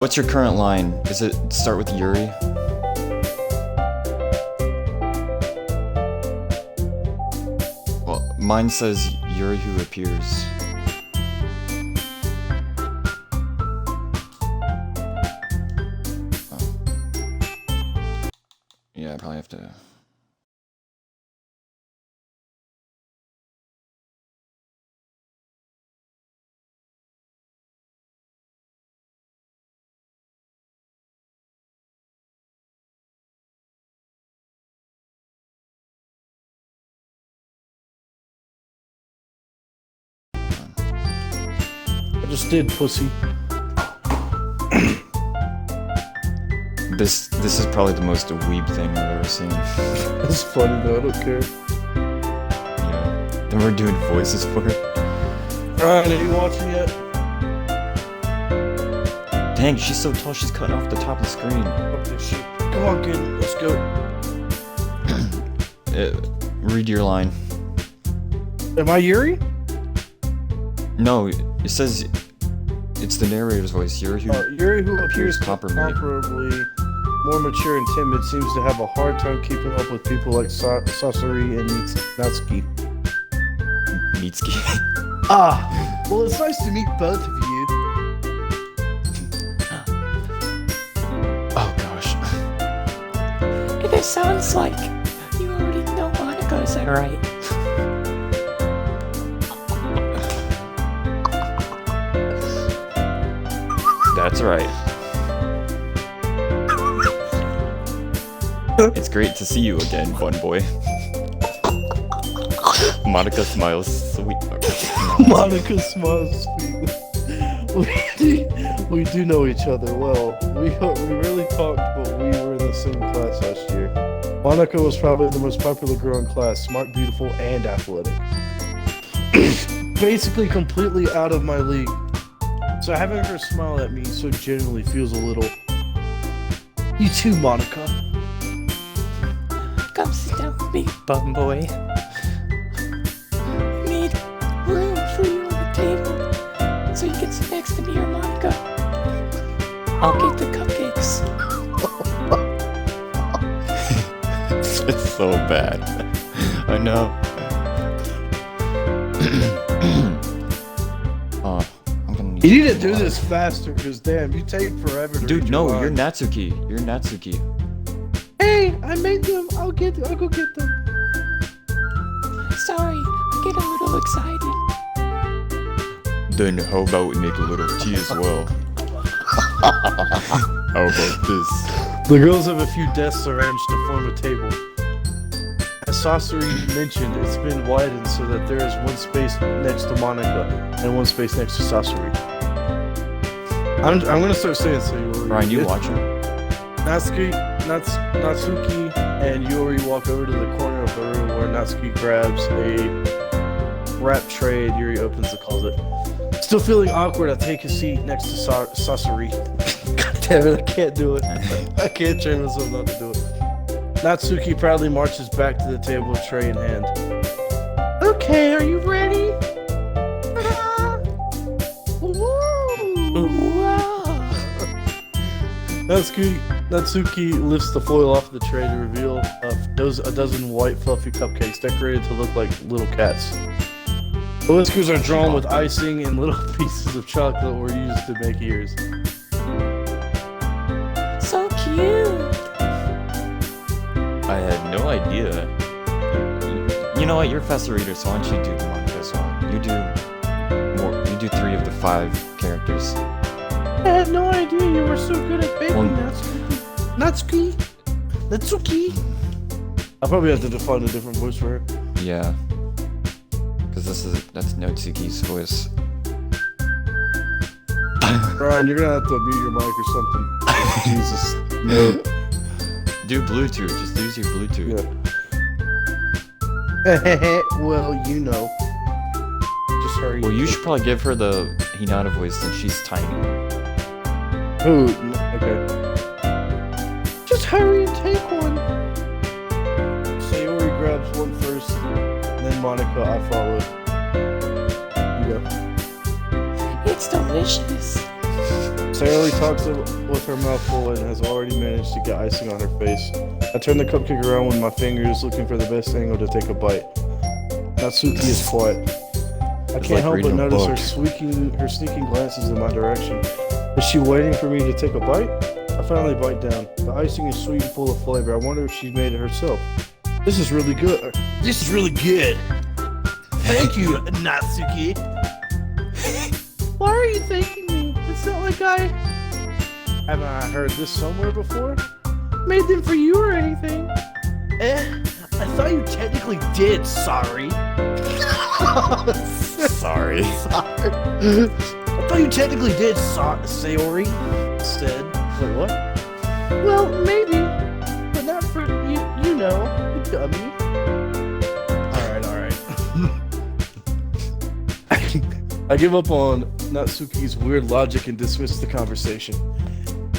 What's your current line? Is it start with Yuri? Well, mine says Yuri who appears. Oh. Yeah, I probably have to... Just did, pussy. This is probably the most weeb thing I've ever seen. It's funny though, I don't care. Yeah. Then we're doing voices for it. Alright, are you watching yet? Dang, she's so tall, she's cutting off the top of the screen. Fuck this shit. Come on, kid, let's go. Read your line. Am I Yuri? No, it says it's the narrator's voice. Yuri who appears comparably more mature and timid seems to have a hard time keeping up with people like Sasori and Natsuki. Mitsuki. Well, it's nice to meet both of you. Oh gosh. It sounds like you already know Monica, is that right? That's right. It's great to see you again, fun boy. Monica smiles sweet. Monica smiles sweet. We do know each other well. We rarely talked, but we were in the same class last year. Monica was probably the most popular girl in class, smart, beautiful, and athletic. Basically completely out of my league. So having her smile at me so genuinely feels a little... You too, Monica. Come sit down with me, bum boy. I need room for you on the table so you can sit next to me or Monica. I'll get the cupcakes. It's so bad. I know. You need to do this faster, because damn, you take forever to Dude, read no, your you're line. Natsuki. You're Natsuki. Hey, I made them. I'll go get them. Sorry, I get a little excited. Then how about we make a little tea as well? How about this? The girls have a few desks arranged to form a table. As Sasori mentioned, it's been widened so that there is one space next to Monica and one space next to Sasori. I'm gonna start saying so. Ryan, you watching? Natsuki and Yuri walk over to the corner of the room where Natsuki grabs a wrap tray and Yuri opens the closet. Still feeling awkward, I take a seat next to Sasori. God damn it, I can't do it. I can't train myself not to do it. Natsuki proudly marches back to the table, tray in hand. Okay, are you ready? Natsuki lifts the foil off the tray to reveal a dozen white fluffy cupcakes decorated to look like little cats. The whiskers are drawn with icing and little pieces of chocolate were used to make ears. So cute. I had no idea. You know what? You're a faster reader, so why don't you do Monica song? You do 3 of the 5 characters. I had no idea you were so good at baking, Natsuki. I'll probably have to define a different voice for her. Yeah. Because that's Natsuki's voice. Ryan, you're gonna have to mute your mic or something. Jesus. No. Do Bluetooth. Just use your Bluetooth. Yeah. Well, you know. Just hurry. Well, you should probably give her the Hinata voice since she's tiny. Ooh, okay. Just hurry and take one. Sayori grabs one first, then Monica, I follow. You go. It's delicious. Sayori talks with her mouth full and has already managed to get icing on her face. I turn the cupcake around with my fingers, looking for the best angle to take a bite. Natsuki is quiet. I It's can't like help but reading a notice book. her sneaking glances in my direction. Is she waiting for me to take a bite? I finally bite down. The icing is sweet and full of flavor. I wonder if she made it herself. This is really good. This is really good. Thank you, Natsuki. Why are you thanking me? It's not like haven't I heard this somewhere before? Made them for you or anything? I thought you technically did, sorry. Sorry. I thought you technically did, Sayori. Instead. Wait, what? Well, maybe. But not for you, you know, you dummy. Alright. I give up on Natsuki's weird logic and dismiss the conversation.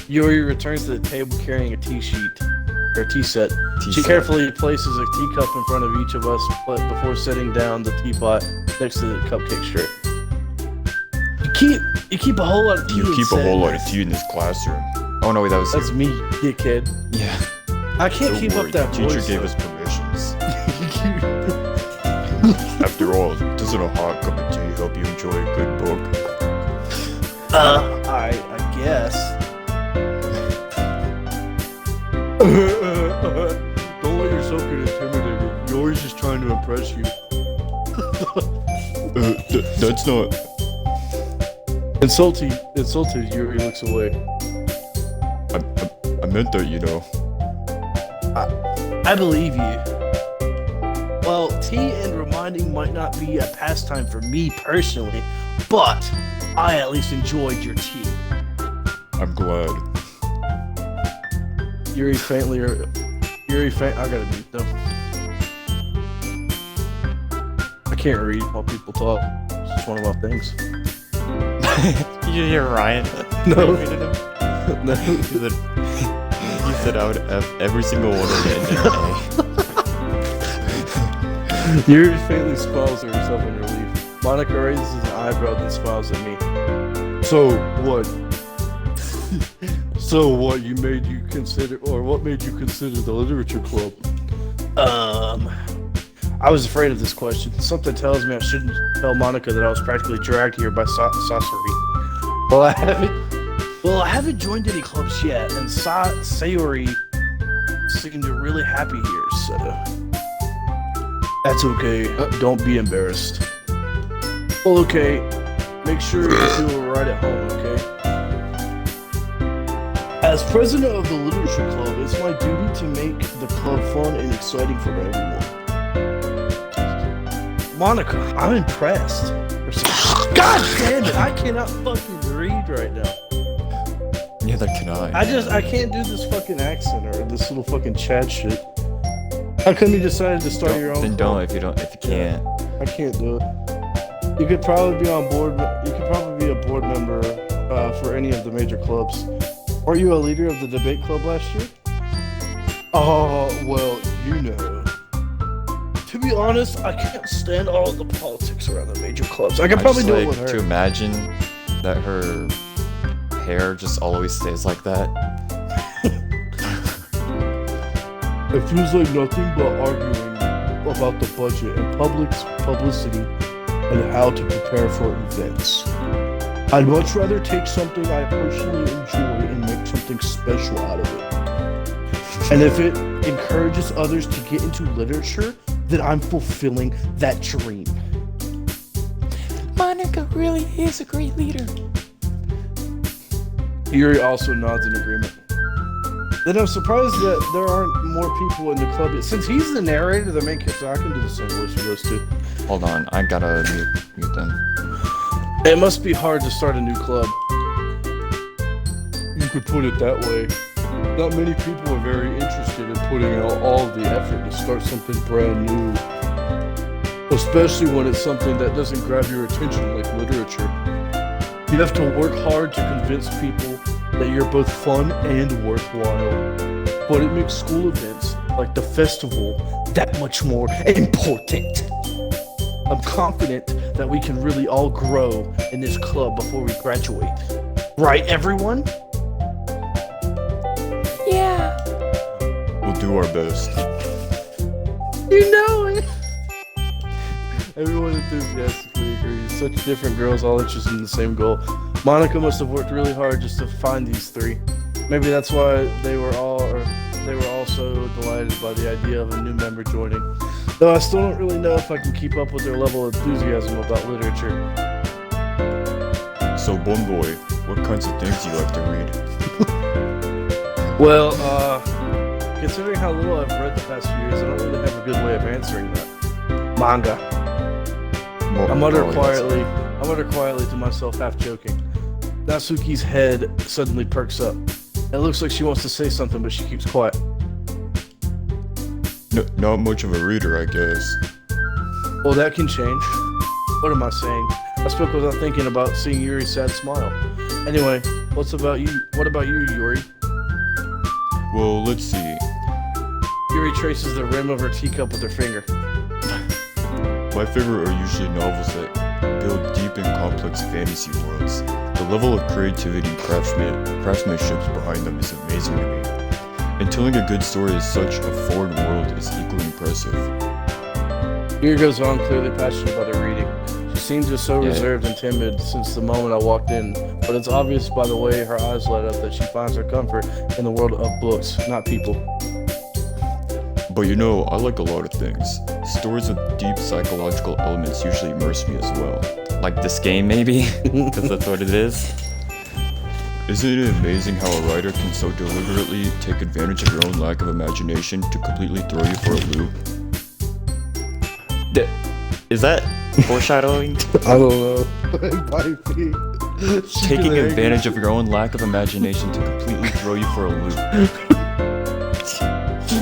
Yuri returns to the table carrying a tea sheet. Or tea set. She Tea set. carefully places a teacup in front of each of us before setting down the teapot next to the cupcake tray. You keep a whole lot of tea. You keep a inside. whole lot of tea in this classroom. Oh no, wait, that was That's you. me, dickhead. Yeah. I can't Don't keep worry, up that the teacher voice, gave though. us permissions. After all, doesn't a hot cup of tea help you enjoy a good book? I guess. Don't let yourself get intimidated. Yori's just trying to impress you. That's not. Insulted, Yuri looks away. I meant that, you know. I believe you. Well, tea and reminding might not be a pastime for me personally, but I at least enjoyed your tea. I'm glad. Yuri I gotta mute them. I can't read while people talk. It's just one of my things. You hear Ryan? No. No. He said I would F every single one of it and then Yuri faintly smiles to herself in relief. Monica raises an eyebrow then smiles at me. So what? So what made you consider the literature club? I was afraid of this question. Something tells me I shouldn't tell Monica that I was practically dragged here by Sasori. Well, I haven't joined any clubs yet, and Sayori seemed really happy here, so that's okay. Don't be embarrassed. Well, okay. Make sure you feel right at home, okay? As president of the literature club, it's my duty to make the club fun and exciting for everyone. Monica, I'm impressed. God damn it! I cannot fucking read right now. neither can I. I can't do this fucking accent or this little fucking Chad shit. How come you decided to start your own? Then club? don't if you can't. I can't do it. You could probably be on board. You could probably be a board member for any of the major clubs. Were you a leader of the debate club last year? Oh, well, you know. To be honest, I can't stand all the politics around the major clubs. I could probably do it with her. To imagine that her hair just always stays like that. It feels like nothing but arguing about the budget and publicity and how to prepare for events. I'd much rather take something I personally enjoy and make something special out of it. And if it encourages others to get into literature, then I'm fulfilling that dream. Monica really is a great leader. Yuri also nods in agreement. Then I'm surprised that there aren't more people in the club yet. Since he's the narrator, the main character, I can do the same voice for those two. Hold on, I gotta mute them. It must be hard to start a new club. You could put it that way. Not many people are very interested in putting out all of the effort to start something brand new. Especially when it's something that doesn't grab your attention like literature. You have to work hard to convince people that you're both fun and worthwhile. But it makes school events, like the festival, that much more important. I'm confident that we can really all grow in this club before we graduate. Right, everyone? Yeah. We'll do our best. You know it! Everyone enthusiastically agrees. Such different girls, all interested in the same goal. Monica must have worked really hard just to find these three. Maybe that's why they were all so delighted by the idea of a new member joining. Though I still don't really know if I can keep up with their level of enthusiasm about literature. So, Bum Boy, what kinds of things do you like to read? Well, considering how little I've read the past few years, I don't really have a good way of answering that. Manga. I mutter quietly to myself, half joking. Natsuki's head suddenly perks up. It looks like she wants to say something, but she keeps quiet. No, not much of a reader, I guess. Well, that can change. What am I saying? I spoke without thinking about seeing Yuri's sad smile. Anyway, what about you, Yuri? Well, let's see. Yuri traces the rim of her teacup with her finger. My favorite are usually novels that build deep and complex fantasy worlds. The level of creativity and craftsmanship behind them is amazing to me. And telling a good story in such a foreign world is equally impressive. Yuri goes on, clearly passionate about her reading. She seems just so reserved and timid since the moment I walked in, but it's obvious by the way her eyes light up that she finds her comfort in the world of books, not people. But you know, I like a lot of things. Stories with deep psychological elements usually immerse me as well. Like this game, maybe? Because that's what it is. Isn't it amazing how a writer can so deliberately take advantage of your own lack of imagination to completely throw you for a loop? Is that foreshadowing? I don't know. Taking advantage of your own lack of imagination to completely throw you for a loop.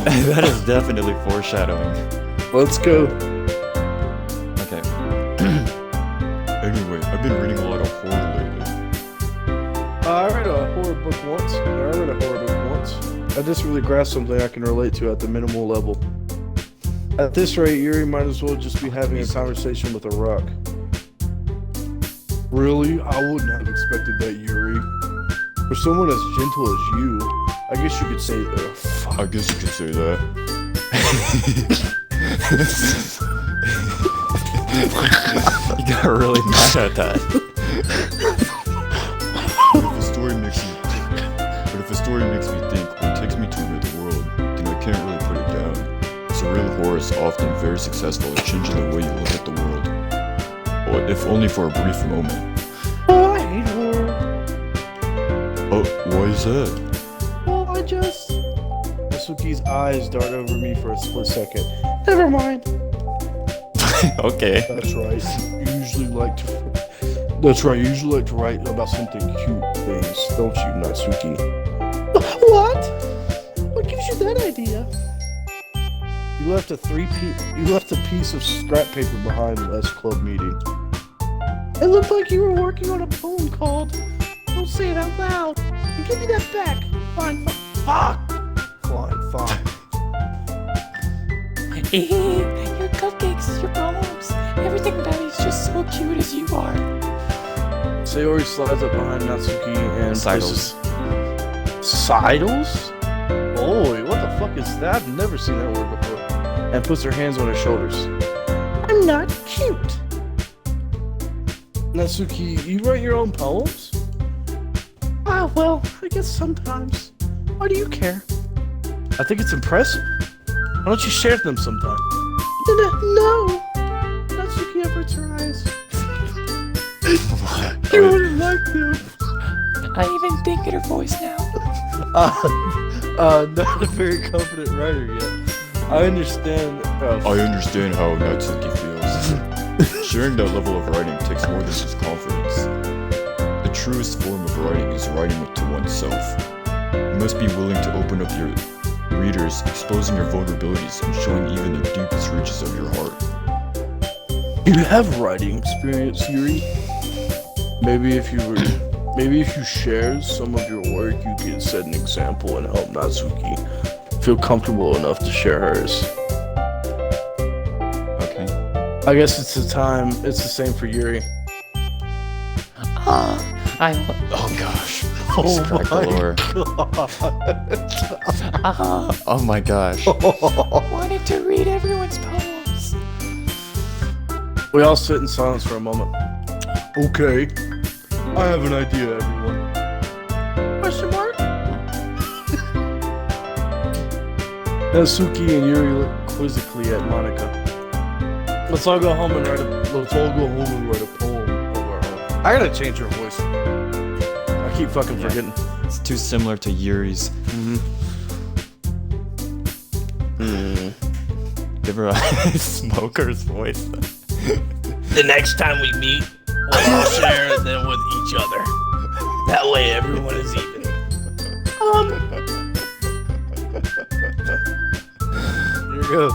That is definitely foreshadowing. Let's go. Okay. Anyway, I've been reading a lot of horror lately. I read a horror book once. I just really grasped something I can relate to at the minimal level. At this rate, Yuri might as well just be having a conversation with a rock. Really? I wouldn't have expected that, Yuri. For someone as gentle as you, I guess you could say that. I guess you could say that. You got really mad at that. But if a story makes me think or takes me to another world, then I can't really put it down. Surreal horror is often very successful at changing the way you look at the world. Or if only for a brief moment. Oh, I hate horror. Oh, why is that? Well, I just... Natsuki's eyes dart over me for a split second. Never mind. Okay. That's right. You usually like to write about something cute things, don't you, Natsuki? What? What gives you that idea? You left a piece of scrap paper behind last club meeting. It looked like you were working on a poem called "Don't Say It Out Loud." Give me that back. Fine. Fuck. Fine. Your cupcakes, your poems, everything about you is just so cute as you are. Sayori slides up behind Natsuki and Sidles. Sidles? Boy, what the fuck is that? I've never seen that word before. And puts her hands on her shoulders. I'm not cute. Natsuki, you write your own poems? Ah, well, I guess sometimes. Why do you care? I think it's impressive. Why don't you share them sometime? No. Natsuki averts her eyes. You wouldn't like them. I even think in her voice now. Not a very confident writer yet. I understand. I understand how Natsuki feels. Sharing that level of writing takes more than just confidence. The truest form of writing is writing to oneself. You must be willing to open up your readers, exposing your vulnerabilities and showing even the deepest reaches of your heart. You have writing experience, Yuri. Maybe if you share some of your work, you can set an example and help Natsuki feel comfortable enough to share hers. Okay. I guess it's the same for Yuri. I Oh gosh. Oh Crack galore. Oh my gosh. wanted to read everyone's poems. We all sit in silence for a moment. Okay. I have an idea, everyone. Question mark? Natsuki and Yuri look quizzically at Monica. Let's all go home and write a poem of our own. I gotta change her voice. I keep fucking forgetting. It's too similar to Yuri's. Give her a smoker's voice. The next time we meet, we'll all share them with each other. That way everyone is even. Here we go.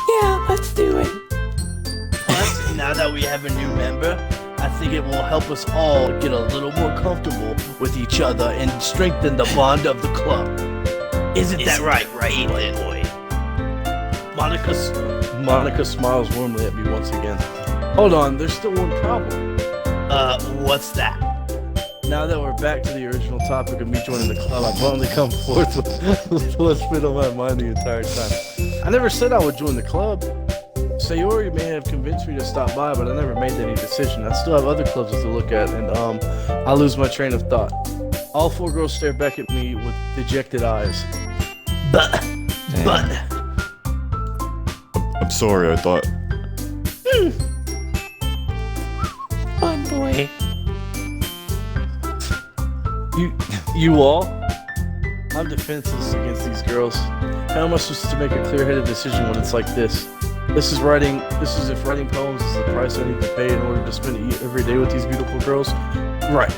Yeah, let's do it. Plus, now that we have a new member, I think it will help us all get a little more comfortable with each other and strengthen the bond of the club. Isn't that right, boy? Monica smiles warmly at me once again. Hold on, there's still one problem. What's that? Now that we're back to the original topic of me joining the club, I've only come forth with what's been on my mind the entire time. I never said I would join the club. Sayori may have convinced me to stop by, but I never made any decision. I still have other clubs to look at, and I lose my train of thought. All four girls stare back at me with dejected eyes. But I'm sorry, I thought. Fun boy. You all? I'm defenseless against these girls. How am I supposed to make a clear-headed decision when it's like this? This is if writing poems is the price I need to pay in order to spend every day with these beautiful girls? Right.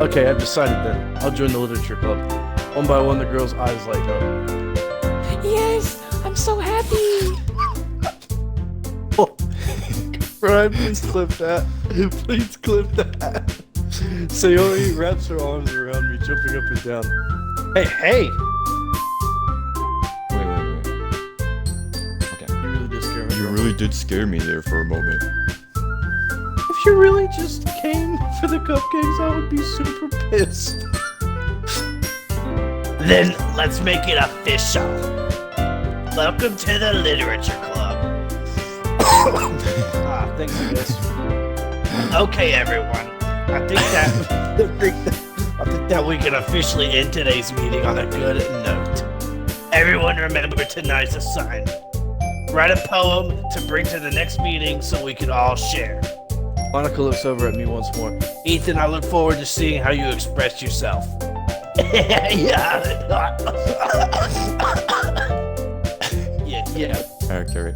Okay, I've decided then. I'll join the literature club. One by one, the girls' eyes light up. Yes, I'm so happy. Ryan, please clip that. Please clip that. Sayori wraps her arms around me, jumping up and down. Hey! Wait. Okay. You really did scare me. You really did scare me there for a moment. If you really just came for the cupcakes, I would be super pissed. then let's make it official. Welcome to the Literature Club. Thanks, I guess. Okay, everyone. I think that we can officially end today's meeting on a good note. Everyone remember tonight's assignment. Write a poem to bring to the next meeting so we can all share. Monica looks over at me once more. Ethan, I look forward to seeing how you express yourself. yeah. Alright, carry.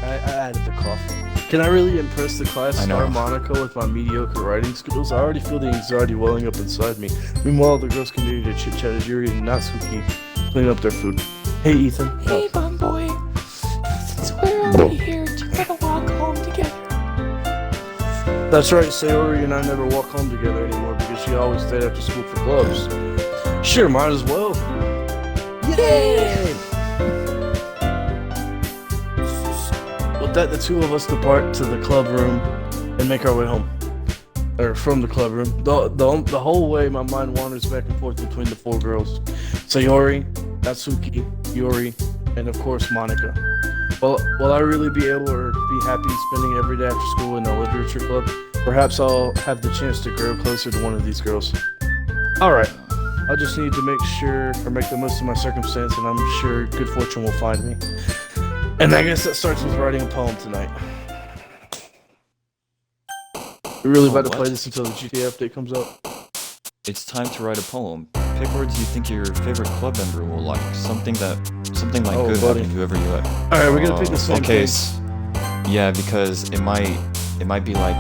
I added the cough. Can I really impress the class I know. star Monica with my mediocre writing skills? I already feel the anxiety welling up inside me. Meanwhile, the girls continue to chit-chat as Yuri and Natsuki clean up their food. Hey, Ethan. Hey, bum boy. Since we're already here, do you want to walk home together? That's right, Sayori and I never walk home together anymore because she always stayed after school for clubs. Sure, might as well. Yay! With that, the two of us depart to the club room and make our way home. Or from the club room. The whole way, my mind wanders back and forth between the four girls. Sayori, Natsuki, Yuri, and of course, Monica. Will I really be able or be happy spending every day after school in a literature club? Perhaps I'll have the chance to grow closer to one of these girls. Alright, I just need to make the most of my circumstance, and I'm sure good fortune will find me. And I guess that starts with writing a poem tonight. We're really about to play this until the GTA update comes out. It's time to write a poem. Pick words you think your favorite club member will like. Something like Oh, good buddy. happened whoever you like. Alright, we're gonna pick the same Okay, thing. yeah, because it might be like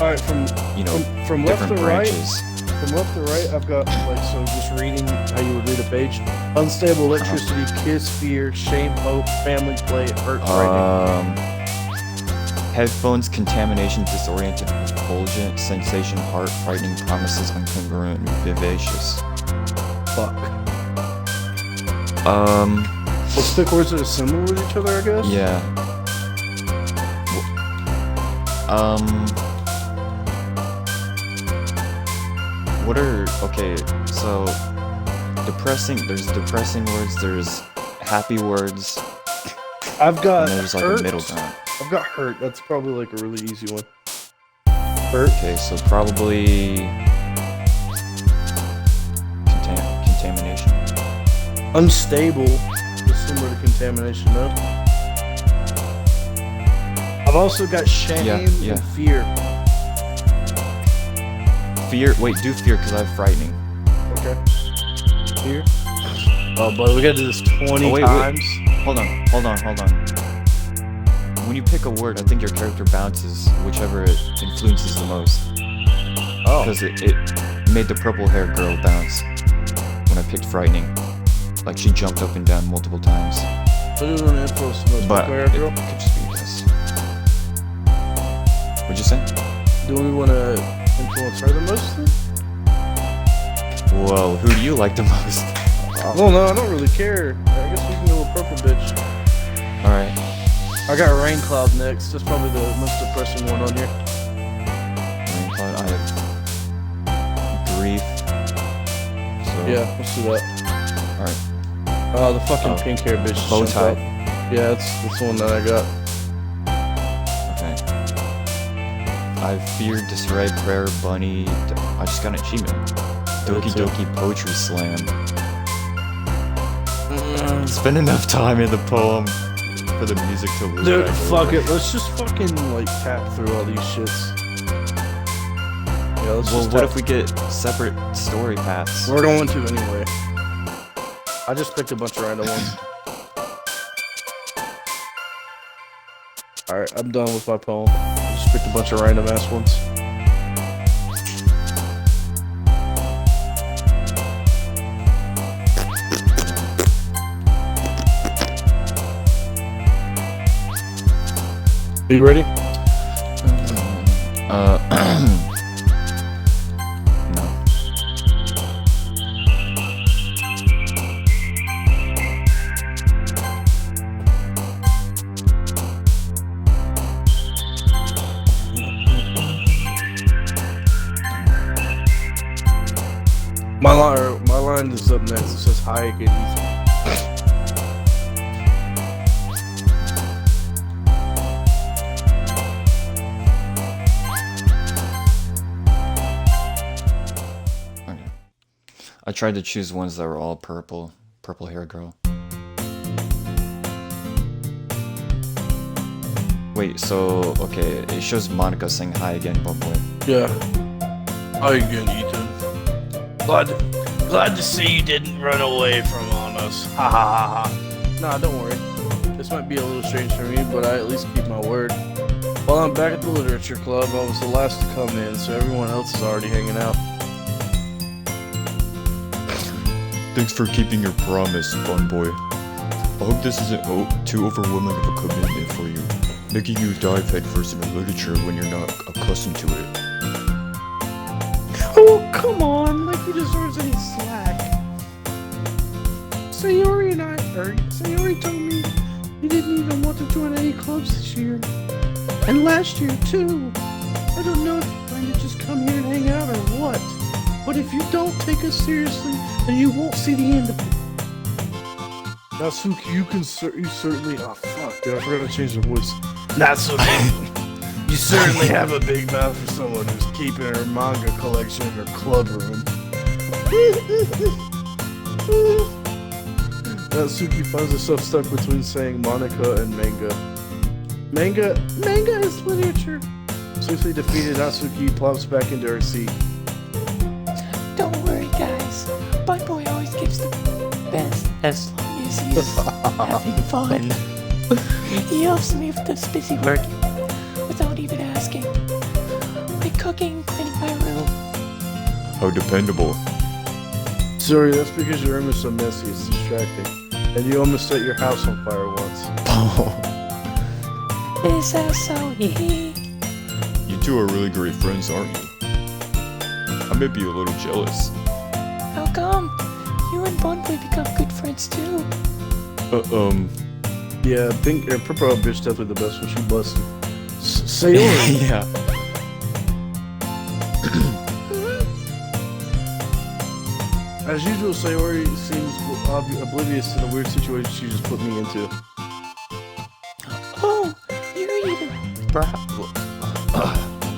Alright, from left different to right. branches. From left to right, I've got just reading how you would read a page. Unstable electricity, kiss, fear, shame, hope, family play, hurt, writing. Headphones, contamination, disoriented, repulsion, sensation, heart, frightening, promises, incongruent, and vivacious. Fuck. Let's pick words that are similar with each other, I guess? Yeah. What are okay? So depressing. There's depressing words. There's happy words. I've got And there's like hurt. a middle ground. I've got hurt. That's probably like a really easy one. Hurt. Okay, so probably contamination. Unstable. Just similar to contamination, no? I've also got shame Yeah. and fear. Fear. Wait, do fear because I have frightening. Okay. Fear. Oh, but we gotta do this 20 Oh, wait. times. Hold on. When you pick a word, I think your character bounces whichever it influences the most. Oh. Because it made the purple hair girl bounce when I picked frightening. Like she jumped up and down multiple times. So do we want to influence the most But popular it girl? could just be this. What'd you say? Do we want to influence her the most? Then? Well, who do you like the most? Well, no, I don't really care. I guess we can go with purple bitch. Alright. I got Rain Cloud next. That's probably the most depressing one on here. I have grief. So, Yeah, let's do that. Alright. Oh, the fucking Oh. pink hair bitch. Bow jumped tie. out. Yeah, that's the one that I got. Okay. I have fear, disarray, prayer, bunny. I just got an achievement. Doki too. Doki Poetry Slam. Spend enough time in the poem for the music to lose. Dude, back fuck over. it. Let's just fucking like tap through all these shits. Yeah, let's Well, just what tap. if we get separate story paths? We're going to anyway. I just picked a bunch of random ones. Alright, I'm done with my poem. I just picked a bunch of random ass ones. Are you ready? No. My line is up next. It says hi again. Okay. I tried to choose ones that were all purple. Purple hair girl. Wait, so, okay, it shows Monica saying hi again, but boy. Yeah. Hi again, Ethan. Glad to see you didn't run away from on us. Ha ha ha ha. Nah, don't worry. This might be a little strange for me, but I at least keep my word. While I'm back at the literature club, I was the last to come in, so everyone else is already hanging out. Thanks for keeping your promise, fun boy. I hope this isn't too overwhelming of a commitment for you, making you dive headfirst into literature when you're not accustomed to it. Oh, come on, like he deserves any slack. Sayori told me he didn't even want to join any clubs this year. And last year, too. I don't know if you're going to just come here and hang out or what. But if you don't take us seriously, then you won't see the end of it. Natsuki, you certainly. Oh fuck, dude, I forgot to change the voice. Natsuki, you certainly have a big mouth for someone who's keeping her manga collection in her club room. Natsuki finds herself stuck between saying Monica and manga. Manga is literature. Swiftly defeated, Natsuki plops back into her seat. Don't worry, guys. Bud Boy always gives the best as long as he's having fun. He helps me with this busy work without even asking. Like cooking, cleaning my room. How dependable. Sorry, that's because your room is so messy, it's distracting. And you almost set your house on fire once. Is that so? You two are really great friends, aren't you? I may be a little jealous. How come? You and Bud Boy become good friends too. Yeah, pink or purple bitch definitely the best one. She busted. Sayori. Yeah. As usual, Sayori seems oblivious to the weird situation she just put me into. Oh, you're even brought.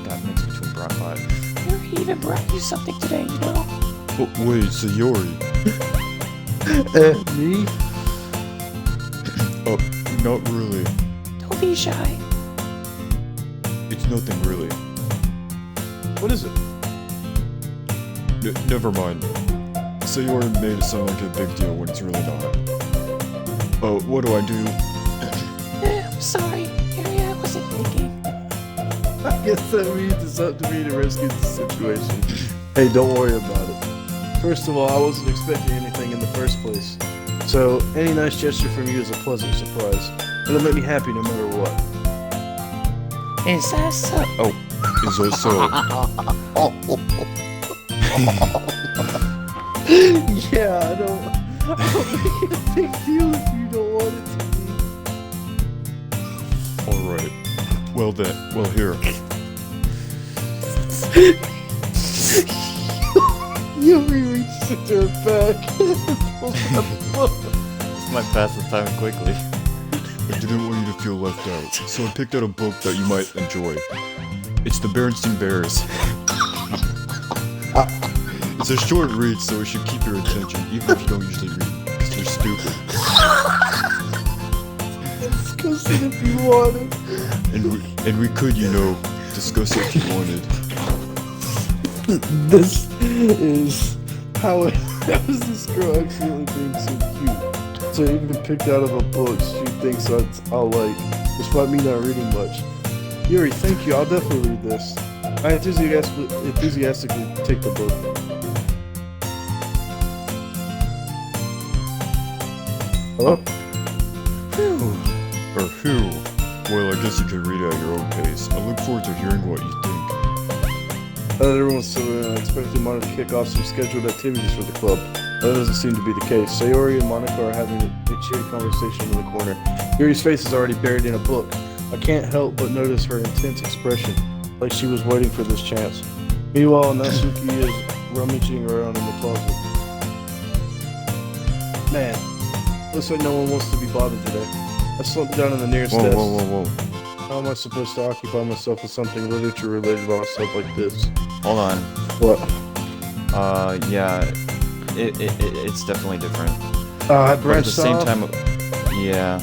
Got mixed between bra and butt. You're even brought you something today, you know. Oh, wait, Sayori. Me? Oh, not really. Don't be shy. It's nothing really. What is it? Never mind. Sayori made it sound like a big deal when it's really not. Oh, what do I do? I'm sorry, Harry, I wasn't thinking. I guess that means it's up to me to rescue the situation. Hey, don't worry about it. First of all, I wasn't expecting anything in the first place. So, any nice gesture from you is a pleasant surprise. It'll make me happy no matter what. Is that so? Oh, is that so? Yeah, I don't make it a big deal if you don't want it to be. Alright. Well then, well here. Yuri reaches into her back and pulls out a book. This might pass the time quickly. I didn't want you to feel left out, so I picked out a book that you might enjoy. It's the Berenstain Bears. It's a short read, so it should keep your attention, even if you don't usually read, because you're stupid. Discuss it if you wanted. And we could, you know, discuss it if you wanted. This is how is this girl accidentally being so cute? So even picked out of a book she thinks I'll like, despite me not reading much. Yuri, thank you. I'll definitely read this. I enthusiastically take the book. Hello? Or who? Well, I guess you could read it at your own pace. I look forward to hearing what you think. Everyone's so expecting Monica to kick off some scheduled activities for the club. That doesn't seem to be the case. Sayori and Monica are having a cheery conversation in the corner. Yuri's face is already buried in a book. I can't help but notice her intense expression, like she was waiting for this chance. Meanwhile, Natsuki is rummaging around in the closet. Man, looks like no one wants to be bothered today. I slumped down in the nearest desk. Whoa. How am I supposed to occupy myself with something literature related about myself like this? Hold on. What? Yeah. It's definitely different. I But at the branched same off. time, yeah.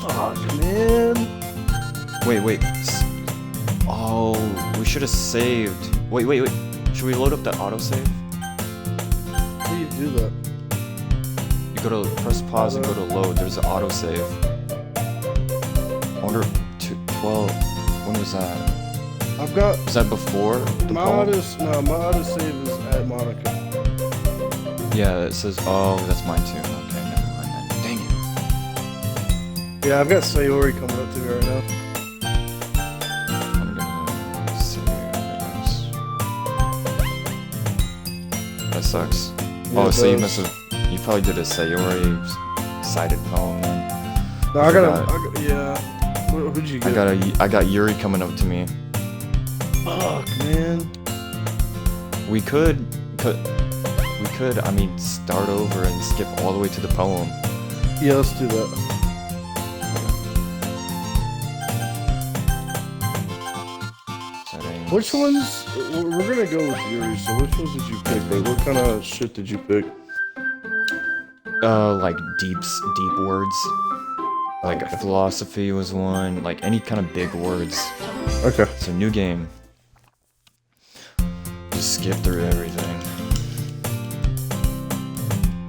Fuck, man. Wait. Oh, we should have saved. Wait. Should we load up that autosave? How do you do that? You go to press pause and go to load. There's an autosave. I wonder, 12. When was that? I've got Was that before the my poem? autosave is at Monica. Yeah, it says. Oh, that's mine too. Okay, never mind then. Dang it. Yeah, I've got Sayori coming up to me right now. I'm gonna save, I guess. That sucks. Yeah, Oh, it so you does. must have. You probably did a Sayori cited poem then. No, I got yeah. Who'd you get? I got Yuri coming up to me. Fuck, man. We could, I mean, start over and skip all the way to the poem. Yeah, let's do that. Settings. Which ones? We're gonna go with Yuri. So which ones did you pick? Like, what kind of shit did you pick? Like deep words. Like Okay. philosophy was one. Like any kind of big words. Okay. It's a new game. Just skip through everything.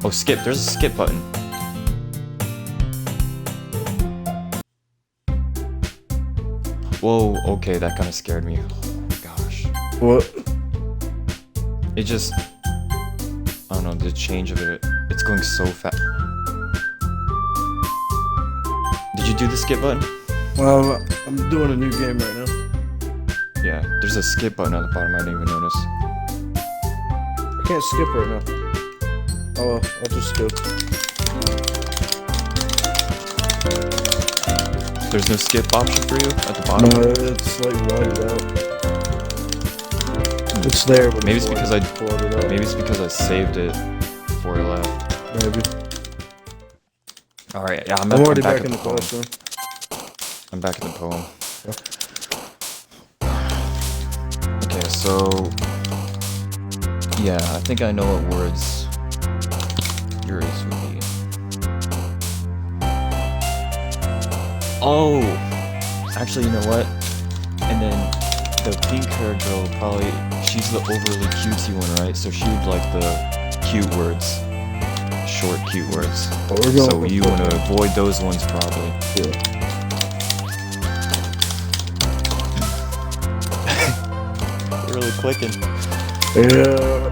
Oh, skip. There's a skip button. Whoa, okay, that kind of scared me. Oh my gosh. What? It just... I don't know, the change of it. It's going so fast. Did you do the skip button? I'm doing a new game right now. Yeah, there's a skip button at the bottom, I didn't even notice. I can't skip right now. Oh well, I'll just skip. There's no skip option for you at the bottom? No, it's like whited out. It's there, but Maybe it's because I blotted out. maybe it's because I saved it before he left. Maybe. All right, yeah, I'm already back at in the poem. classroom. I'm back in the poem. Okay, so yeah, I think I know what words yours would be. Oh, actually, you know what? And then the pink-haired girl probably she's the overly cutesy one, right? So she would like the cute words, short cute words. Oh, we're going So for you want to avoid those ones probably. Yeah. Really clicking. Yeah.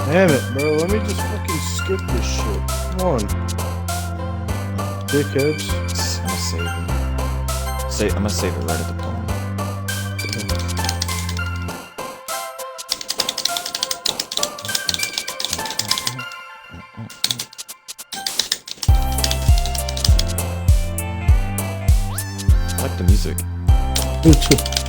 Damn it, bro. Let me just fucking skip this shit. Come on. Dickheads. I'm gonna save it. I'm gonna save it right at the poem. I like the music. Me too.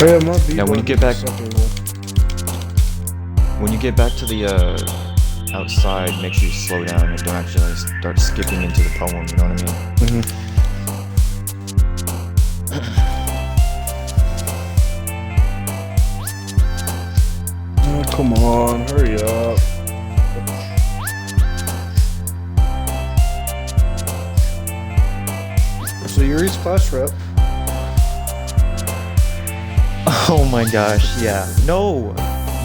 Oh yeah, my Now, when you get back- When you get back to the outside, make sure you slow down and don't actually start skipping into the poem, you know what I mean? Oh, come on, hurry up. So Yuri's class rep. Oh my gosh, yeah. No!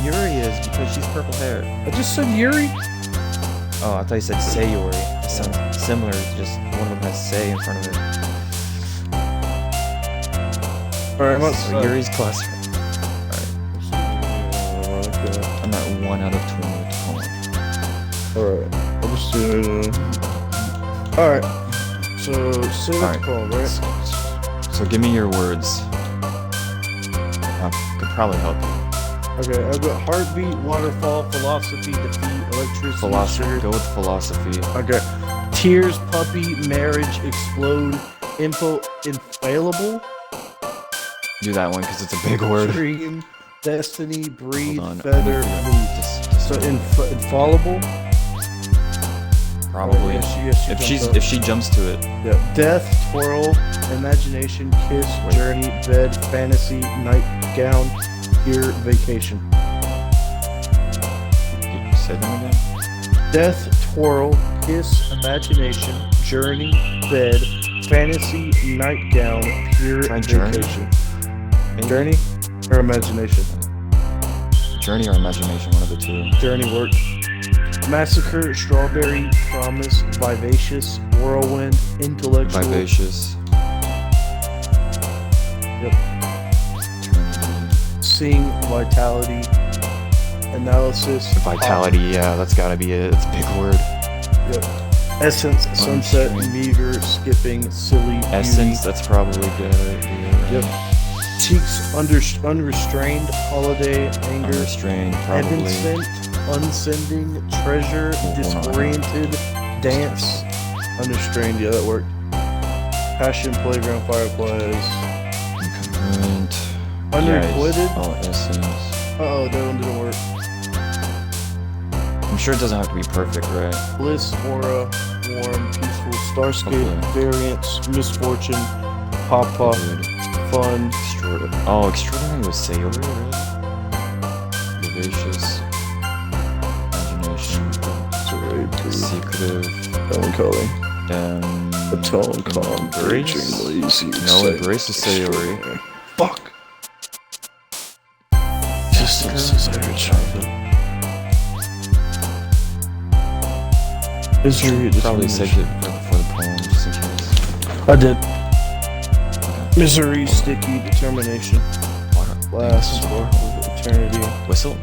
Yuri is because she's purple hair. I just said Yuri. Oh, I thought you said Sayori. It sounds similar, just one of them has Say in front of it. Alright, I'm So Yuri's class. I'm at 1 out of 20 with the poem. Alright, I'll just do it. Alright, so say that Alright. poem, right? So give me your words. I could probably help you. Okay, I've got heartbeat, waterfall, philosophy, defeat, electricity, Philosophy. sugar. Go with philosophy. Okay. Tears, puppy, marriage, explode, infallible, Do that one because it's a big word. dream, destiny, breed, Hold on. feather, I'm gonna move. just So infallible? probably. Yes, If she jumps to it. Yeah. Death, twirl, imagination, kiss, Wait. journey, bed, fantasy, nightgown, here, vacation. Say them again. Death, twirl, kiss, imagination, journey, bed, fantasy, nightgown, pure Try journey. vacation. Maybe? Journey or imagination? Journey or imagination, one of the two. Journey works. Massacre, strawberry, promise, vivacious, whirlwind, intellectual. Vivacious. Yep. Eternity. Sing, vitality, analysis. Vitality, yeah, that's gotta be it. It's a big word. Yep. Essence, sunset, Unrestrained. meager, skipping, silly, Essence, that's probably good. beauty. Yep. Cheeks, unrestrained, holiday, anger, Unrestrained, probably. evanescent, unsending, treasure, Hold on. disoriented, dance, unrestrained. Yeah, that worked. Passion, playground, fireplace. Incongruent. Unrequited. Yes. Oh, essence. Uh-oh, that one didn't work. I'm sure it doesn't have to be perfect, right? Bliss, aura, warm, peaceful, starscape, Okay. variance, misfortune, papa, Good. fun. Extraordinary. Oh, extraordinary was Sayori, really? Vivacious. Imagination. Secretive. Melancholy. A tone calm, Embrace? raging, lazy, No, exciting, embrace is Sayori. extraordinary. Fuck. Distance, desire, childhood. Misery, Probably saved it right before the poem, just in case. I did. Misery, sticky, determination, last, eternity, Whistle?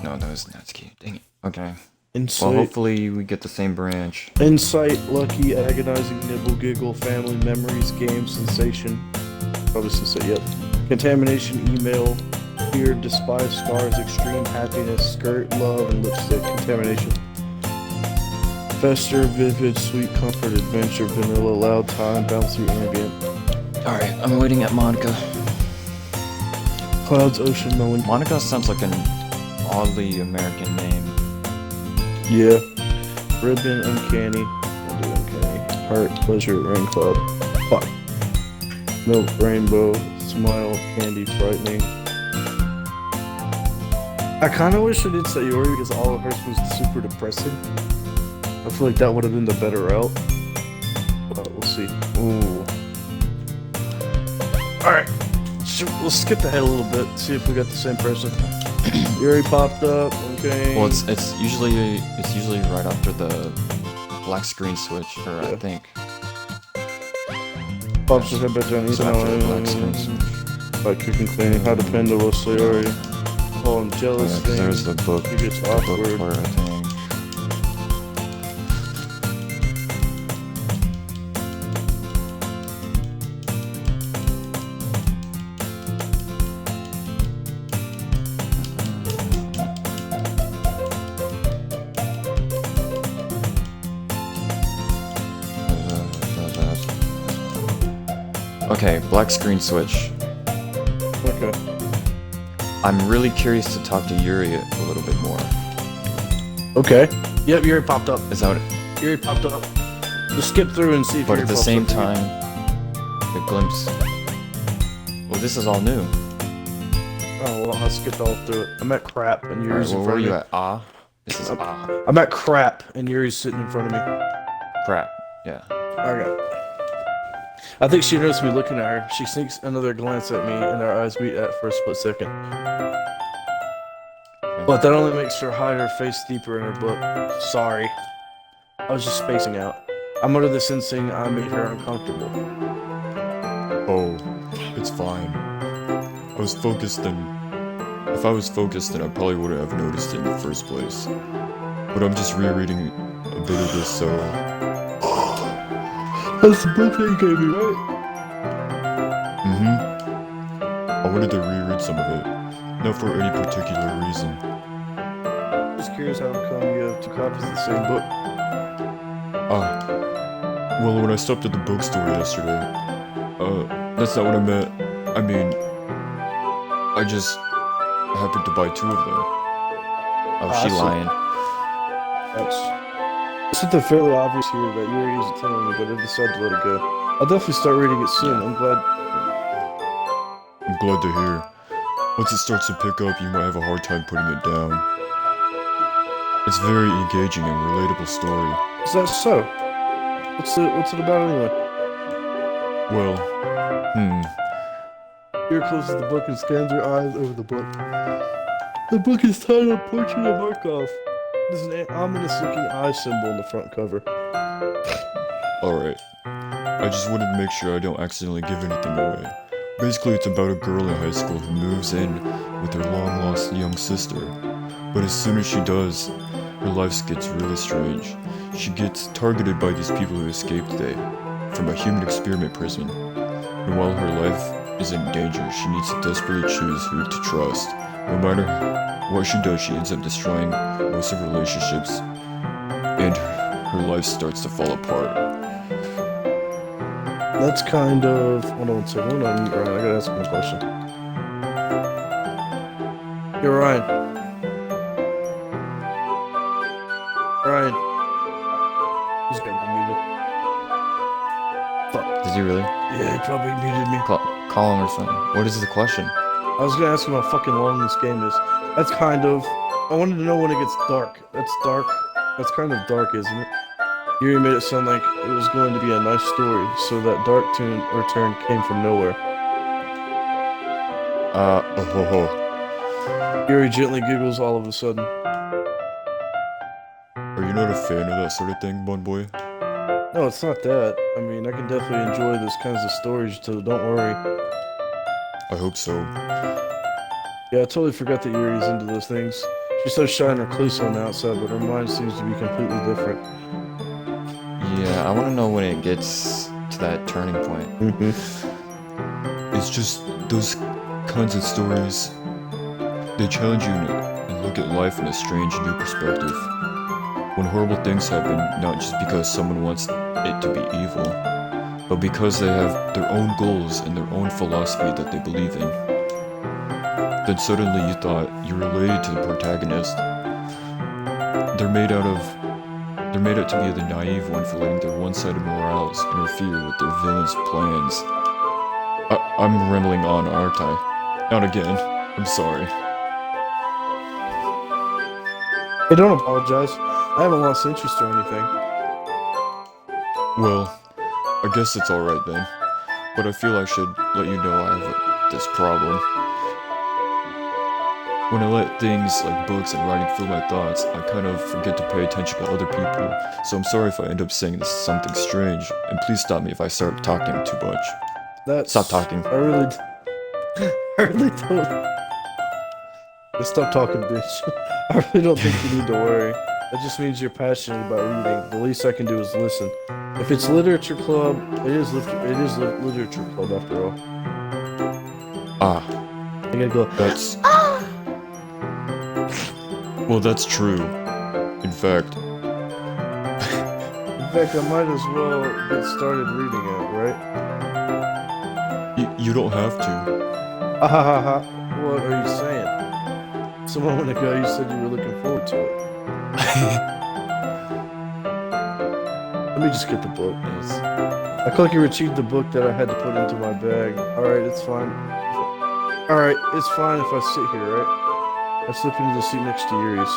No, that was Natsuki. Dang it. Okay. insight. Well, hopefully we get the same branch. Insight, lucky, agonizing, nibble, giggle, family, memories, game, sensation. Probably sensation, yep. Contamination, email, fear, despise, scars, extreme happiness, skirt, love, and lipstick, contamination. Fester, vivid, sweet comfort, adventure, vanilla, loud time, bouncy, ambient. Alright, I'm waiting at Monica. Clouds, ocean, melancholy. Monica sounds like an oddly American name. Yeah. Ribbon, uncanny. I'll do uncanny. Heart, pleasure, rain cloud. Fuck. Milk, rainbow, smile, candy, frightening. I kind of wish I did say Yuri because all of hers was super depressing. I feel like that would have been the better route. But we'll see. Ooh. Alright. We'll skip ahead a little bit, see if we got the same person. Yuri popped up, okay. Well, it's usually right after the black screen switch, or I think. Pops his head back down, So after the black screen switch. Like cooking, cleaning, how dependable, Sayori. Oh, I'm jealous. Yeah, 'cause there's the book. He gets The book awkward. part, I think. Okay, black screen switch. Okay. I'm really curious to talk to Yuri a little bit more. Okay. Yep, Yuri popped up. Is that what? Yuri popped up. Just skip through and see if But Yuri at the pops same up. time, the glimpse. Well, this is all new. Oh, well, I skipped all through it. I'm at crap and Alright, Yuri's in well, where are front of you me. at? Ah? This is ah. I'm at crap and Yuri's sitting in front of me. Crap. Yeah. Okay. I think she noticed me looking at her. She sneaks another glance at me and our eyes meet for a split second. But that only makes her hide her face deeper in her book. Sorry. I was just spacing out. I'm under the sensing I made her uncomfortable. Oh, it's fine. I was focused and if I was focused then I probably wouldn't have noticed it in the first place. But I'm just rereading a bit of this, so That's the book that you gave me, right? I wanted to reread some of it. Not for any particular reason. Just curious how come you have two copies of the same book. Well, when I stopped at the bookstore yesterday, that's not what I meant. I mean, I just happened to buy two of them. Oh, she Awesome. lying. It's something fairly obvious here that Yuri isn't telling me, but I decided to let it go. I'll definitely start reading it soon. I'm glad. I'm glad to hear. Once it starts to pick up, you might have a hard time putting it down. It's a very engaging and relatable story. Is that so? What's it about anyway? Well, Yuri closes the book and scans her eyes over the book. The book is titled Portrait of Markov. There's an ominous-looking eye symbol in the front cover. Alright. I just wanted to make sure I don't accidentally give anything away. Basically, it's about a girl in high school who moves in with her long-lost young sister. But as soon as she does, her life gets really strange. She gets targeted by these people who escaped today from a human experiment prison. And while her life is in danger, she needs to desperately choose who to trust. No matter what she does, she ends up destroying most of her relationships, and her life starts to fall apart. That's kind of... Hold on one second. Hold on, Ryan. I gotta ask him a question. Yo, Ryan. Ryan. He's gonna be muted. Fuck. Did you really? Yeah, he probably muted me. Call him or something. What is the question? I was gonna ask him how fucking long this game is. That's kind of... I wanted to know when it gets dark. That's dark. That's kind of dark, isn't it? Yuri made it sound like it was going to be a nice story, so that dark tune or turn came from nowhere. Yuri gently giggles all of a sudden. Are you not a fan of that sort of thing, Bun Boy? No, it's not that. I mean, I can definitely enjoy those kinds of stories, so don't worry. I hope so. Yeah, I totally forgot that Yuri's into those things. She's so shy and recluse on the outside, but her mind seems to be completely different. Yeah, I want to know when it gets to that turning point. It's just those kinds of stories. They challenge you and look at life in a strange new perspective. When horrible things happen, not just because someone wants it to be evil, but because they have their own goals and their own philosophy that they believe in. Then suddenly you thought you related to the protagonist. They're made out to be the naive one for letting their one-sided morals interfere with their villain's plans. I'm rambling on, aren't I? Not again. I'm sorry. Hey, don't apologize. I haven't lost interest or anything. Well, I guess it's alright then. But I feel I should let you know I have this problem. When I let things like books and writing fill my thoughts, I kind of forget to pay attention to other people. So I'm sorry if I end up saying something strange, and please stop me if I start talking too much. Stop talking. I really don't. Stop talking, bitch. I really don't think you need to worry. That just means you're passionate about reading. The least I can do is listen. If it's literature club, it is literature club after all. I gotta go. That's... Well, that's true. In fact, I might as well get started reading it, right? you don't have to. What are you saying? So a moment ago you said you were looking forward to it. Let me just get the book. I quickly retrieved the book that I had to put into my bag. Alright, it's fine. Alright, it's fine if I sit here, right? I slip into the seat next to Yuri's.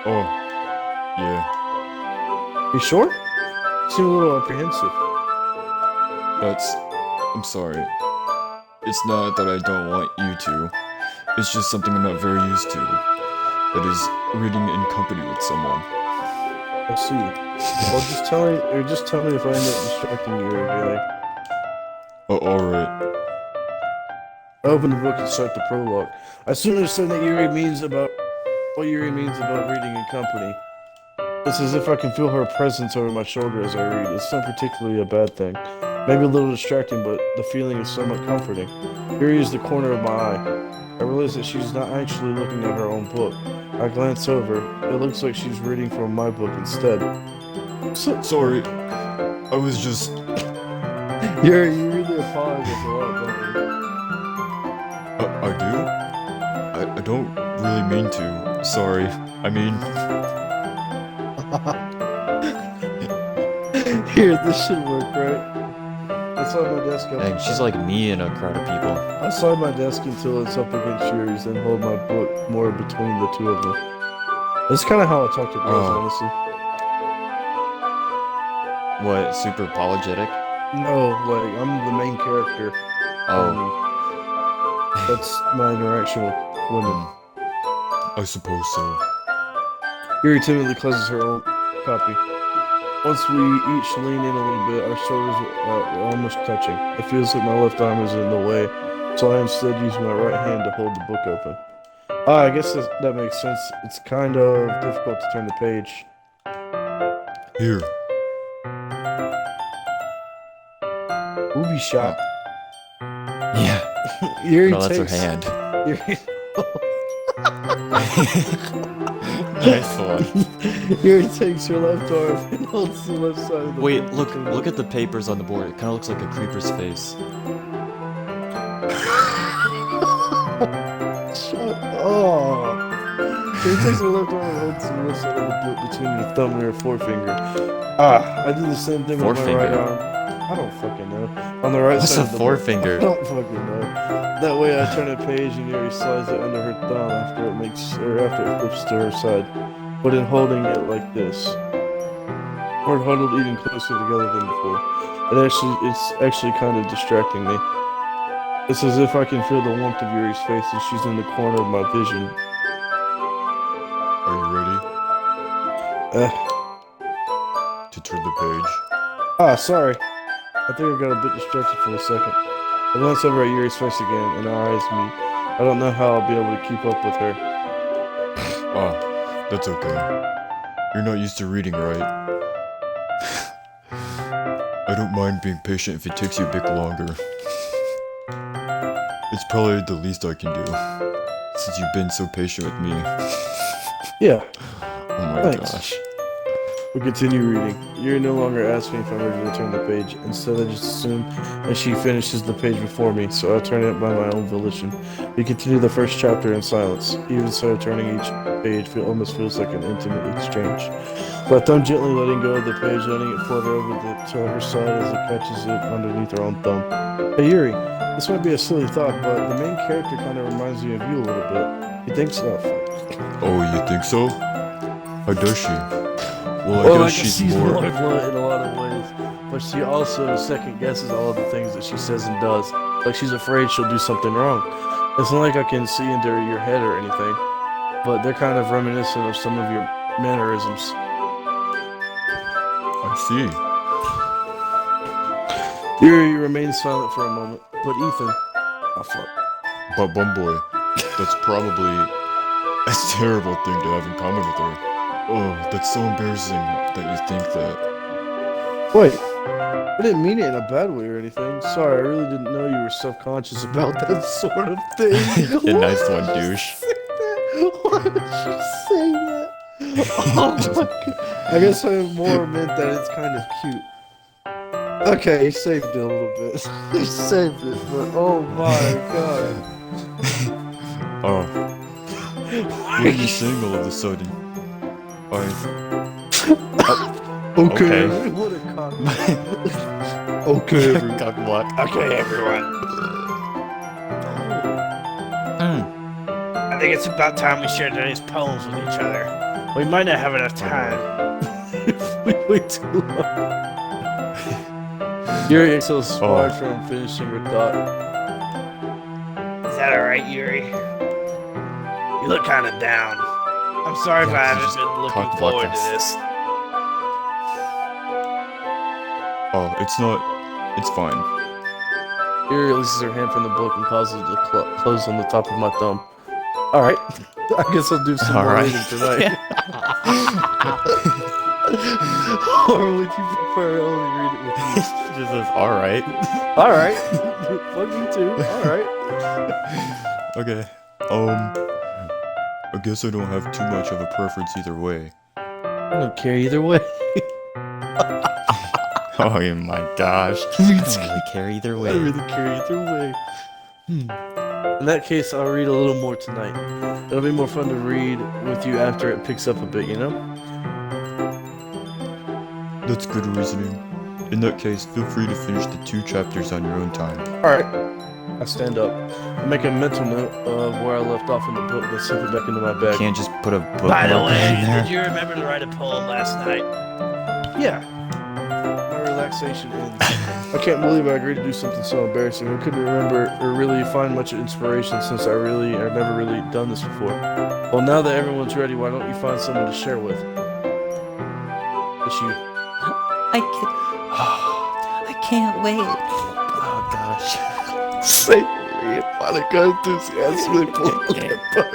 Oh, yeah. You sure? You seem a little apprehensive. I'm sorry. It's not that I don't want you to. It's just something I'm not very used to. That is, reading in company with someone. I see. Well, just tell me if I end up distracting you or anything. Oh, alright. I open the book and start the prologue. I soon understand what Yuri means about reading in company. It's as if I can feel her presence over my shoulder as I read. It's not particularly a bad thing. Maybe a little distracting, but the feeling is somewhat comforting. Yuri is the corner of my eye. I realize that she's not actually looking at her own book. I glance over. It looks like she's reading from my book instead. Sorry. I was just... Yuri, you really apologize a lot, don't you? I do? I don't really mean to. Sorry. I mean... Here, this should work, right? I slide my desk up. Dang, she's like me in a crowd of people. I slide my desk until it's up against Yuri's, then hold my book more between the two of them. That's kind of how I talk to girls, honestly. What, super apologetic? No, like, I'm the main character. That's my interaction with women. I suppose so. Yuri timidly closes her own copy. Once we each lean in a little bit, our shoulders are almost touching. It feels like my left arm is in the way, so I instead use my right hand to hold the book open. I guess that makes sense. It's kind of difficult to turn the page. Here. Booby shot. Yeah. Yuri No, that's her takes... hand. Yuri... Nice one. Yuri takes her left arm and holds the left side of the Wait, book. look at the papers on the board. It kind of looks like a creeper's face. Shut up. Yuri takes her left arm and holds the left side of the book between her thumb and her forefinger. I do the same thing with my right arm. I don't fucking know. On the right What's side a of the forefinger? book. I don't fucking know. That way I turn a page and Yuri slides it under her thumb after it flips to her side. But in holding it like this. We're huddled even closer together than before. It's actually kind of distracting me. It's as if I can feel the warmth of Yuri's face and she's in the corner of my vision. Are you ready? To turn the page? Sorry. I think I got a bit distracted for a second. I glance over at Yuri's face again and our eyes meet. I don't know how I'll be able to keep up with her. That's okay. You're not used to reading, right? I don't mind being patient if it takes you a bit longer. It's probably the least I can do, since you've been so patient with me. Yeah. Oh my Thanks. gosh. We continue reading. Yuri no longer asks me if I'm ready to turn the page. Instead, I just assume that she finishes the page before me, so I turn it by my own volition. We continue the first chapter in silence. Even so, turning each page almost feels like an intimate exchange. My thumb gently letting go of the page, letting it flutter over to her side as it catches it underneath her own thumb. Hey Yuri, this might be a silly thought, but the main character kind of reminds me of you a little bit. You think so? Oh, you think so? How does she? Well, I guess she's more. Blunt in a lot of ways, but she also second guesses all of the things that she says and does. Like she's afraid she'll do something wrong. It's not like I can see into your head or anything, but they're kind of reminiscent of some of your mannerisms. I see. Yuri remains silent for a moment, but Ethan, oh fuck. But Bumboy, that's probably a terrible thing to have in common with her. Oh, that's so embarrassing that you think that. Wait, I didn't mean it in a bad way or anything. Sorry, I really didn't know you were self-conscious about that sort of thing. Yeah, nice one, douche. Why would you say that? Oh my god. I guess I more meant that it's kind of cute. Okay, he saved it a little bit. He saved it, but oh my god. Oh. What are you saying all of a sudden? Okay. Okay. What a cock. Okay, everyone. Cock block. Okay, everyone. I think it's about time we shared these poems with each other. We might not have enough time. We wait too long. Yuri exhales far from finishing her thought. Is that alright, Yuri? You look kind of down. I'm sorry if I haven't been looking cock forward block to this. Oh, it's not. It's fine. Yuri releases her hand from the book and causes it to close on the top of my thumb. Alright. I guess I'll do some more Alright. reading tonight. Or would you prefer I only read it with you? Just says, alright. Alright. Fuck you too. Alright. Okay. I guess I don't have too much of a preference either way. I don't care either way. Oh my gosh. I don't really care either I way. really care either way. In that case, I'll read a little more tonight. It'll be more fun to read with you after it picks up a bit, you know? That's good reasoning. In that case, feel free to finish the 2 chapters on your own time. Alright. I stand up. I make a mental note of where I left off in the book and slip it back into my bag. Can't just put a book By the marker way, in there. did you remember to write a poem last night? Yeah. My relaxation ends. I can't believe I agreed to do something so embarrassing. I couldn't remember or really find much inspiration since I've never really done this before. Well, now that everyone's ready, why don't you find someone to share with? It's you. I can't wait. Oh gosh. Sayori and Monica enthusiastically pull out their book.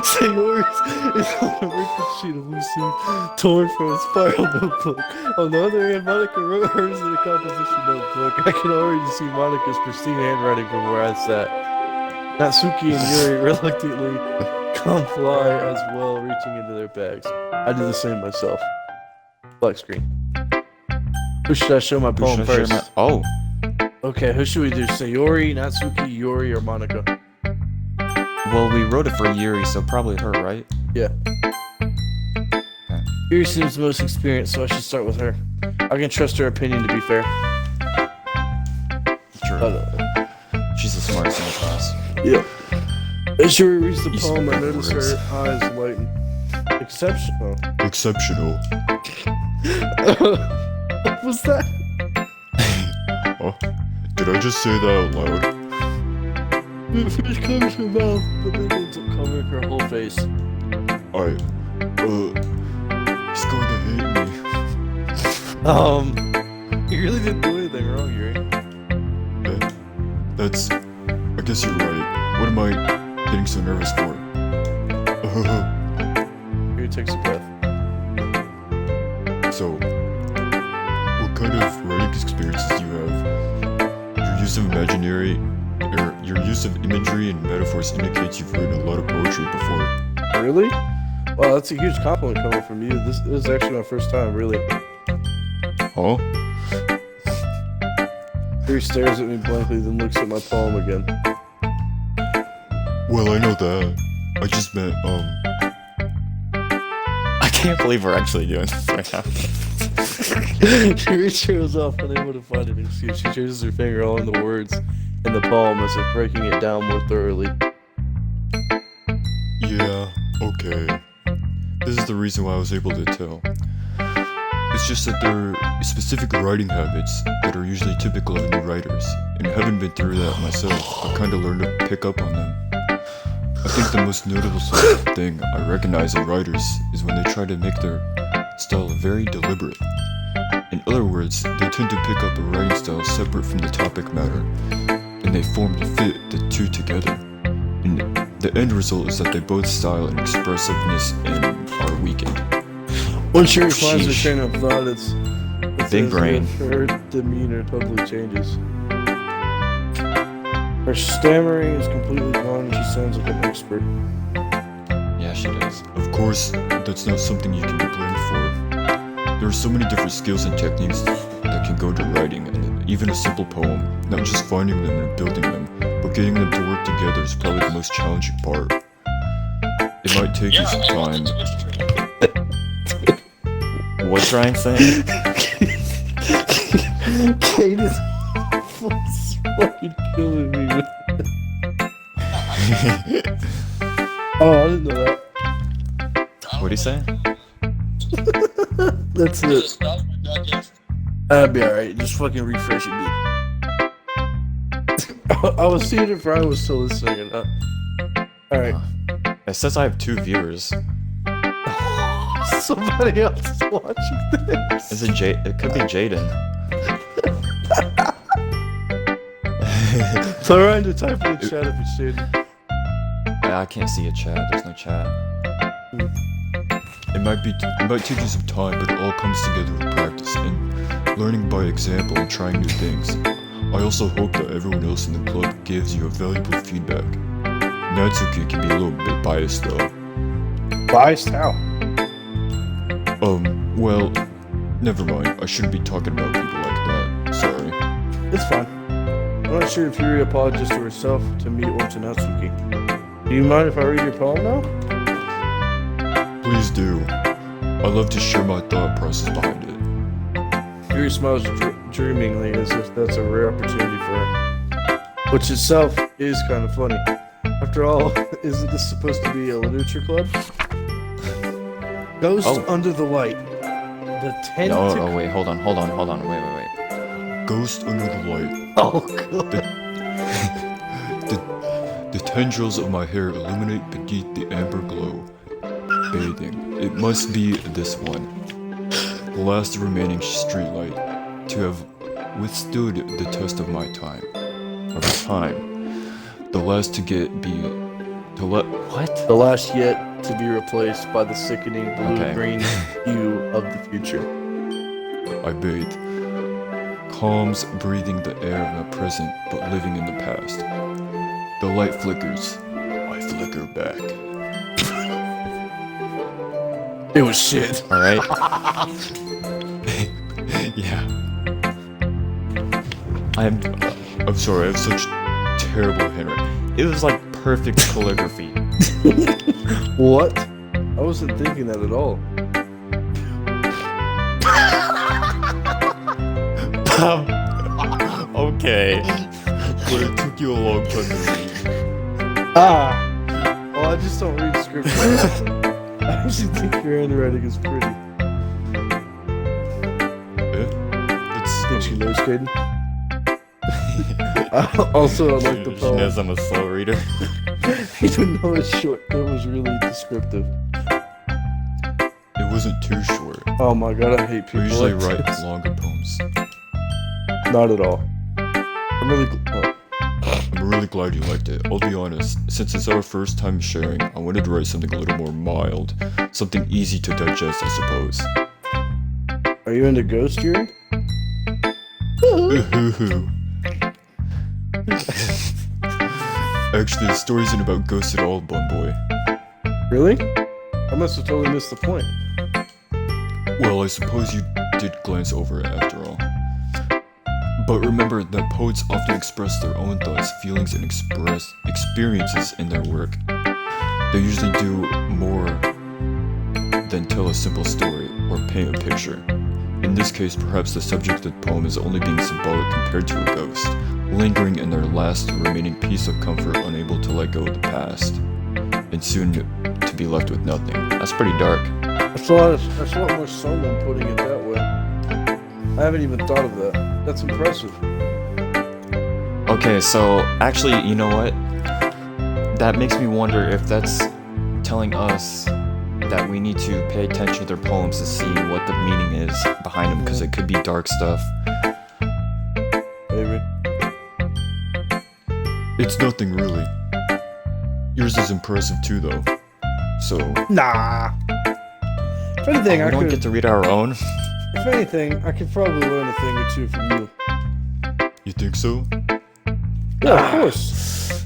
Sayori's is on a wrinkled sheet of loose torn from a spiral notebook. On the other hand, Monica wrote hers in a composition notebook. I can already see Monica's pristine handwriting from where I sat. Natsuki and Yuri reluctantly comply as well, reaching into their bags. I do the same myself. Black screen. Who should I show my Who poem should I share first? Oh, Okay, who should we do? Sayori, Natsuki, Yuri, or Monica? well, we wrote it for Yuri, so probably her, right? Yeah. Yuri seems the most experienced, so I should start with her. I can trust her opinion to be fair. True. She's the smartest in the class. Yeah. As Yuri reads the You poem, I speak notice words. her eyes lighten. Exceptional. Exceptional. What was that? Oh, did I just say that out loud? It first covers her mouth, but then ends up covering her whole face. He's going to hate me. You really didn't do anything wrong, Yuri. That's... I guess you're right. What am I getting so nervous for? Yuri takes a breath. So, what kind of writing experiences do you have? Your use of imaginary Your use of imagery and metaphors indicates you've written a lot of poetry before. Really? Wow, that's a huge compliment coming from you. This is actually my first time, really. Huh? He stares at me blankly, then looks at my poem again. Well, I know that. I just meant, I can't believe we're actually doing this right now. She shows off, unable to find an excuse. She traces her finger on the words in the poem as if breaking it down more thoroughly. Yeah, okay. This is the reason why I was able to tell. It's just that there are specific writing habits that are usually typical of new writers, and having been through that myself, I kinda learned to pick up on them. I think the most notable thing I recognize in writers is when they try to make their style very deliberate. In other words, they tend to pick up a writing style separate from the topic matter, and they form to fit the two together. And the end result is that they both style and expressiveness and are weakened. Once she finds her Sheesh. train of thought, it's Big as brain. if her demeanor totally changes. Her stammering is completely gone and she sounds like an expert. Yeah, she does. Of course, that's not something you can be blamed for. There are so many different skills and techniques that can go to writing, and even a simple poem, not just finding them and building them, but getting them to work together is probably the most challenging part. It might take you some time. What's Ryan saying? Kate is fucking killing me. Oh, I didn't know that. What'd he say? That's it. That'd be alright. Just fucking refresh it, bitch. I was seeing if Ryan was still listening or not. Alright. It says I have 2 viewers. Somebody else is watching this. Is it It could be Jaden. Tell Ryan to type in the chat if it's Jaden. I can't see a chat. There's no chat. It might take you some time, but it all comes together with practice and learning by example and trying new things. I also hope that everyone else in the club gives you a valuable feedback. Natsuki can be a little bit biased though. Biased how? Well, never mind. I shouldn't be talking about people like that. Sorry. It's fine. I'm not sure if Yuri apologized to herself, to me, or to Natsuki. Do you mind if I read your poem now? Please do. I love to share my thought process behind it. Yuri smiles dreamingly as if that's a rare opportunity for her. Which itself is kind of funny. After all, isn't this supposed to be a literature club? Ghost Under the Light. The tentacle. Oh, wait, hold on, wait. Ghost Under the Light. Oh, God. The tendrils of my hair illuminate beneath the amber glow. Bathing. It must be this one. The last remaining streetlight to have withstood the test of my time. The last to what? The last yet to be replaced by the sickening blue-green hue of the future. I bathe. Calms, breathing the air of the present, but living in the past. The light flickers. I flicker back. It was shit. Alright? Yeah. I'm sorry, I have such terrible handwriting. It was like perfect calligraphy. What? I wasn't thinking that at all. Okay. But it took you a long time to read. Well, I just don't read script. I actually think your handwriting is pretty. Yeah? Think she knows, Caden? Also, I like the She poem. knows I'm a slow reader. Even though it's short, it was really descriptive. It wasn't too short. Oh my god, I hate people. I usually like write this. longer poems. Not at all. I'm really. I'm really glad you liked it. I'll be honest, since it's our first time sharing, I wanted to write something a little more mild. Something easy to digest, I suppose. Are you into ghost Yuri? Actually, the story isn't about ghosts at all, Bun Boy. Really? I must have totally missed the point. Well, I suppose you did glance over it after all. But remember that poets often express their own thoughts, feelings, and experiences in their work. They usually do more than tell a simple story or paint a picture. In this case, perhaps the subject of the poem is only being symbolic compared to a ghost, lingering in their last remaining piece of comfort, unable to let go of the past, and soon to be left with nothing. That's pretty dark. That's a lot more soul than putting it that way. I haven't even thought of that. That's impressive. Okay, so actually, you know what? That makes me wonder if that's telling us that we need to pay attention to their poems to see what the meaning is behind them, because it could be dark stuff. Maybe. It's nothing really. Yours is impressive too, though. So. Nah. If anything, we don't get to read our own. If anything, I could probably learn a thing or two from you. You think so? Yeah, of course.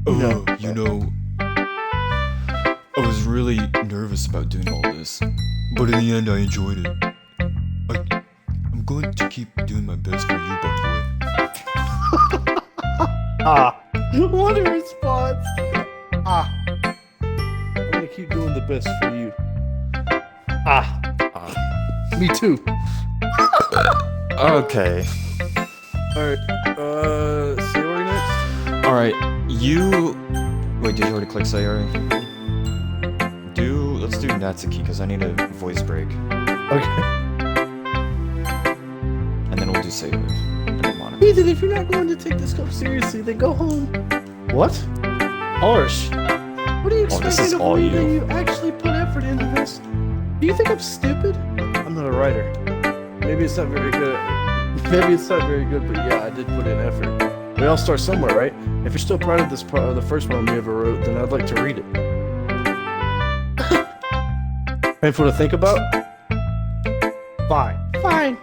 Oh, you know, I was really nervous about doing all this, but in the end, I enjoyed it. I'm going to keep doing my best for you, Bun Boy. What a response! I'm gonna keep doing the best for you. Me too. Okay. Alright, Sayori next? Alright, you... Wait, did you already click Sayori? Let's do Natsuki, because I need a voice break. Okay. And then we'll do Sayori. And then Monica. Ethan, if you're not going to take this cup seriously, then go home. What? Harsh. What are you Oh, this expecting is of all me you. that you actually put effort into this? Do you think I'm stupid? I'm not a writer. Maybe it's not very good. Maybe it's not very good, but yeah, I did put in effort. We all start somewhere, right? If you're still proud of this the first poem you ever wrote, then I'd like to read it. Painful to think about? Fine. Fine.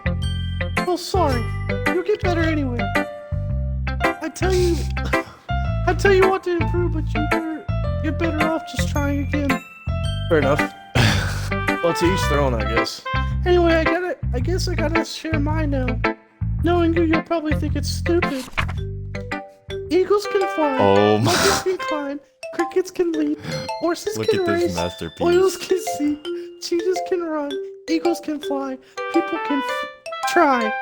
Well, sorry. You'll get better anyway. I tell you what to improve, but you're better off just trying again. Fair enough. Well, to each their own, I guess. Anyway, I guess I gotta share mine now. Knowing you, you'll probably think it's stupid. Eagles can fly, Oh my... monkeys can climb, crickets can leap, horses Look can at this race, masterpiece. oils can see, cheetahs can run, eagles can fly, people can try.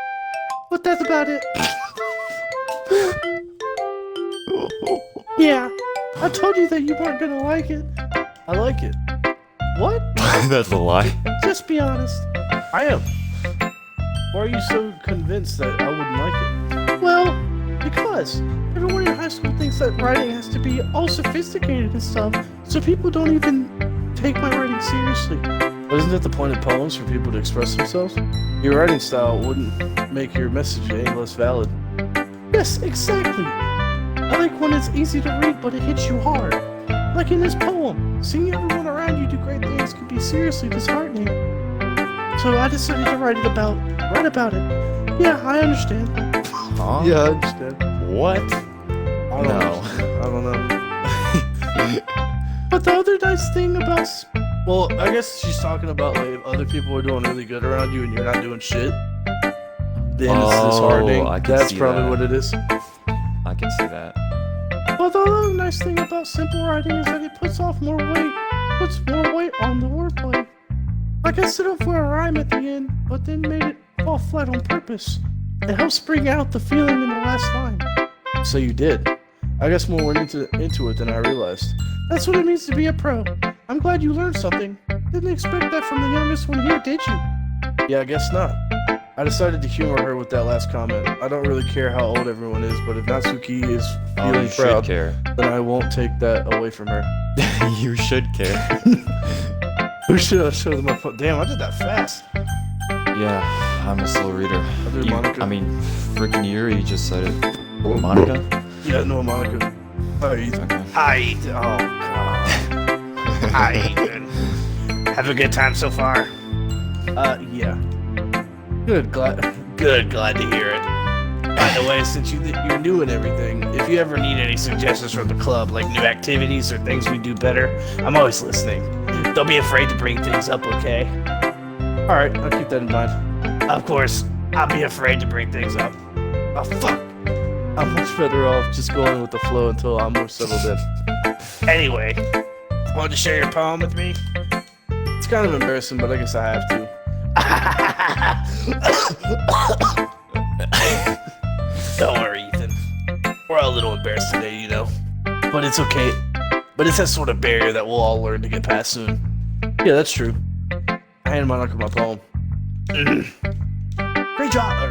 But that's about it. Yeah, I told you that you weren't gonna like it. I like it. What? That's a lie. Just be honest. I am. Why are you so convinced that I wouldn't like it? Well, because everyone in high school thinks that writing has to be all sophisticated and stuff, so people don't even take my writing seriously. But isn't it the point of poems for people to express themselves? Your writing style wouldn't make your message any less valid. Yes, exactly. I like when it's easy to read, but it hits you hard. Like in this poem, seeing everyone around you do great things can be seriously disheartening. So I decided to write about it. Yeah, I understand. Huh? Yeah, I understand. What? I don't know. But the other nice thing about... Well, I guess she's talking about like if other people are doing really good around you and you're not doing shit. Then it's disheartening. I can That's see probably that. what it is. I can see that. Well, the other nice thing about simple writing is that it puts more weight on the wordplay. Like I set up for a rhyme at the end, but then made it fall flat on purpose. It helps bring out the feeling in the last line. So you did. I guess more went into it than I realized. That's what it means to be a pro. I'm glad you learned something. Didn't expect that from the youngest one here, did you? Yeah, I guess not. I decided to humor her with that last comment. I don't really care how old everyone is, but if Natsuki is feeling You proud, should care. then I won't take that away from her. You should care. Who should I show them my phone? Damn, I did that fast. Yeah, I'm a slow reader. did Monica. I mean, freaking Yuri just said it. Monica? Yeah, no, Monica. Hi, Ethan. Okay. Hi, Ethan. Oh, God. Hi, Ethan. Have a good time so far? Yeah. Good, glad Good, glad to hear it. By the way, since you're new and everything, if you ever need any suggestions from the club, like new activities or things we do better, I'm always listening. Don't be afraid to bring things up, okay? Alright, I'll keep that in mind. Of course, I'll be afraid to bring things up. Oh, fuck. I'm much better off just going with the flow until I'm more settled in. Anyway, want to share your poem with me? It's kind of embarrassing, but I guess I have to. Don't worry, Ethan. We're all a little embarrassed today, you know. But it's okay. But it's that sort of barrier that we'll all learn to get past soon. Yeah, that's true. I handed my uncle my poem.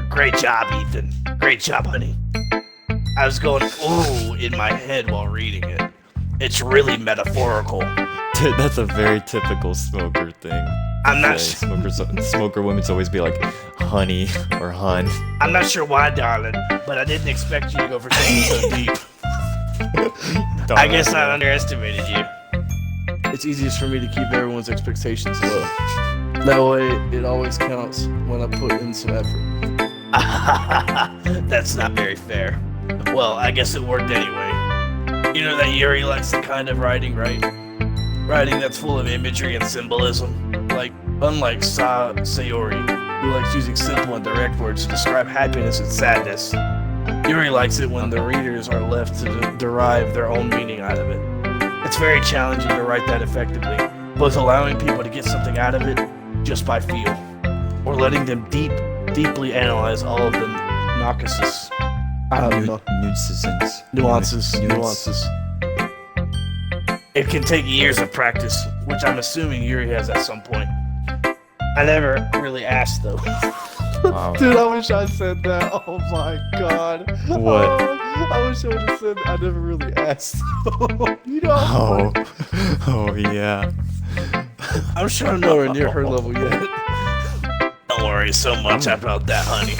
Great job, Ethan. Great job, honey. I was going, ooh, in my head while reading it. It's really metaphorical. Dude, that's a very typical smoker thing. I'm not Smoker women's always be like, honey or hun. I'm not sure why, darling, but I didn't expect you to go for something so deep. I guess I underestimated you. It's easiest for me to keep everyone's expectations low. That way, it always counts when I put in some effort. That's not very fair. Well, I guess it worked anyway. You know that Yuri likes the kind of writing, right? Writing that's full of imagery and symbolism. Like, unlike Sayori, who likes using simple and direct words to describe happiness and sadness, Yuri likes it when the readers are left to derive their own meaning out of it. It's very challenging to write that effectively, both allowing people to get something out of it just by feel, or letting them deeply analyze all of the nuances. Nuances. It can take years of practice, which I'm assuming Yuri has at some point. I never really asked, though. Wow. Dude, I wish I said that. Oh my god. What? I wish I would have said I never really asked. You know? Oh yeah. I'm sure I'm nowhere near her level yet. Don't worry so much about that, honey.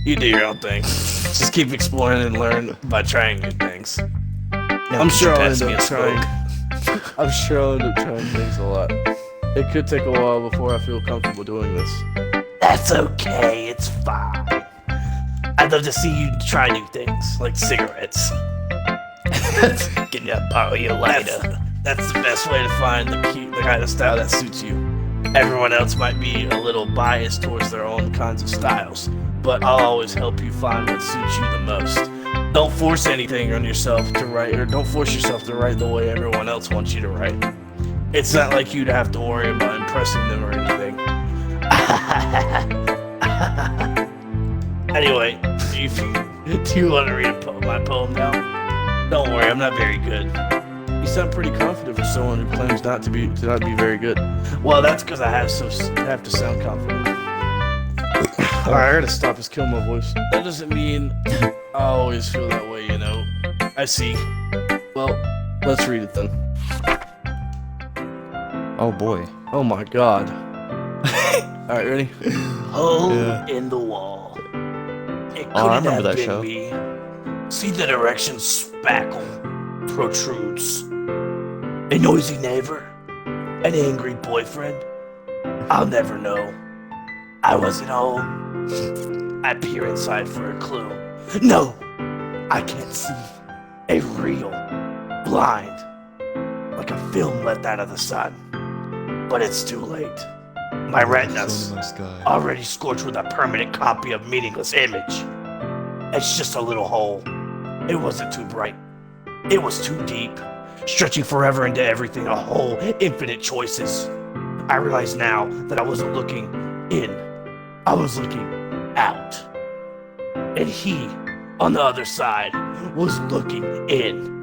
You do your own thing. Just keep exploring and learn by trying new things. I'm sure I'll end up trying. I'm sure I'll end up trying things a lot. It could take a while before I feel comfortable doing this. That's okay, it's fine. I'd love to see you try new things, like cigarettes. Can you borrow your lighter? That's the best way to find the kind of style that suits you. Everyone else might be a little biased towards their own kinds of styles, but I'll always help you find what suits you the most. Don't force anything on yourself to write, or don't force yourself to write the way everyone else wants you to write. It's not like you'd have to worry about impressing them or anything. Anyway, do you want to read my poem now? Don't worry, I'm not very good. You sound pretty confident for someone who claims not to be very good. Well, that's because I have to sound confident. Alright, I gotta stop this killing my voice. That doesn't mean I always feel that way, you know. I see. Well, let's read it then. Oh boy. Oh my god. Alright, ready? Hole Yeah. in the wall. It Oh, I couldn't remember have that been show. me. See the direction spackle protrudes. A noisy neighbor? An angry boyfriend? I'll never know. I wasn't home. I peer inside for a clue. No! I can't see. A real blind. Like a film let out of the sun. But it's too late. My retinas already scorched with a permanent copy of meaningless image. It's just a little hole. It wasn't too bright. It was too deep, stretching forever into everything, a whole infinite choices. I realize now that I wasn't looking in. I was looking out. And he, on the other side, was looking in.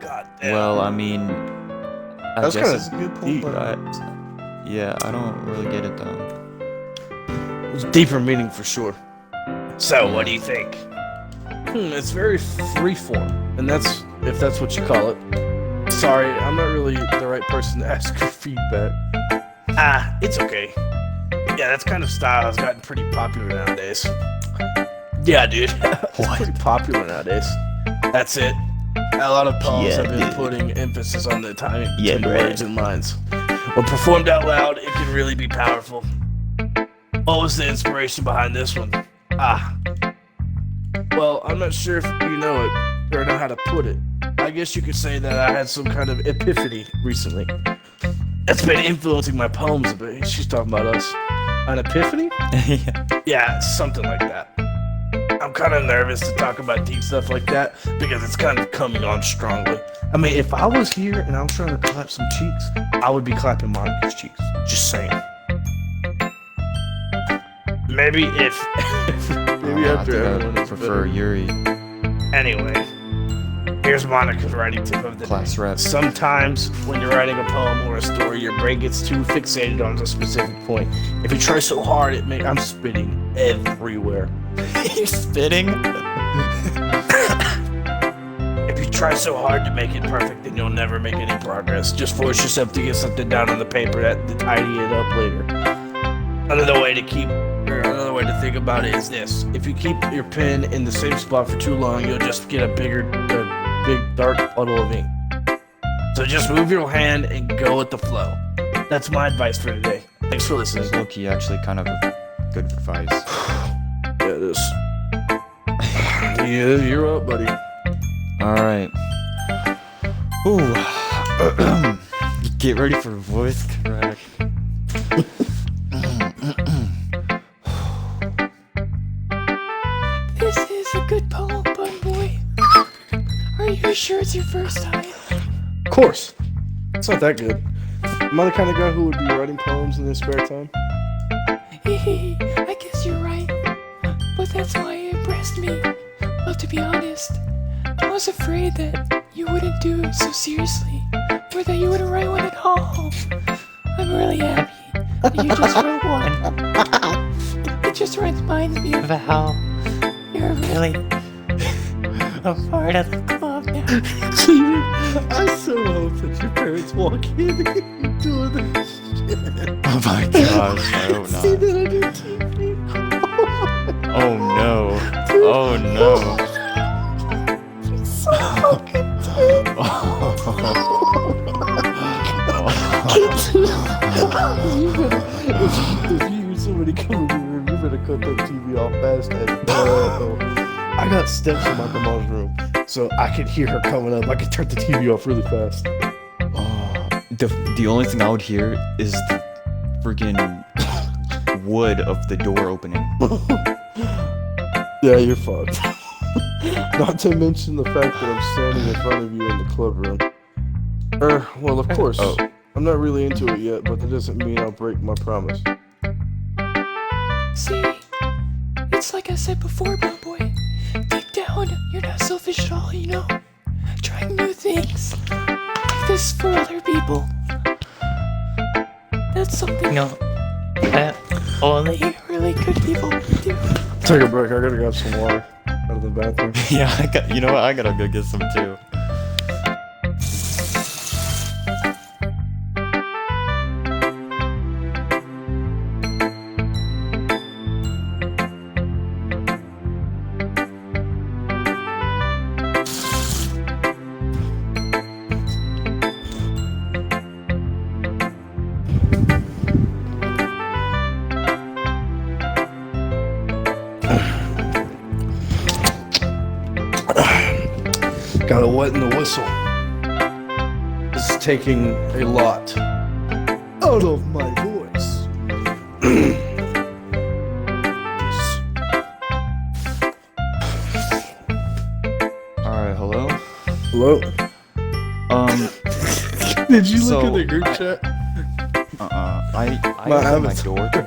God damn. Well, I mean, I That's guess kinda it's a good point, deep. but I don't really get it though. It's deeper meaning for sure. So, what do you think? It's very freeform, and that's if that's what you call it. Sorry, I'm not really the right person to ask for feedback. It's okay. Yeah, that's kind of style has gotten pretty popular nowadays. Yeah, dude. It's pretty popular nowadays. That's it. A lot of poems Yeah, have been dude. putting emphasis on the timing Yeah, between bruh. words and lines. When performed out loud, it can really be powerful. What was the inspiration behind this one? Well, I'm not sure if you know it or know how to put it. I guess you could say that I had some kind of epiphany recently. It's been influencing my poems a bit. She's talking about us. An epiphany? Yeah. Yeah, something like that. I'm kind of nervous to talk about deep stuff like that because it's kind of coming on strongly. I mean, if I was here and I was trying to clap some cheeks, I would be clapping Monica's cheeks. Just saying. Maybe if... Maybe after everyone I is prefer better. Yuri. Anyway, here's Monica's writing tip of the Class day. rep. Sometimes when you're writing a poem or a story, your brain gets too fixated on a specific point. If you try so hard, I'm spitting everywhere. You're spitting? If you try so hard to make it perfect, then you'll never make any progress. Just force yourself to get something down on the paper to tidy it up later. Another way to think about it is this: if you keep your pen in the same spot for too long, you'll just get a big dark puddle of ink. So just move your hand and go with the flow. That's my advice for today. Thanks for listening. It's low-key actually kind of good advice. Yeah, it is. Yeah, you're up, buddy. Alright. Ooh. Get ready for voice crack. This is a good poem, Bun Boy. Are you sure it's your first time? Of course. It's not that good. Am I the kind of guy who would be writing poems in his spare time? I guess you're right. But that's why it impressed me. Well, to be honest, I was afraid that you wouldn't do it so seriously, or that you wouldn't write one at all. I'm really happy that you just wrote one. It just reminds me of how you're really a part of the club now. I so hope that your parents walk in and you doing this shit. Oh my gosh, I hope See not. that on your TV? Oh no. Oh no. So fucking dead. If you hear somebody coming in your room, you better cut that TV off fast. I got steps in my grandma's room, so I could hear her coming up. I could turn the TV off really fast. The only thing I would hear is the freaking wood of the door opening. Yeah, you're fucked. Not to mention the fact that I'm standing in front of you in the club room. Well, of course. Oh. I'm not really into it yet, but that doesn't mean I'll break my promise. See, it's like I said before, Bun Boy. Deep down, you're not selfish at all, you know? Trying new things. Like this for other people. That's something that only really good people can do. Take a break. I gotta grab some water out of the bathroom. Yeah, you know what? I gotta go get some too. Got a wet in the whistle. This is taking a lot out of my voice. Alright, hello? Hello? Did you look So, in the group chat? I My opened my avatar. door to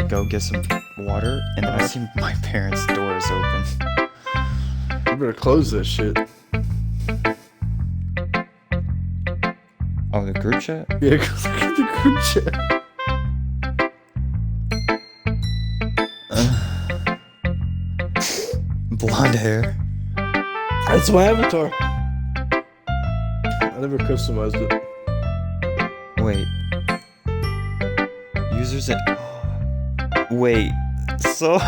go get some water, and then I see my parents' door is open. You better close that shit. Oh, the group chat? Yeah, go look at the group chat. Blonde hair. That's my avatar. I never customized it. Wait. Users and wait. So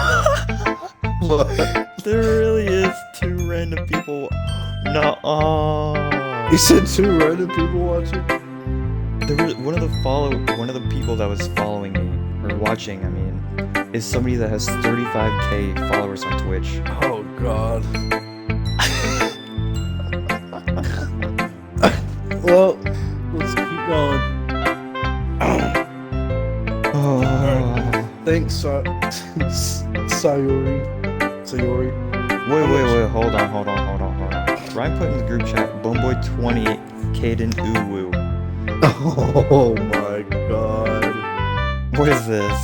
What? there really is two random people. No. You said two random people watching? There was one of the people that was following me or watching, I mean, is somebody that has 35k followers on Twitch. Oh God. Well, let's keep going. Oh. Thanks, Sayori. Wait, hold on. Ryan put in the group chat, Boneboy28, Caden Uwu. Oh my God. What is this?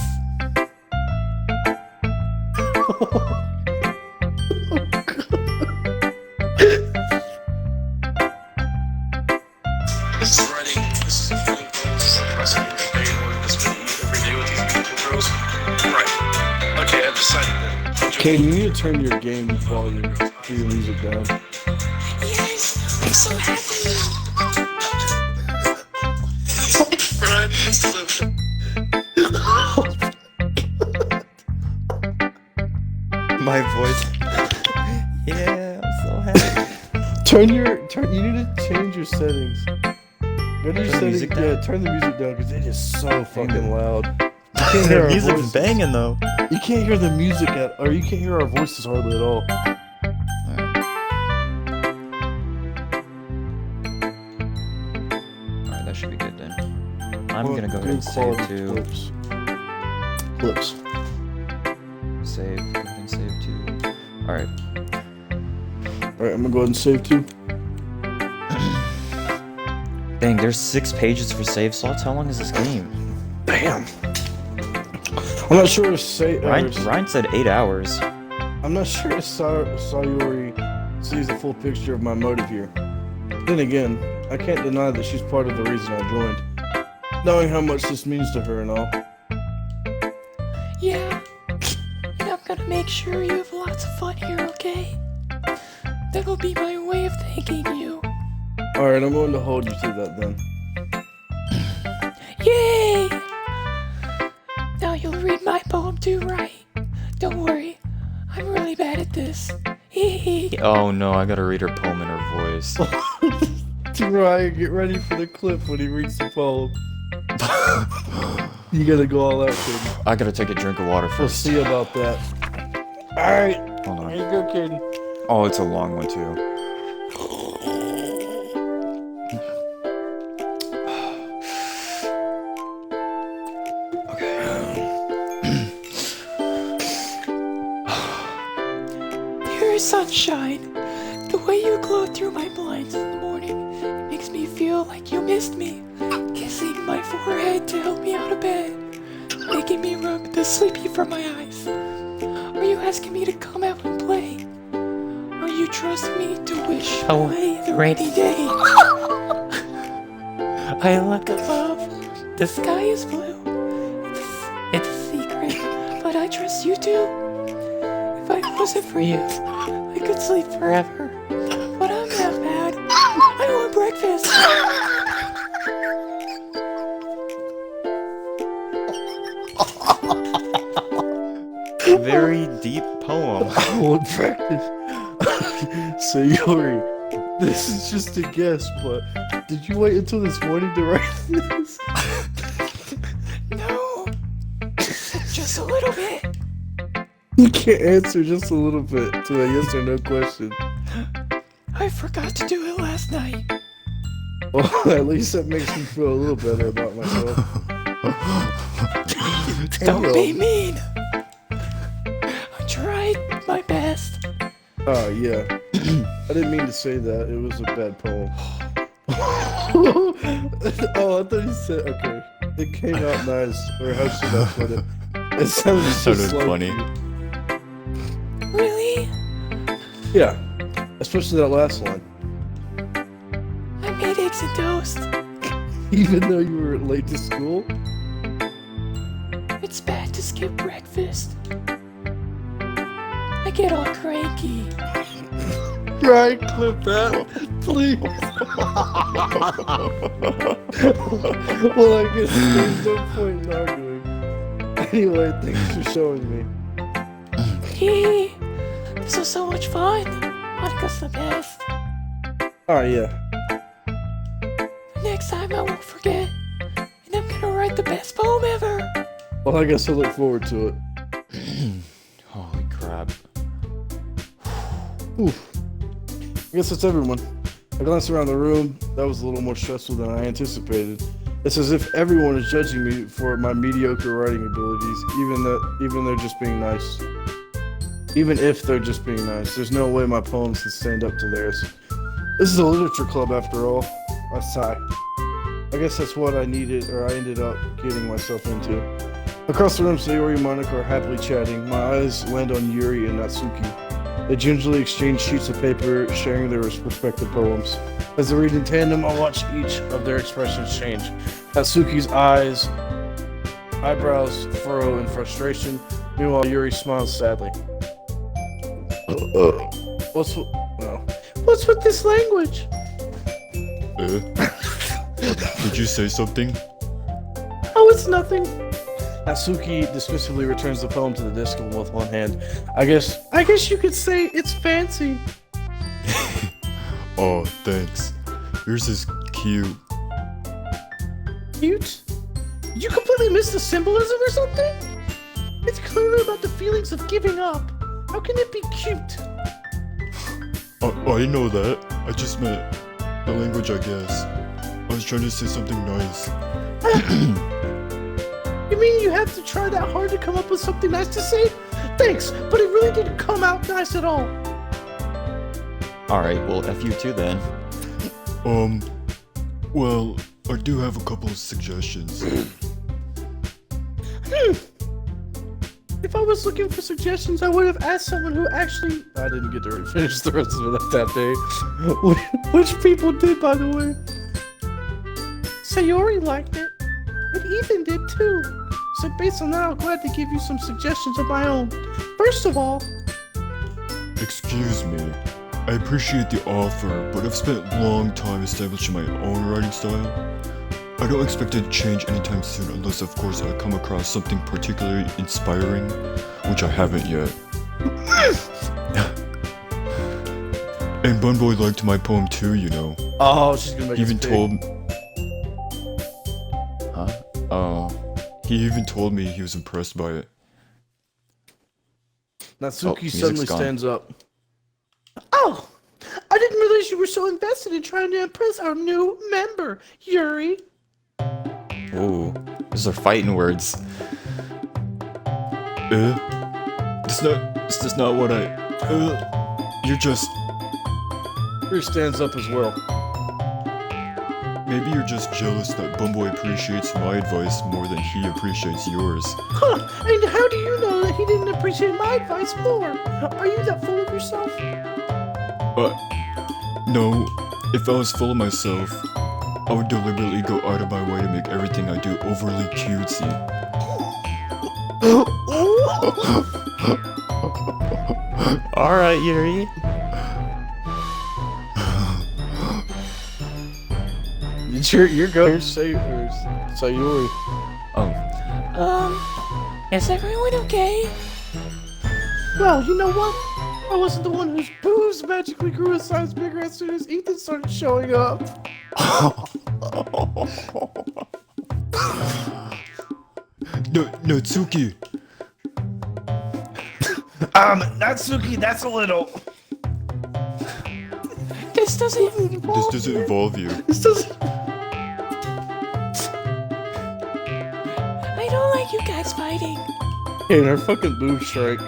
Okay, you need to turn your game volume to your music down. Yes, I'm so happy. My voice. Yeah, I'm so happy. You need to change your settings. Go to your Turn the settings, music down? yeah, turn the music down because it is so fucking loud. You can't hear The our music's voices. banging though. You can't hear the music or you can't hear our voices hardly at all. Alright, that should be good then. I'm Well, gonna go ahead good and save quality to clips. save. Go ahead and save to. Alright. Alright, I'm gonna go ahead and save too. Dang, there's 6 pages for save slots. How long is this game? Damn. I'm not sure if Ryan said 8 hours. I'm not sure if Sayori sees the full picture of my motive here. Then again, I can't deny that she's part of the reason I joined. Knowing how much this means to her and all. Yeah, and I'm gonna make sure you have lots of fun here, okay? That'll be my way of thanking you. Alright, I'm going to hold you to that then. Yay! Now you'll read my poem too, right? Don't worry, I'm really bad at this. Hee. Oh no, I gotta read her poem in her voice. Ryan, get ready for the clip when he reads the poem. You gotta go all out, kid. I gotta take a drink of water We'll first. see about that. Alright, Hold there on. you go, kid. Oh, it's a long one too. Dear sunshine, the way you glow through my blinds in the morning, it makes me feel like you missed me. Kissing my forehead to help me out of bed, making me rub the sleepy from my eyes. Are you asking me to come out and play? Are you trusting me to wish away the rainy day? I look above, the sky is blue. It's a secret, but I trust you too. If I wasn't for you, I could sleep forever. But I'm not mad. I want breakfast. Very deep poem. I want practice. Sayori, this is just a guess, but did you wait until this morning to write this? No, just a little bit. You can't answer just a little bit to a yes or no question. I forgot to do it last night. Well, at least that makes me feel a little better about myself. Don't be mean. I tried my best. Oh, yeah. I didn't mean to say that. It was a bad poem. Oh, I thought you said, okay. It came out nice. Or how should I put it? It sounded just Sounded like funny. you. Really? Yeah. Especially that last line. I made eggs and toast. Even though you were late to school? It's bad to skip breakfast. I get all cranky. Right, clip that, please. Well, I guess there's no point in arguing. Anyway, thanks for showing me. Hee. This was so much fun. Monica's the best. Oh, yeah. Next time I won't forget. And I'm gonna write the best poem ever. Well, I guess I look forward to it. Holy crap. Oof. I guess that's everyone. I glanced around the room. That was a little more stressful than I anticipated. It's as if everyone is judging me for my mediocre writing abilities, even they're just being nice. Even if they're just being nice, there's no way my poems can stand up to theirs. This is a literature club after all. I sigh. I guess that's what I needed, or I ended up getting myself into. Across the room, Sayori and Monica are happily chatting. My eyes land on Yuri and Natsuki. They gingerly exchange sheets of paper, sharing their respective poems. As they read in tandem, I watch each of their expressions change. Natsuki's eyebrows furrow in frustration. Meanwhile, Yuri smiles sadly. What's with this language? Did you say something? Oh, it's nothing. Natsuki dismissively returns the poem to the disc with one hand. I guess you could say it's fancy. Oh, thanks. Yours is cute. Cute? Did you completely miss the symbolism or something? It's clearly about the feelings of giving up. How can it be cute? I know that. I just meant the language, I guess. I was trying to say something nice. You mean you have to try that hard to come up with something nice to say? Thanks, but it really didn't come out nice at all. Alright, well, F you too then. Well, I do have a couple of suggestions. If I was looking for suggestions, I would have asked someone who actually... I didn't get to finish the rest of it that day. Which people did, by the way. Sayori liked it. And Ethan did too. So based on that, I'm glad to give you some suggestions of my own. First of all... Excuse me. I appreciate the offer, but I've spent a long time establishing my own writing style. I don't expect it to change anytime soon unless of course I come across something particularly inspiring, which I haven't yet. And Bunboy liked my poem too, you know. Oh, she's gonna make He even us told... Huh? He even told me he was impressed by it. Natsuki music's suddenly gone. stands up. Oh! I didn't realize you were so invested in trying to impress our new member, Yuri. Ooh, those are fighting words. This is not what I... you're just... Yuri stands up as well. Maybe you're just jealous that Bumboy appreciates my advice more than he appreciates yours. Huh, and how do you know that he didn't appreciate my advice more? Are you that full of yourself? No. If I was full of myself, I would deliberately go out of my way to make everything I do overly cutesy. Alright, Yuri. It's your go. Sayori. Is everyone okay? Well, you know what? I wasn't the one whose boobs magically grew a size bigger as soon as Ethan started showing up. No, Tsuki. Natsuki, that's a little... This doesn't This doesn't involve you. This doesn't... I don't like you guys fighting. And her fucking boobs shrank.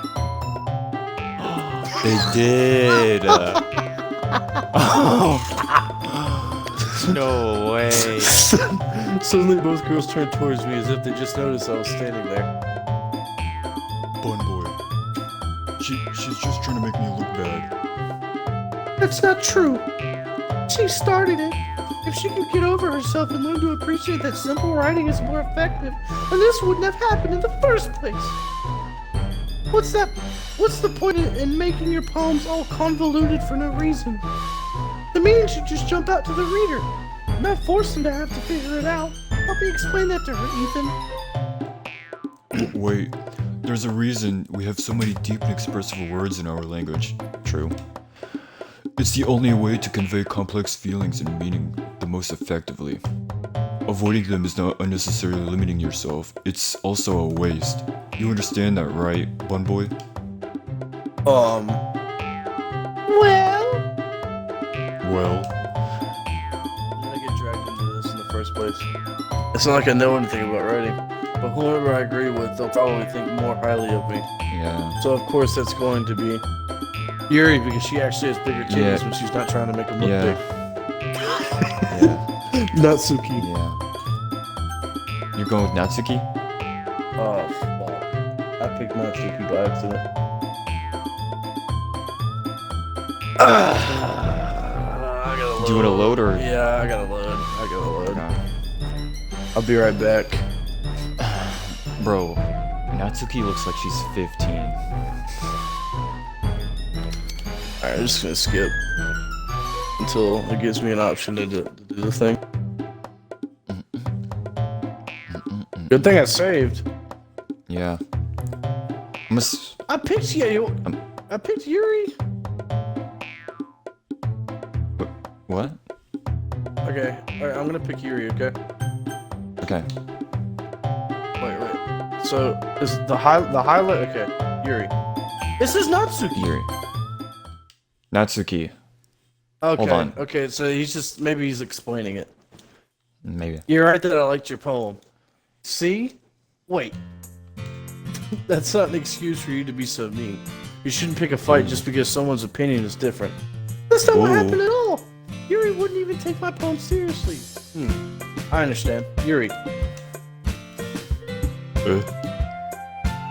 They did. No way. Suddenly both girls turned towards me as if they just noticed I was standing there. Bunboy. She's just trying to make me look bad. That's not true. She started it. If she could get over herself and learn to appreciate that simple writing is more effective, then this wouldn't have happened in the first place. What's the point in making your poems all convoluted for no reason? The meaning should just jump out to the reader, not force them to have to figure it out. Help me explain that to her, Ethan. Wait, there's a reason we have so many deep and expressive words in our language. True. It's the only way to convey complex feelings and meaning the most effectively. avoiding them is not unnecessarily limiting yourself. It's also a waste. You understand that, right, Bun Boy? Well, Well, I get dragged into this in the first place. It's not like I know anything about writing, but whoever I agree with, they'll probably think more highly of me. yeah. So of course that's going to be Yuri, because she actually has bigger titties Yeah. when she's not trying to make them look Yeah. big. Yeah. Natsuki. Yeah. You're going with Natsuki? Oh, fuck. I picked Natsuki by accident. I gotta load. Do you want to load or? Yeah, I gotta load. I gotta load. Okay. I'll be right back. Bro, Natsuki looks like she's 15. Alright, I'm just gonna skip until it gives me an option to do the thing. Good thing I saved. Yeah. I picked you. I picked Yuri. What? Okay. Alright, I'm gonna pick Yuri. Okay. Okay. Wait. So is the highlight? Okay, Yuri. This is Natsuki. Yuri. Natsuki. Okay. Hold on. Okay, so maybe he's explaining it. Maybe. You're right that I liked your poem. See? Wait. That's not an excuse for you to be so mean. You shouldn't pick a fight just because someone's opinion is different. That's not what Ooh. happened at all. Yuri wouldn't even take my poem seriously. I understand. Yuri,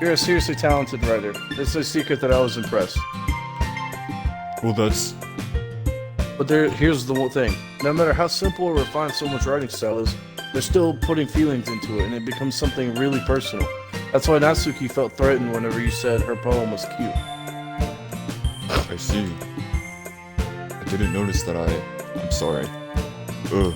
you're a seriously talented writer. It's no secret that I was impressed. Well, that's... But here's the one thing. No matter how simple or refined someone's writing style is, they're still putting feelings into it, and it becomes something really personal. That's why Natsuki felt threatened whenever you said her poem was cute. I see. I didn't notice that I'm sorry. Ugh.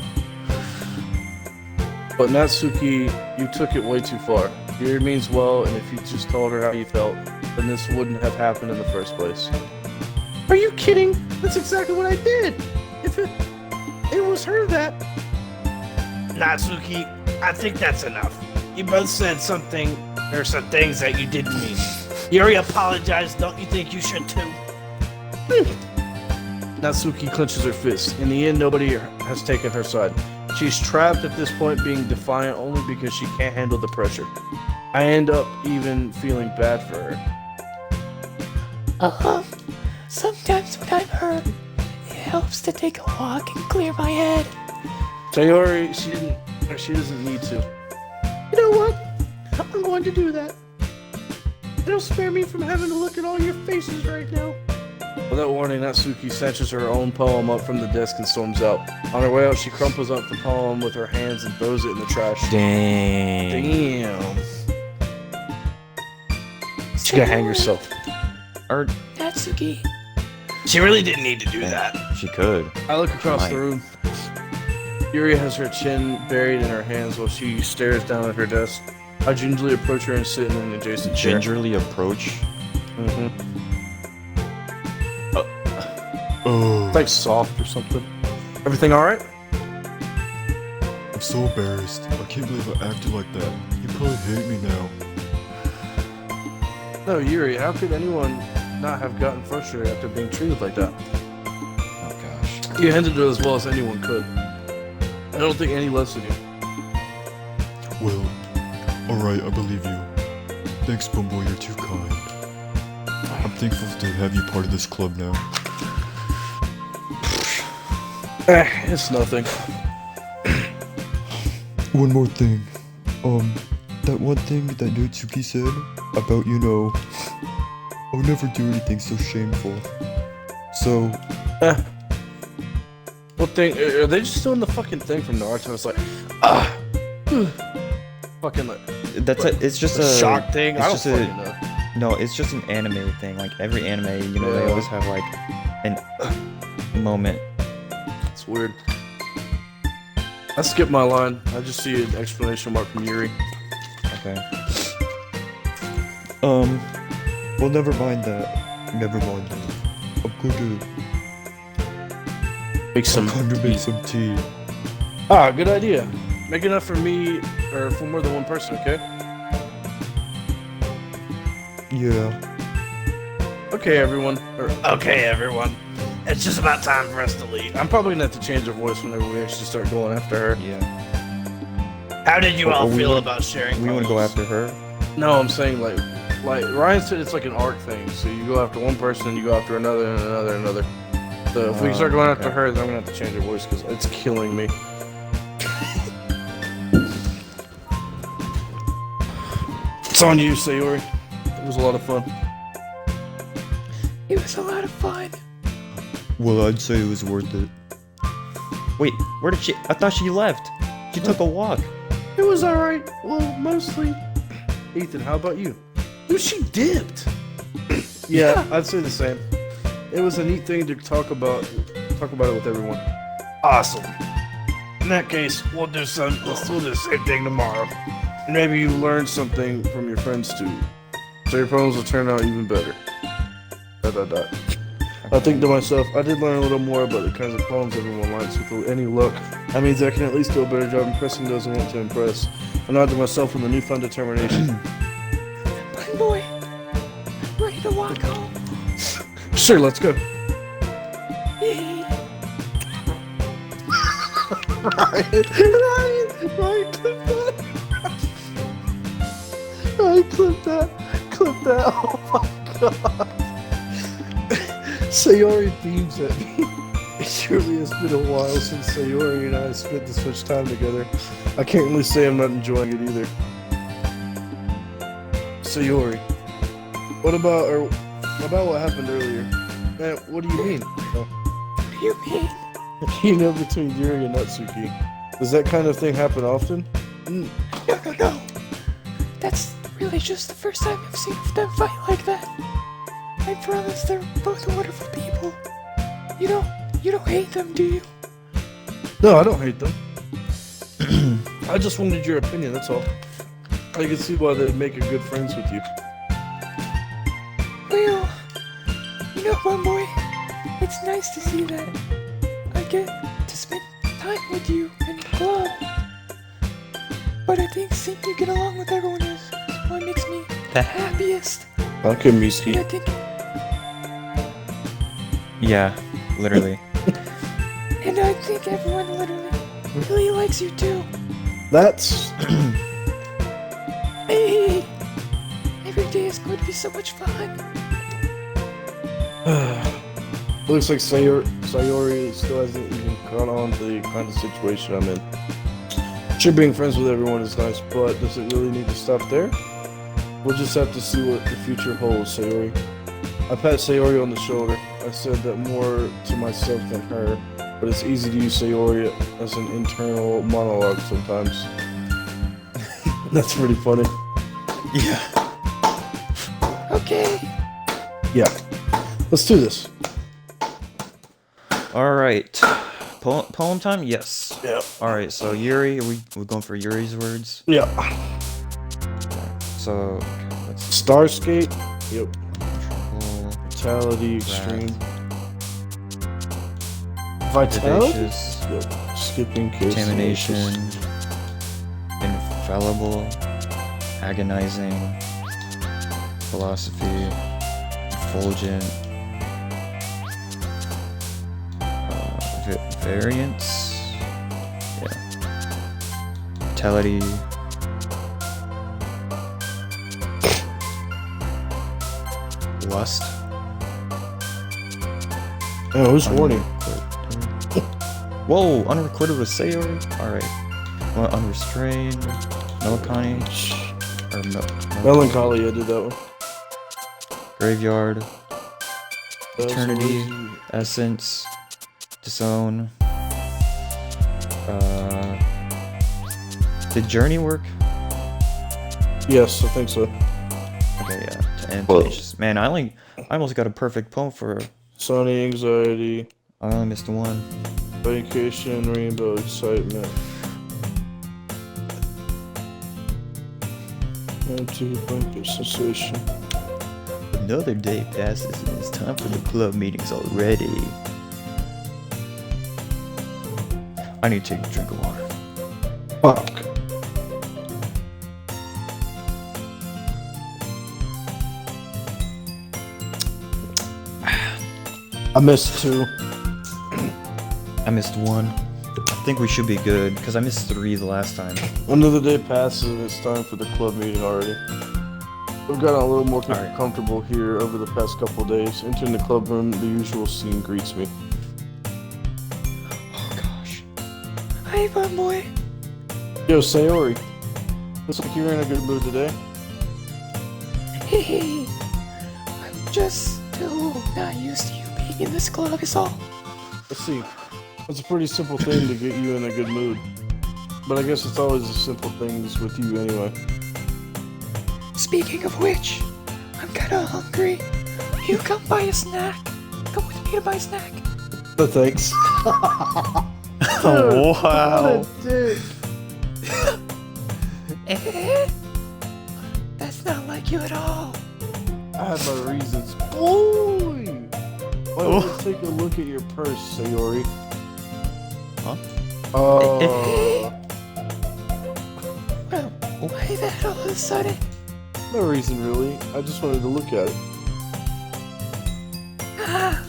But Natsuki, you took it way too far. Yuri means well, and if you just told her how you felt, then this wouldn't have happened in the first place. Are you kidding? That's exactly what I did! If it was her that... Natsuki, I think that's enough. You both said something, or some things that you didn't mean. Yuri apologized, don't you think you should too? Natsuki clenches her fist. In the end, nobody has taken her side. She's trapped at this point, being defiant only because she can't handle the pressure. I end up even feeling bad for her. Sometimes when I'm hurt, it helps to take a walk and clear my head. Sayori, she doesn't need to. You know what? I'm going to do that. It'll spare me from having to look at all your faces right now. Without warning, Natsuki snatches her own poem up from the desk and storms out. On her way out, she crumples up the poem with her hands and throws it in the trash. Damn. She's gonna hang herself. Or Natsuki, She really didn't need to do that. she could. I look across Might. the room. Yuri has her chin buried in her hands while she stares down at her desk. I gingerly approach her and sit in an adjacent chair. Gingerly approach. Mm-hmm. Oh. It's like soft or something. Everything alright? I'm so embarrassed. I can't believe I acted like that. You probably hate me now. No, Yuri, how could anyone not have gotten frustrated after being treated like that? Oh gosh. You handled it as well as anyone could. I don't think any less of you. Well, alright, I believe you. Thanks, Bumbo, you're too kind. I'm thankful to have you part of this club now. It's nothing. One more thing. That one thing that Natsuki said about, I'll never do anything so shameful. So, What thing? Are they just doing the fucking thing from Naruto? It's like, fucking like it's just a shock thing. I don't just fucking know. No, it's just an anime thing. Like every anime, they Yeah. always have like an moment. It's weird. I skipped my line. I just see an exclamation mark from Yuri. Okay. Well, never mind that. I'm going to Make some. make some tea. Ah, good idea. Make enough for me, or for more than one person, okay? Yeah. Okay, everyone. Okay, everyone. It's just about time for us to leave. I'm probably gonna have to change our voice whenever we actually start going after her. Yeah. How did you all we feel wanna- about sharing? We want to go photos? after her. No, I'm saying like Ryan said, it's like an arc thing. So you go after one person, and you go after another, and another, and another. So if we start going after okay. her, then I'm gonna have to change our voice because it's killing me. It's on you, Sayori. It was a lot of fun. It was a lot of fun. Well, I'd say it was worth it. Wait, where did she? I thought she left. She took a walk. It was alright. Well, mostly. Ethan, how about you? Dude, she dipped. Yeah, I'd say the same. It was a neat thing to talk about it with everyone. Awesome. In that case, let's do the same thing tomorrow. Maybe you learn something from your friends too. So your poems will turn out even better. ... I think to myself, I did learn a little more about the kinds of poems everyone likes. With any luck, that means I can at least do a better job impressing those who want to impress. I nod to myself with a newfound determination. My boy, ready to walk home? Sure, let's go. Yay. Ryan, clip that. Oh my god. Sayori beams at me. It surely has been a while since Sayori and I have spent this much time together. I can't really say I'm not enjoying it either. Sayori, what about what happened earlier? Man, what do you mean? What do you mean? You know, between Yuri and Natsuki. Does that kind of thing happen often? No. That's really just the first time I've seen them fight like that. I promise they're both wonderful people. You don't hate them, do you? No, I don't hate them. I just wanted your opinion, that's all. I can see why they'd make a good friends with you. Well, my boy, it's nice to see that I get to spend time with you in the club. But I think seeing you get along with everyone is what makes me the happiest. Okay, Miski. And I think, Yeah, literally. and I think everyone literally really likes you too. That's... Hey, every day is going to be so much fun. Looks like Sayori still hasn't even caught on to the kind of situation I'm in. Sure, being friends with everyone is nice, but does it really need to stop there? We'll just have to see what the future holds, Sayori. I pat Sayori on the shoulder. I said that more to myself than her, but it's easy to use Sayori as an internal monologue sometimes. That's pretty funny. Yeah. Okay. Yeah. Let's do this. All right. Poem time? Yes. Yeah. All right. So Yuri, we're going for Yuri's words. Yeah. So let's Starskate. Yep. control. Vitality, extreme. Wrath, Vitality? vivacious, Yep. Skipping case. contamination, infallible, agonizing, philosophy, effulgent, variance, yeah, vitality, lust. Oh, who's warning? Whoa, unrecorded with Sayori? Alright. Well, unrestrained, melancholy, or Melancholy, I did that one. graveyard, That was eternity, easy. essence, disown. Did journey work? Yes, I think so. Okay, yeah. To end Whoa. tenacious. Man, I almost got a perfect poem for. Sunny anxiety, I only missed one. vacation, rainbow excitement. Empty blanket sensation. Another day passes and it's time for the club meetings already. I need to take a drink of water. Fuck. I missed 2. I missed 1. I think we should be good, because I missed 3 the last time. Another day passes and it's time for the club meeting already. We've gotten a little more comfortable here over the past couple of days. Entering the club room, the usual scene greets me. Oh gosh. Hi, fun boy. Yo, Sayori. Looks like you're in a good mood today. Hey, I'm just still not used to you being in this club is all. Let's see. It's a pretty simple thing to get you in a good mood. But I guess it's always the simple things with you anyway. Speaking of which, I'm kinda hungry. You come buy a snack. Come with me to buy a snack. No thanks. Oh, wow. What a dick. Eh? That's not like you at all. I have my reasons. Boy! Why don't you take a look at your purse, Sayori? Huh? Well, why that all of a sudden? No reason really. I just wanted to look at it. Ah,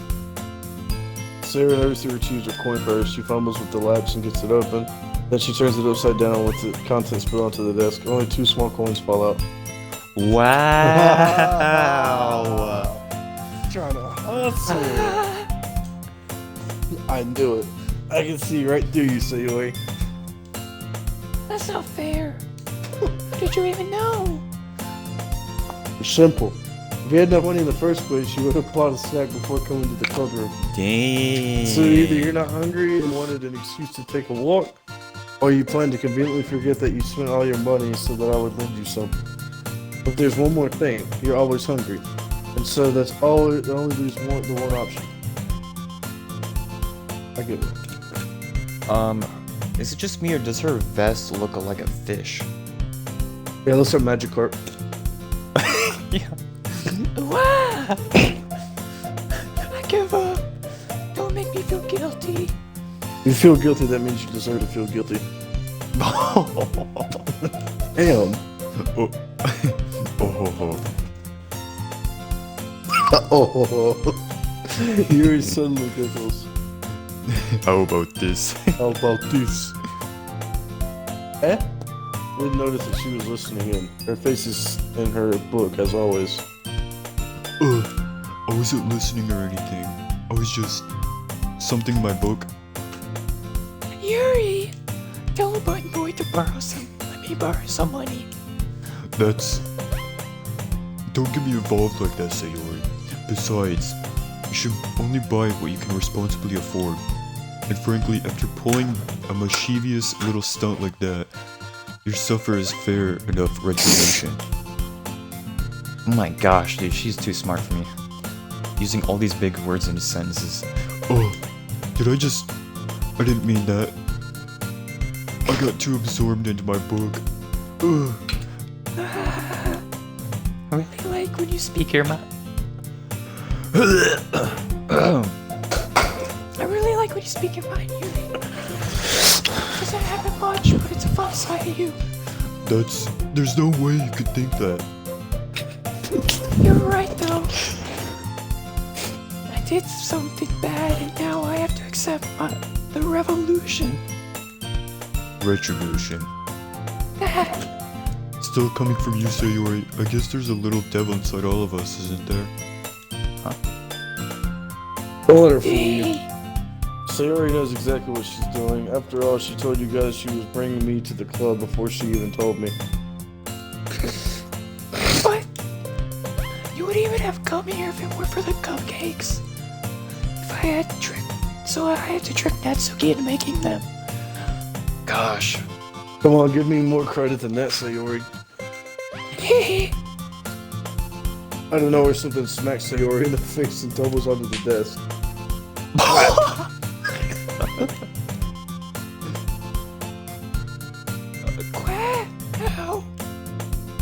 Sarah nervously retrieves her coin purse. She fumbles with the latch and gets it open. Then she turns it upside down with the contents put onto the desk. Only 2 small coins fall out. Wow. Trying to hustle. I knew it. I can see right through you, Sayori. that's not fair. How did you even know? It's simple. If you had enough money in the first place, you would have bought a snack before coming to the club room. Dang. So either you're not hungry and wanted an excuse to take a walk, or you plan to conveniently forget that you spent all your money so that I would lend you some. But there's one more thing. You're always hungry. And so that's only leaves the one option. I get it. Is it just me or does her vest look like a fish? Yeah, let's start Magikarp. Yeah. Wow! I give up. Don't make me feel guilty. You feel guilty, that means you deserve to feel guilty. Damn. Oh. Oh. Oh, you're suddenly giggles. How about this? How about this? Eh? Didn't notice that she was listening in. Her face is in her book, as always. I wasn't listening or anything. I was just something in my book. Yuri, tell a button boy to borrow some. Let me borrow some money. That's... Don't get me involved like that, Sayori. Besides, you should only buy what you can responsibly afford. And frankly, after pulling a mischievous little stunt like that, your suffer is fair enough retribution. Oh my gosh, dude, she's too smart for me. Using all these big words in sentences. Oh, did I didn't mean that. I got too absorbed into my book. Ugh. I really like when you speak your mind. I really like when you speak your mind, Yuri. Doesn't happen much, but it's a fun side of you. There's no way you could think that. You're right, though. I did something bad, and now I have to accept the revolution. Retribution. Still coming from you, Sayori. I guess there's a little devil inside all of us, isn't there? Don't let her fool you. Sayori knows exactly what she's doing. After all, she told you guys she was bringing me to the club before she even told me. But you would even have come here if it were for the cupcakes. If I had to trick Natsuki into making them. Gosh. Come on, give me more credit than that, Sayori. I don't know where something smacks Sayori in the face and tumbles onto the desk. Quack! Ow!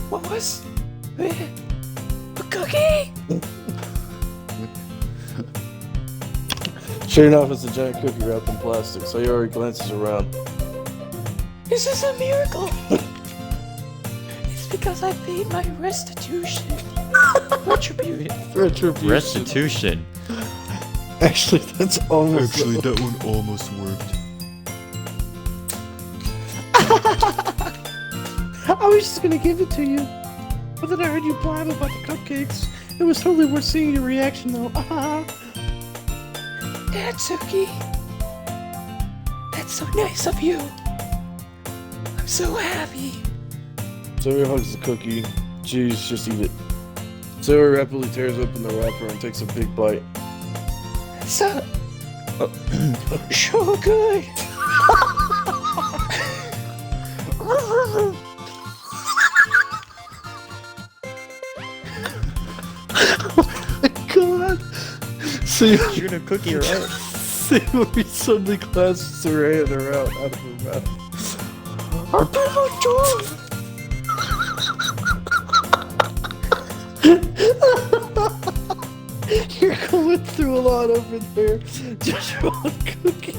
What was it? A cookie? Sure enough, it's a giant cookie wrapped in plastic. Sayori glances around. This is a miracle. It's because I paid my restitution. Retribution. Restitution. Actually, that's almost. that one almost worked. I was just gonna give it to you, but then I heard you blab about the cupcakes. It was totally worth seeing your reaction, though. Natsuki. That's so nice of you. I'm so happy. Sayori hugs the cookie. Jeez, just eat it. Sayori rapidly tears open the wrapper and takes a big bite. So, so good. God! Sayori, You're gonna cookie, right? Sayori suddenly clasps her hand around out of her mouth. Our little joy. You're going through a lot over there. Just your own cookie.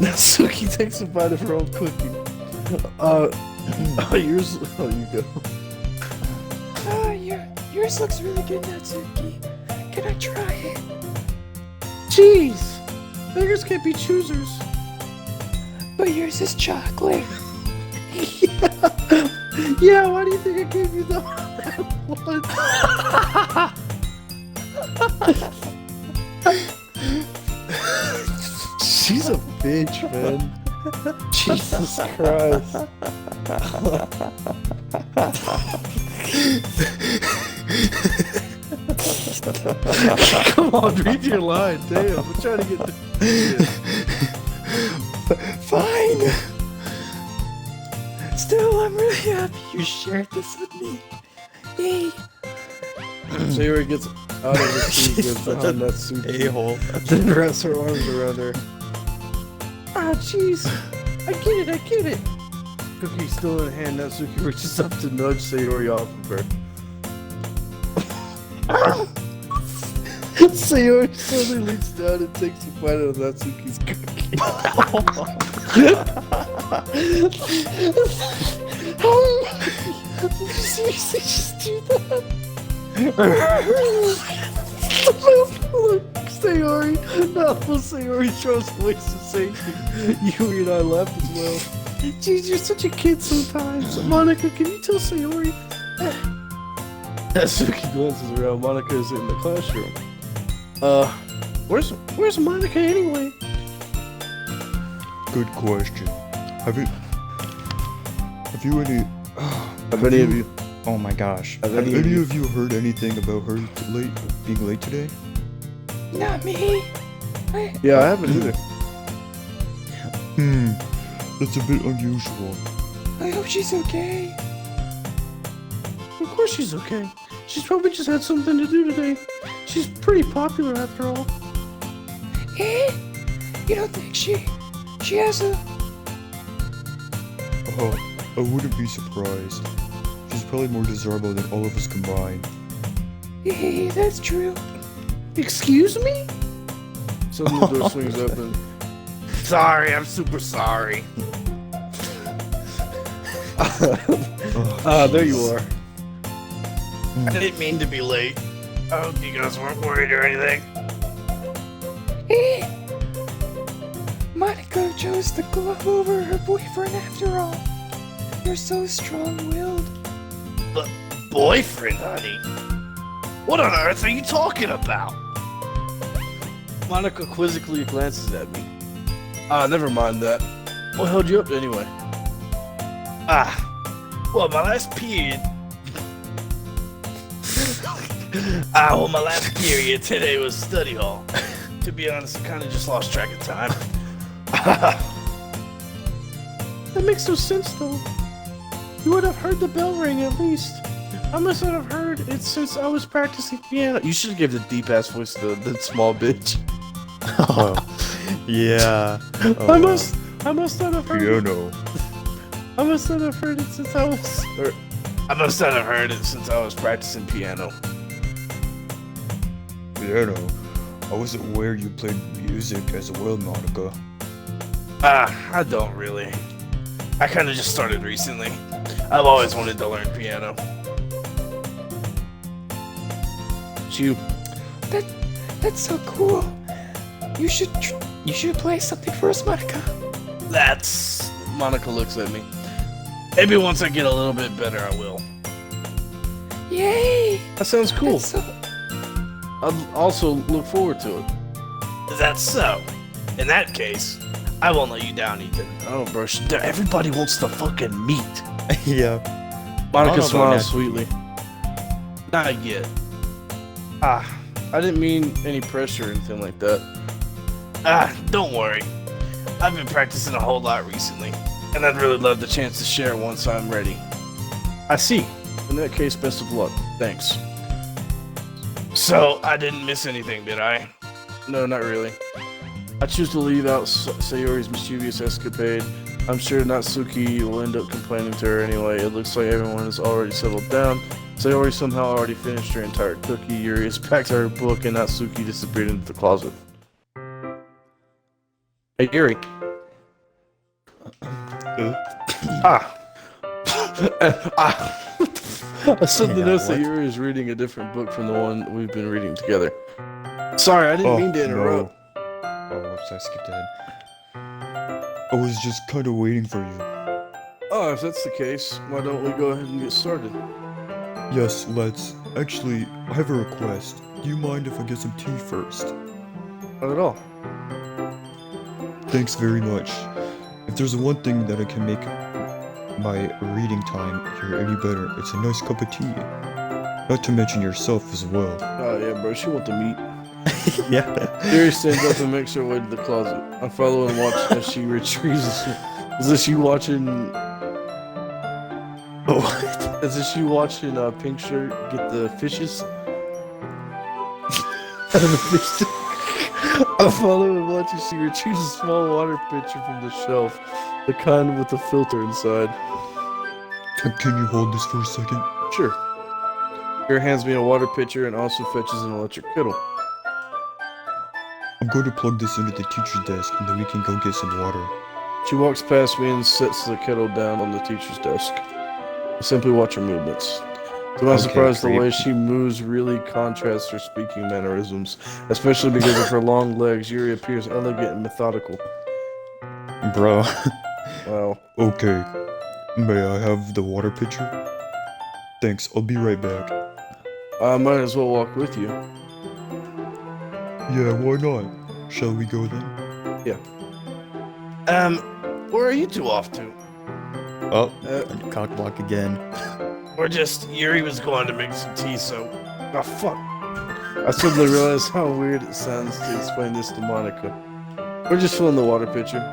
Natsuki takes a bite of her own cookie. Yours. Oh, you go. Yours looks really good, Natsuki. Can I try it? Jeez, beggars can't be choosers. But yours is chocolate. Yeah, why do you think I gave you that one? She's a bitch, man. Jesus Christ. Come on, read your line. Damn, I'm trying to get Fine. Still, I'm really happy you shared this with me. Hey. Sayori gets out of her seat and behind Natsuki. A-hole. Then wraps her arms around her. Ah, jeez. I get it. Cookie still in hand, Natsuki reaches up to nudge Sayori off of her. Sayori suddenly leans down and takes a bite out of Natsuki's cookie. Did you seriously just do that? Look, Sayori. No, Sayori throws away some safety. Yui and I laugh as well. Jeez, you're such a kid sometimes. Monica, can you tell Sayori? Natsuki glances around. Monica is in the classroom. Where's Monica anyway? Good question. Have you any? Have any of you? Oh my gosh. Have Have any any of of you heard anything about her being late today? Not me. Yeah, I haven't either. That's a bit unusual. I hope she's okay. Of course she's okay. She's probably just had something to do today. She's pretty popular after all. Eh? You don't think she has a... Oh, I wouldn't be surprised. She's probably more desirable than all of us combined. Hey, that's true. Excuse me? Suddenly the door swings open. Sorry, I'm super sorry. There you are. I didn't mean to be late. I hope you guys weren't worried or anything. Eh? Monica chose to go over her boyfriend after all. You're so strong-willed. But boyfriend, honey? What on earth are you talking about? Monica quizzically glances at me. Never mind that. What held you up anyway? Well, my last period. My last period today was study hall. To be honest, I kind of just lost track of time. That makes no sense though. You would have heard the bell ring at least. I must not have heard it since I was practicing piano. You should give the deep ass voice to the small bitch. Oh, yeah. I must not have heard it. Piano. I must not have heard it since I was. I must not have heard it since I was practicing piano. Piano. I wasn't aware you played music as well, Monica. I don't really. I kind of just started recently. I've always wanted to learn piano. You. That's so cool. You should play something for us, Monica. That's... Monica looks at me. Maybe once I get a little bit better, I will. Yay! That sounds cool. That's so... I'd also look forward to it. That's so. In that case, I won't let you down, Ethan. Oh, bro. Everybody wants to fucking meet. Yeah. Monica I don't know about smiles that. sweetly. Not yet. I didn't mean any pressure or anything like that. Don't worry. I've been practicing a whole lot recently, and I'd really love the chance to share it once I'm ready. I see. In that case, best of luck. Thanks. So, I didn't miss anything, did I? No, not really. I choose to leave out Sayori's mischievous escapade. I'm sure Natsuki will end up complaining to her anyway. It looks like everyone has already settled down. Sayori somehow already finished her entire cookie. Yuri has packed her book, and Natsuki disappeared into the closet. Hey, Yuri. I suddenly noticed that Yuri is reading a different book from the one we've been reading together. Sorry, I didn't mean to interrupt. Oh, whoops, I skipped ahead. I was just kind of waiting for you. Oh, if that's the case, why don't we go ahead and get started? Yes, let's. Actually, I have a request. Do you mind if I get some tea first? Not at all. Thanks very much. If there's one thing that I can make my reading time here any better, it's a nice cup of tea. Not to mention yourself as well. Oh yeah, bro, she want the meat. Yeah. Yuri stands up and makes her way to the closet. I follow and watch as she retrieves. Is this you watching? What? Is this you watching Pink Shirt get the fishes? Out of the fish tank? I follow and watch as she retrieves a small water pitcher from the shelf, the kind with the filter inside. Can you hold this for a second? Sure. Yuri hands me a water pitcher and also fetches an electric kettle. I'm going to plug this into the teacher's desk and then we can go get some water. She walks past me and sets the kettle down on the teacher's desk. I simply watch her movements. To my surprise, the way she moves really contrasts her speaking mannerisms, especially because of her long legs. Yuri appears elegant and methodical. Bro. Wow. Okay. May I have the water pitcher? Thanks, I'll be right back. I might as well walk with you. Yeah, why not? Shall we go then? Yeah. Where are you two off to? Oh, cock block again. Or just, Yuri was going to make some tea, so... Oh, fuck. I suddenly realized how weird it sounds to explain this to Monica. We're just filling the water pitcher.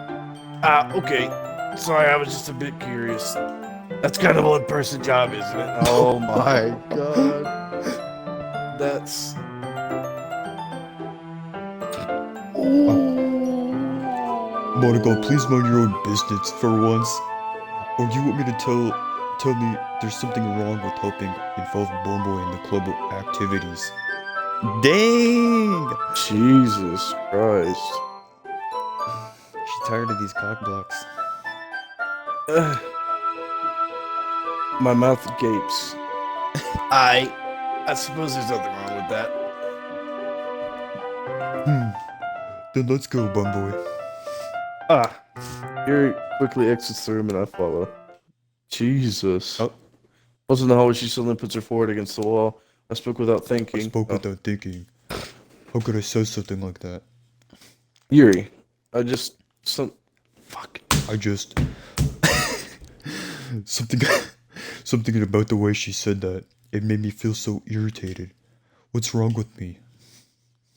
Okay. Sorry, I was just a bit curious. That's kind of a one-person job, isn't it? Oh my god. That's... Monica, please mind your own business for once. Or do you want me to tell me there's something wrong with helping involve Bombo in the club activities? Dang! Jesus Christ. She's tired of these cock blocks. My mouth gapes. I suppose there's nothing wrong with that. Then let's go, Bumboy. Yuri quickly exits the room and I follow. Jesus. Oh. Once in the hallway, she suddenly puts her forward against the wall. I spoke without thinking. I spoke without thinking. How could I say something like that? Yuri, fuck. Something about the way she said that. It made me feel so irritated. What's wrong with me?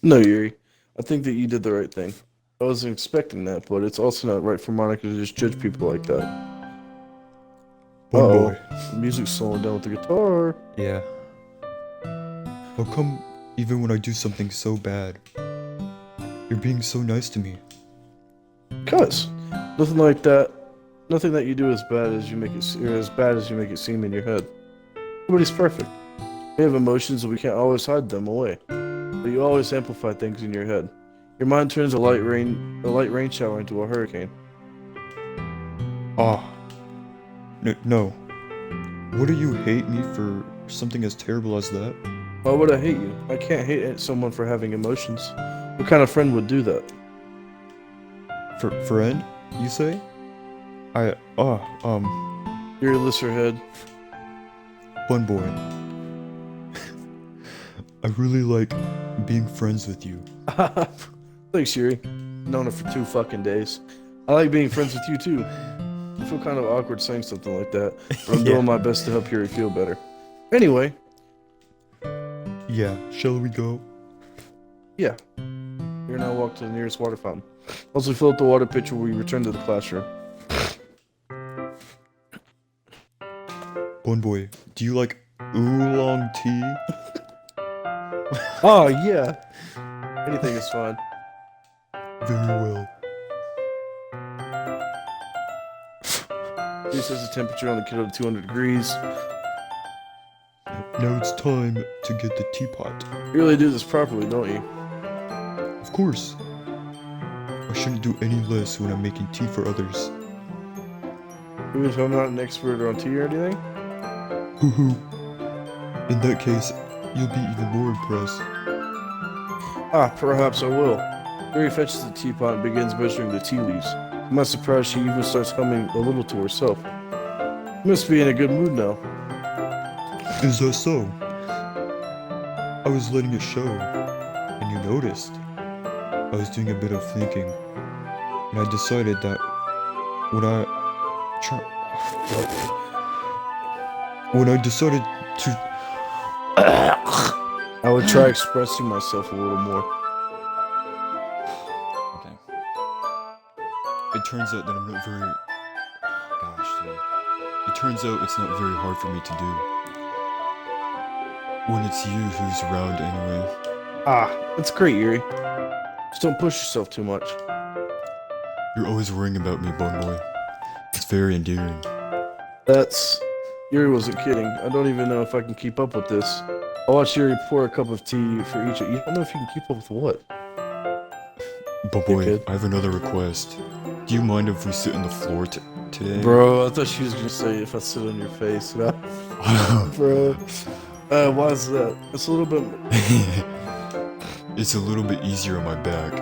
No, Yuri. I think that you did the right thing. I wasn't expecting that, but it's also not right for Monica to just judge people like that. Bumboy. The music's slowing down with the guitar. Yeah. How come even when I do something so bad, you're being so nice to me? Cuz. Nothing like that. Nothing that you do as bad as you make it seem in your head. Nobody's perfect. We have emotions and we can't always hide them away. But you always amplify things in your head. Your mind turns a light rain shower into a hurricane. Ah, No. Wouldn't you hate me for something as terrible as that? Why would I hate you? I can't hate someone for having emotions. What kind of friend would do that? Friend, you say? You're a listerhead. Bun boy. I really like being friends with you. Thanks, Yuri. Known her for 2 fucking days. I like being friends with you too. I feel kind of awkward saying something like that, but I'm Yeah. doing my best to help Yuri feel better. Anyway, Yeah, shall we go? yeah. Yuri and I walk to the nearest water fountain. Once we fill up the water pitcher, we return to the classroom. Bun boy, do you like oolong tea? Oh, yeah. Anything is fine. Very well. Yuri says the temperature on the kettle to 200 degrees. Now it's time to get the teapot. You really do this properly, don't you? Of course. I shouldn't do any less when I'm making tea for others. Even if I'm not an expert on tea or anything? Hoo hoo. In that case, you'll be even more impressed. Ah, perhaps I will. Yuri fetches the teapot and begins measuring the tea leaves. To my surprise, she even starts humming a little to herself. Must be in a good mood now. Is that so? I was letting it show, and you noticed. I was doing a bit of thinking, and I decided that when I decided to... I would try expressing myself a little more. Okay. It turns out that I'm not very... Gosh, dude. It turns out it's not very hard for me to do. When it's you who's around anyway. Ah, that's great, Yuri. Just don't push yourself too much. You're always worrying about me, Bun Boy. It's very endearing. That's... Yuri wasn't kidding. I don't even know if I can keep up with this. I'll watch Yuri pour a cup of tea for each. You don't know if you can keep up with what? But boy, kid. I have another request. Do you mind if we sit on the floor today? Bro, I thought she was gonna say if I sit on your face. No. Bro. Why is that? It's a little bit... It's a little bit easier on my back.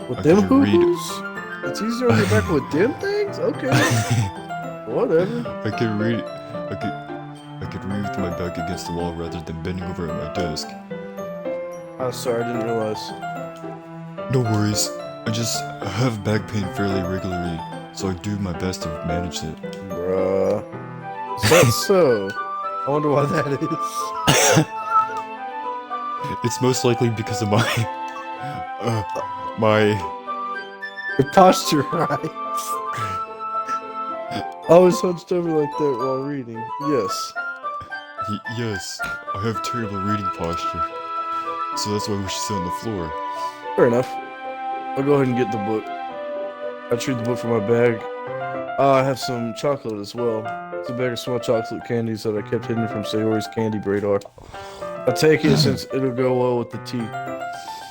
With I them can read it. hoo-hoos? It's easier on your back with them things? Okay. Whatever. I can read. I could read with my back against the wall rather than bending over at my desk. Oh, sorry, I didn't realize. No worries. I just have back pain fairly regularly, so I do my best to manage it. Bruh. Is that so? I wonder why that is. It's most likely because of my Your posture, right? Always hunched over like that while reading. Yes. Yes, I have terrible reading posture, so that's why we should sit on the floor. Fair enough. I'll go ahead and get the book. I retrieve the book from my bag. I have some chocolate as well. It's a bag of small chocolate candies that I kept hidden from Sayori's candy radar. I take it since it'll go well with the tea.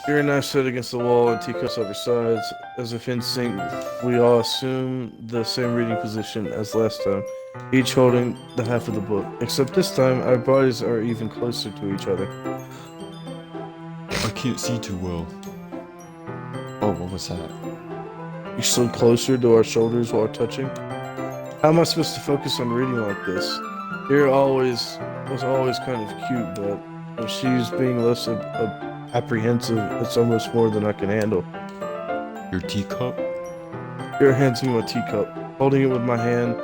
Yuri and I sit against the wall and teacups at our sides. As if in sync, we all assume the same reading position as last time, each holding the half of the book. Except this time, our bodies are even closer to each other. I can't see too well. Oh, what was that? You slid closer to our shoulders while touching. How am I supposed to focus on reading like this? Yuri was always kind of cute, but when she's being less apprehensive, it's almost more than I can handle. Your teacup? Yuri hands me my teacup. Holding it with my hand,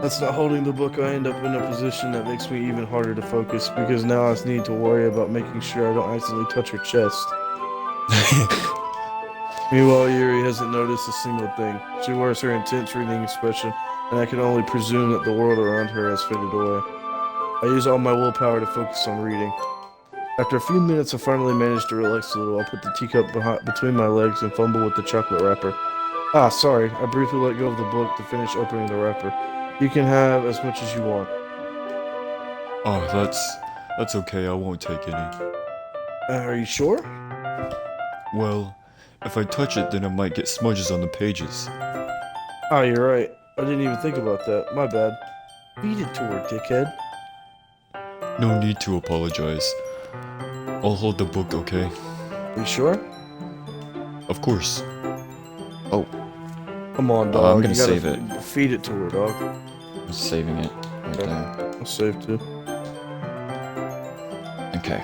that's not holding the book. I end up in a position that makes me even harder to focus because now I need to worry about making sure I don't accidentally touch her chest. Meanwhile, Yuri hasn't noticed a single thing. She wears her intense reading expression, and I can only presume that the world around her has faded away. I use all my willpower to focus on reading. After a few minutes, I finally manage to relax a little. I put the teacup between my legs and fumble with the chocolate wrapper. Ah, sorry. I briefly let go of the book to finish opening the wrapper. You can have as much as you want. Oh, that's okay. I won't take any. Are you sure? Well, if I touch it, then I might get smudges on the pages. Ah, you're right. I didn't even think about that. My bad. Feed it to her, dickhead. No need to apologize. I'll hold the book, okay? You sure? Of course. Oh, Come on, I'm dog. gonna You gotta save it. Feed it to her, dog. I'm saving it right Okay. there. I'll save too. Okay.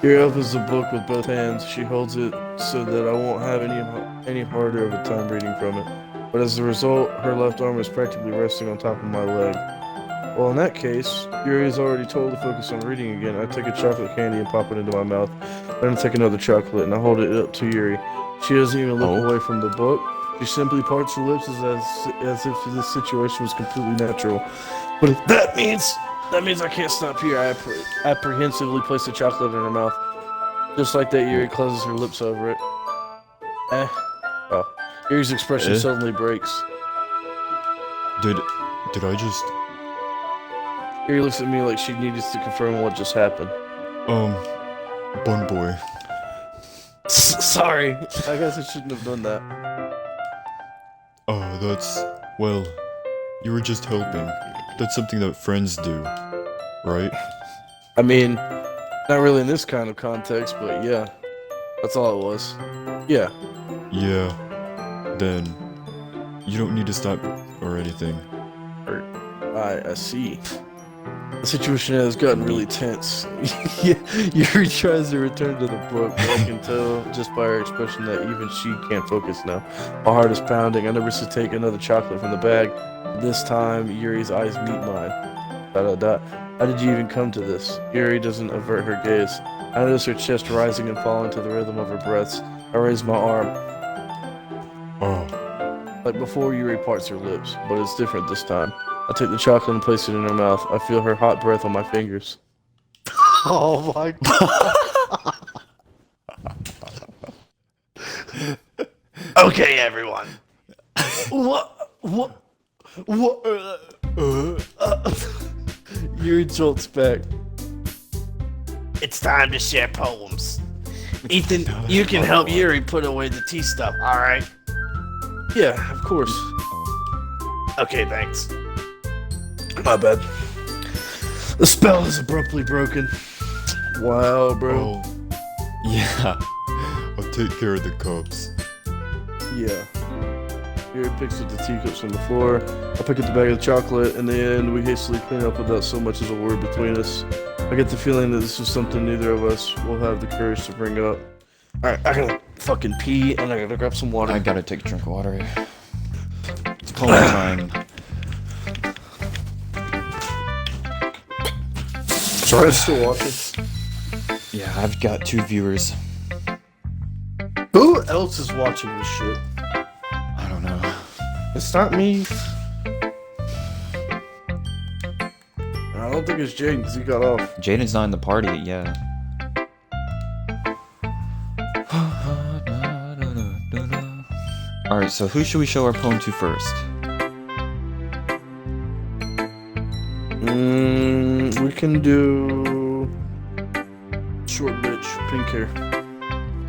Yuri opens the book with both hands. She holds it so that I won't have any harder of a time reading from it. But as a result, her left arm is practically resting on top of my leg. Well, in that case, Yuri is already totally focused on reading again. I take a chocolate candy and pop it into my mouth. Then I take another chocolate and I hold it up to Yuri. She doesn't even look Oh. away from the book. She simply parts her lips as if this situation was completely natural. But if that means I can't stop here. I apprehensively place the chocolate in her mouth. Just like that, Yuri closes her lips over it. Oh. Yuri's expression suddenly breaks. Did I just... Yuri looks at me like she needs to confirm what just happened. Bun boy. Sorry. I guess I shouldn't have done that. Oh, that's... Well, you were just helping. That's something that friends do, right? I mean, not really in this kind of context, but yeah. That's all it was. Yeah. Yeah. Then, you don't need to stop or anything. I see. The situation has gotten really tense. Yuri tries to return to the book, but I can tell just by her expression that even she can't focus now. My heart is pounding. I never to take another chocolate from the bag. This time, Yuri's eyes meet mine. How did you even come to this? Yuri doesn't avert her gaze. I notice her chest rising and falling to the rhythm of her breaths. I raise my arm. Oh. Like before, Yuri parts her lips, but it's different this time. I take the chocolate and place it in her mouth. I feel her hot breath on my fingers. Oh my god. Okay, everyone. What? Yuri jolts back. It's time to share poems. Ethan, you can help Yuri put away the tea stuff, alright? Yeah, of course. Okay, thanks. My bad. The spell is abruptly broken. Wow, bro. Oh. Yeah. I'll take care of the cups. Yeah. Yuri picks up the teacups from the floor. I pick up the bag of chocolate. In the end, we hastily clean up without so much as a word between us. I get the feeling that this is something neither of us will have the courage to bring up. Alright, I gotta fucking pee and I gotta grab some water. I gotta take a drink of water. It's poem time. Sorry, I'm still watching. Yeah, I've got 2 viewers. Who else is watching this shit? I don't know. It's not me. I don't think it's Jaden because he got off. Jaden's not in the party, yeah. Alright, so who should we show our poem to first? We can do short bitch, pink hair.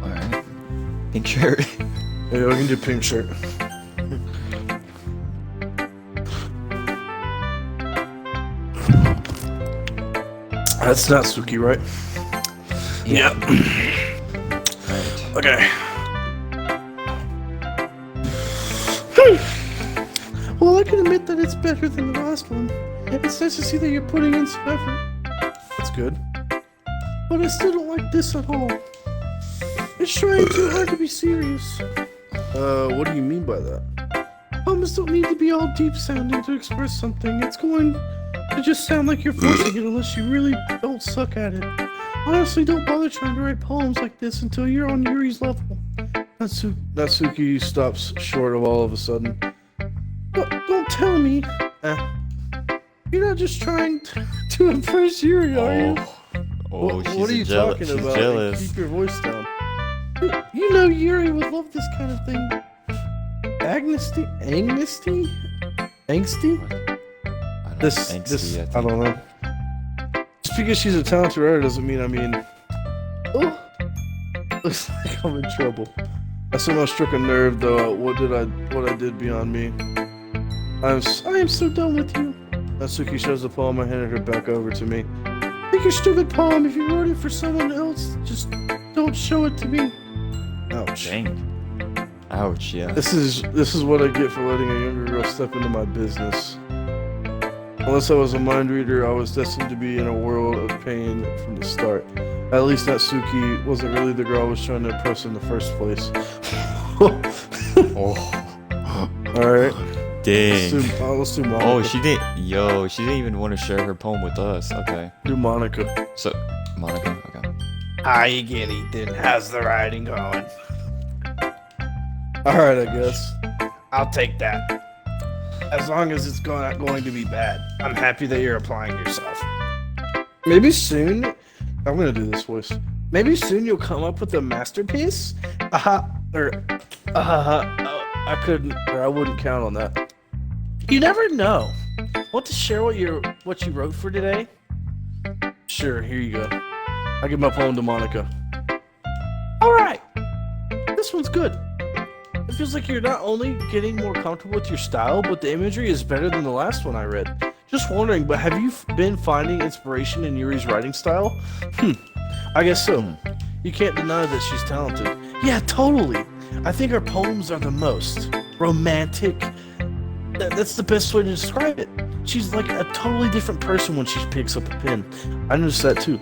Alright. Pink shirt. Yeah, we can do pink shirt. That's not Suki, right? Yeah. Right. Okay. Well, I can admit that it's better than the last one. It's nice to see that you're putting in some effort. That's good. But I still don't like this at all. It's trying too hard to be serious. What do you mean by that? Poems don't need to be all deep sounding to express something. It's going to just sound like you're forcing it unless you really don't suck at it. Honestly, don't bother trying to write poems like this until you're on Yuri's level. Natsuki stops short of all of a sudden. But don't tell me. You're not just trying to impress Yuri, are you? Oh, What are you talking she's about? jealous. Keep your voice down. You know Yuri would love this kind of thing. Angsty? I don't know. Just because she's a talented writer doesn't mean oh, looks like I'm in trouble. I somehow struck a nerve though. What I did beyond me. I am so done with you. Natsuki shows the poem and handed her back over to me. Make your stupid poem. If you wrote it for someone else, just don't show it to me. Ouch. Dang. Ouch, yeah. This is what I get for letting a younger girl step into my business. Unless I was a mind reader, I was destined to be in a world of pain from the start. At least Natsuki wasn't really the girl I was trying to impress in the first place. Oh. Alright. Dang. Let's do Monica. Oh, she didn't even want to share her poem with us. Okay. Do Monica. So, Monica, okay. How you get Ethan? How's the riding going? Alright, I guess. I'll take that. As long as it's not going to be bad. I'm happy that you're applying yourself. Maybe soon. I'm gonna do this voice. Maybe soon you'll come up with a masterpiece? I couldn't, or I wouldn't count on that. You never know. Want to share what you wrote for today? Sure, here you go. I give my poem to Monica. Alright. This one's good. It feels like you're not only getting more comfortable with your style, but the imagery is better than the last one I read. Just wondering, but have you been finding inspiration in Yuri's writing style? I guess so. You can't deny that she's talented. Yeah, totally. I think her poems are the most romantic. That's the best way to describe it. She's like a totally different person when she picks up a pen. I noticed that too.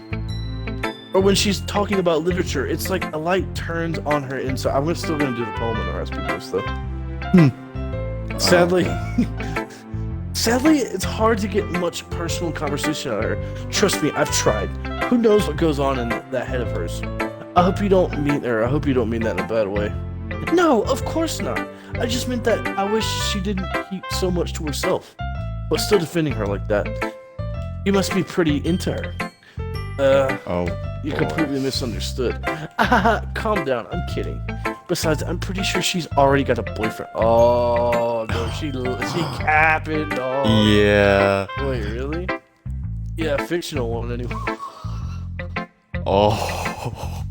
Or when she's talking about literature, it's like a light turns on her inside. I'm still gonna do the poem in the recipe voice though. Sadly, sadly, it's hard to get much personal conversation out of her. Trust me, I've tried. Who knows what goes on in that head of hers? I hope you don't mean that in a bad way. No, of course not. I just meant that I wish she didn't keep so much to herself. But still defending her like that. You must be pretty into her. You completely misunderstood. Calm down, I'm kidding. Besides, I'm pretty sure she's already got a boyfriend. Oh, no, she capping, dog. Yeah. Wait, really? Yeah, fictional one anyway. Oh.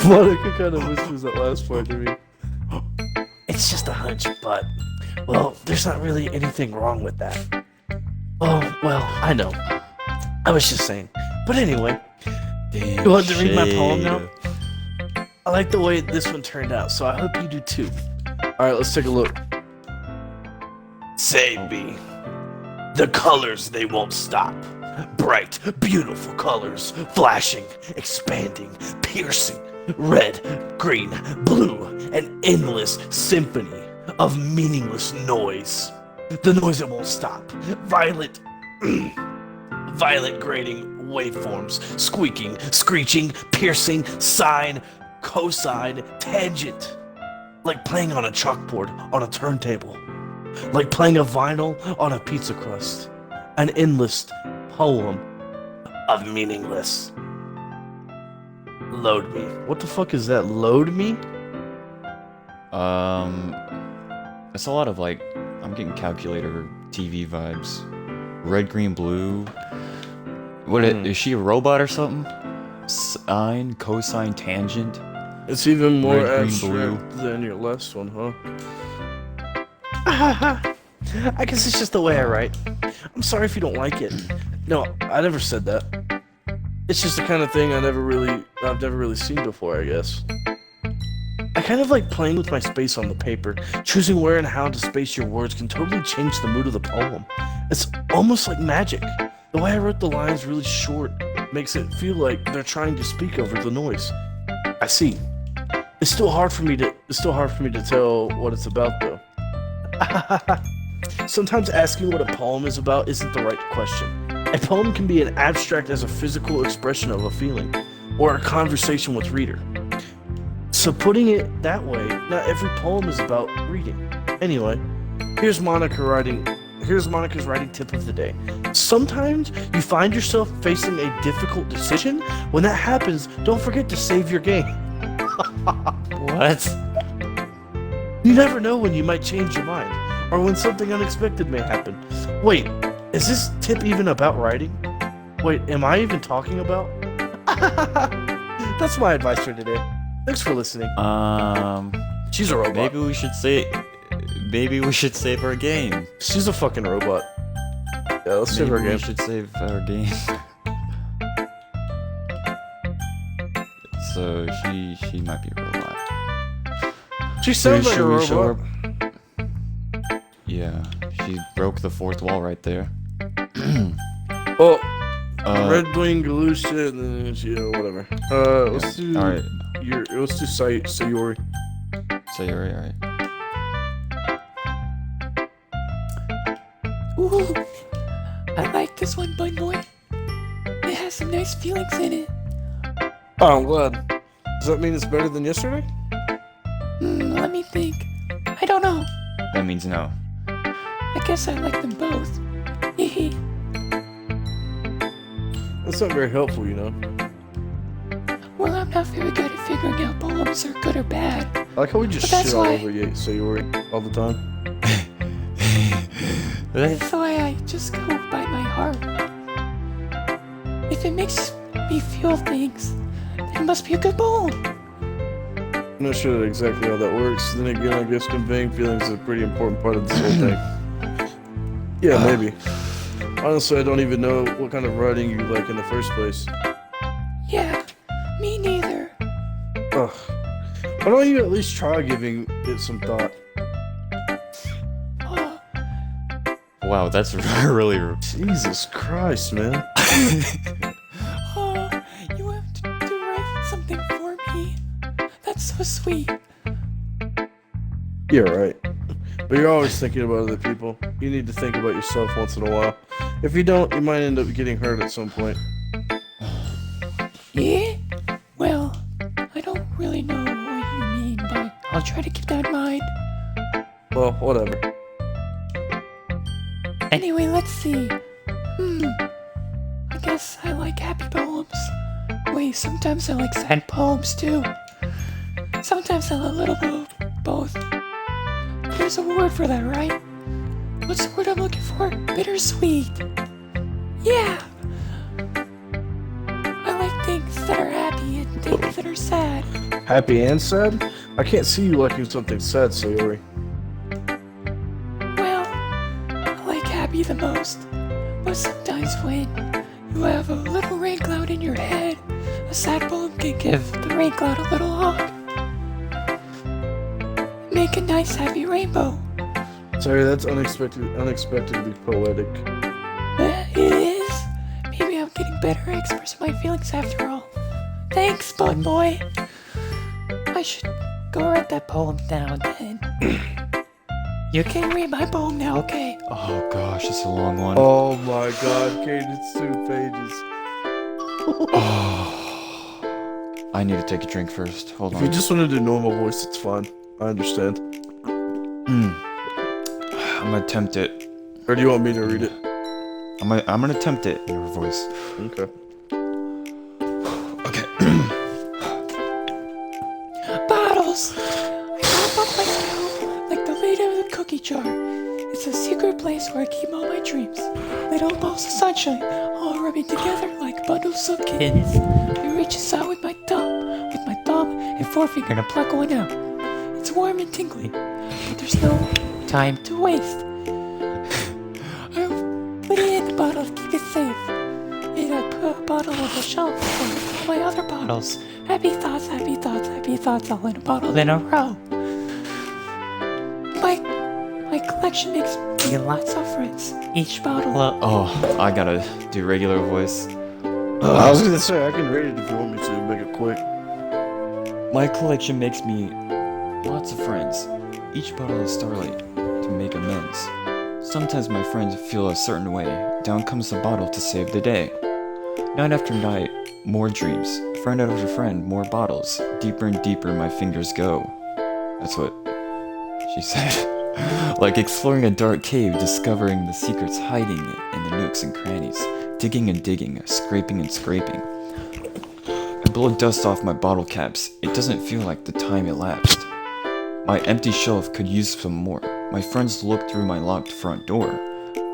Monica kind of whispers that last part to me. It's just a hunch, but, well, there's not really anything wrong with that. Oh, well, I know. I was just saying. But anyway, you want to read my poem now? I like the way this one turned out, so I hope you do too. Alright, let's take a look. Say me, the colors, they won't stop. Bright, beautiful colors, flashing, expanding, piercing, red, green, blue, an endless symphony of meaningless noise. The noise that won't stop. Violet, grating waveforms, squeaking, screeching, piercing, sine, cosine, tangent. Like playing on a chalkboard on a turntable. Like playing a vinyl on a pizza crust. An endless poem of meaningless. Load me. What the fuck is that? Load me? It's a lot of like, I'm getting calculator TV vibes. Red, green, blue. Is she a robot or something? Sine, cosine, tangent. It's even more Red, green, abstract than your last one, huh? I guess it's just the way I write. I'm sorry if you don't like it. No, I never said that. It's just the kind of thing I've never really seen before, I guess. I kind of like playing with my space on the paper. Choosing where and how to space your words can totally change the mood of the poem. It's almost like magic. The way I wrote the lines really short makes it feel like they're trying to speak over the noise. I see. It's still hard for me to tell what it's about though. Sometimes asking what a poem is about isn't the right question. A poem can be as abstract as a physical expression of a feeling, or a conversation with reader. So putting it that way, not every poem is about reading. Anyway, here's Monica's writing tip of the day. Sometimes you find yourself facing a difficult decision. When that happens, don't forget to save your game. What? You never know when you might change your mind, or when something unexpected may happen. Wait, is this tip even about writing? Wait, am I even talking about? That's my advice for today. Thanks for listening. She's a robot. Maybe we should say maybe we should save our game. She's a fucking robot. Yeah, let's save our Maybe we game. should save our game. So she might be a robot. She sounds like a Should we show robot. her? Yeah, she broke the fourth wall right there. Oh, Uh, Red Wing Galusha, and then whatever. Let's do. all right. Let's do Sayori. So you're right. Ooh, I like this one, Bun Boy. It has some nice feelings in it. Oh, I'm glad. Does that mean it's better than yesterday? Let me think. I don't know. That means no. I guess I like them both. Hee. That's not very helpful, you know. Well, I'm not very good at figuring out poems are good or bad. I like how we just But that's shit all why- over Sayori all the time. That's why I just go by my heart. If it makes me feel things, then it must be a good poem. I'm not sure exactly how that works. Then again, I guess conveying feelings is a pretty important part of this whole thing. Yeah, maybe. Honestly, I don't even know what kind of writing you like in the first place. Yeah, me neither. Ugh. Why don't you at least try giving it some thought? Oh, Wow, that's really. Jesus Christ, man. oh, you have to write something for me. That's so sweet. You're right. But you're always thinking about other people. You need to think about yourself once in a while. If you don't, you might end up getting hurt at some point. Yeah? Well, I don't really know what you mean, but I'll try to keep that in mind. Well, whatever. Anyway, let's see. I guess I like happy poems. Wait, sometimes I like sad poems too. Sometimes I like a little bit of both. There's a word for that, right? What's the word I'm looking for? Bittersweet. Yeah. I like things that are happy and things that are sad. Happy and sad? I can't see you liking something sad, Sayori. Well, I like happy the most. But sometimes when you have a little rain cloud in your head, a sad poem can give the rain cloud a little hug. Make a nice happy rainbow. Sorry, that's unexpectedly poetic. It is. Maybe I'm getting better at expressing my feelings after all. Thanks, Bun Boy. I should go write that poem now then. You can read my poem now, okay? Oh gosh, it's a long one. Oh my god, Kate, it's 2 pages. I need to take a drink first. Hold If on. you just want to do normal voice, it's fine. I understand. I'm gonna attempt it. Or do you want me to read it? I'm gonna attempt it in your voice. Okay. Okay. Bottles! I pop up my stove like the lid of the cookie jar. It's a secret place where I keep all my dreams. Little balls of sunshine, all rubbing together like bundles of kittens. I reach inside with my thumb and forefinger to pluck one out. It's warm and tingly, but there's no time to waste. I put it in the bottle to keep it safe. And I put a bottle on the shelf for all my other bottles. Happy thoughts, happy thoughts, happy thoughts, all in a bottle in a row. My collection makes me lots of friends. Each bottle of... Oh, I gotta do regular voice. I was gonna say, I can read it if you want me to, make it quick. My collection makes me lots of friends. Each bottle of starlight to make amends. Sometimes my friends feel a certain way. Down comes the bottle to save the day. Night after night, more dreams. Friend after friend, more bottles. Deeper and deeper my fingers go. That's what she said. Like exploring a dark cave, discovering the secrets hiding in the nooks and crannies. Digging and digging, scraping and scraping. I blow dust off my bottle caps. It doesn't feel like the time elapsed. My empty shelf could use some more. My friends look through my locked front door.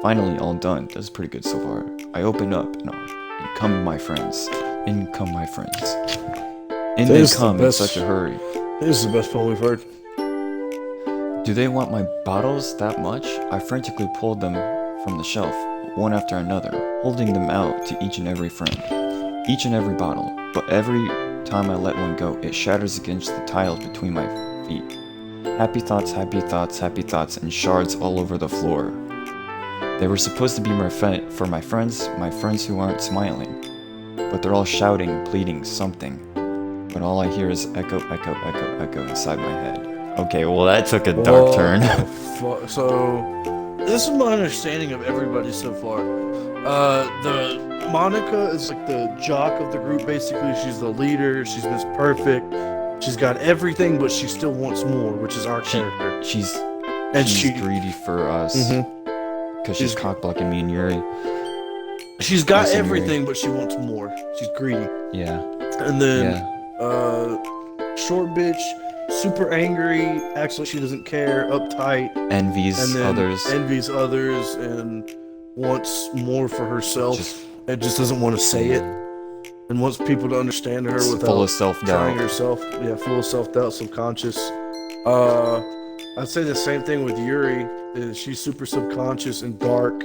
Finally, all done. That's pretty good so far. I open up and in come my friends. In come my friends. In they This is the come in best- such a hurry. This is the best poem we've heard. Do they want my bottles that much? I frantically pulled them from the shelf, one after another, holding them out to each and every friend. Each and every bottle, but every time I let one go, it shatters against the tiles between my feet. Happy thoughts, happy thoughts, happy thoughts, and shards all over the floor. They were supposed to be for my friends who aren't smiling. But they're all shouting, pleading, something. But all I hear is echo, echo, echo, echo inside my head. Okay, well that took a dark turn. So, this is my understanding of everybody so far. The Monica is like the jock of the group, basically. She's the leader, she's Miss Perfect. She's got everything, but she still wants more, which is our character. She's She's greedy for us. Because she's cock-blocking me and Yuri. She's got Listen, everything, but she wants more. She's greedy. Yeah. And then, short bitch, super angry, acts like she doesn't care, uptight. Envies And then others. envies others and wants more for herself and just doesn't want to say it. And wants people to understand her without full of self-doubt. trying herself. Yeah, full of self-doubt, subconscious. I'd say the same thing with Yuri. She's super subconscious and dark,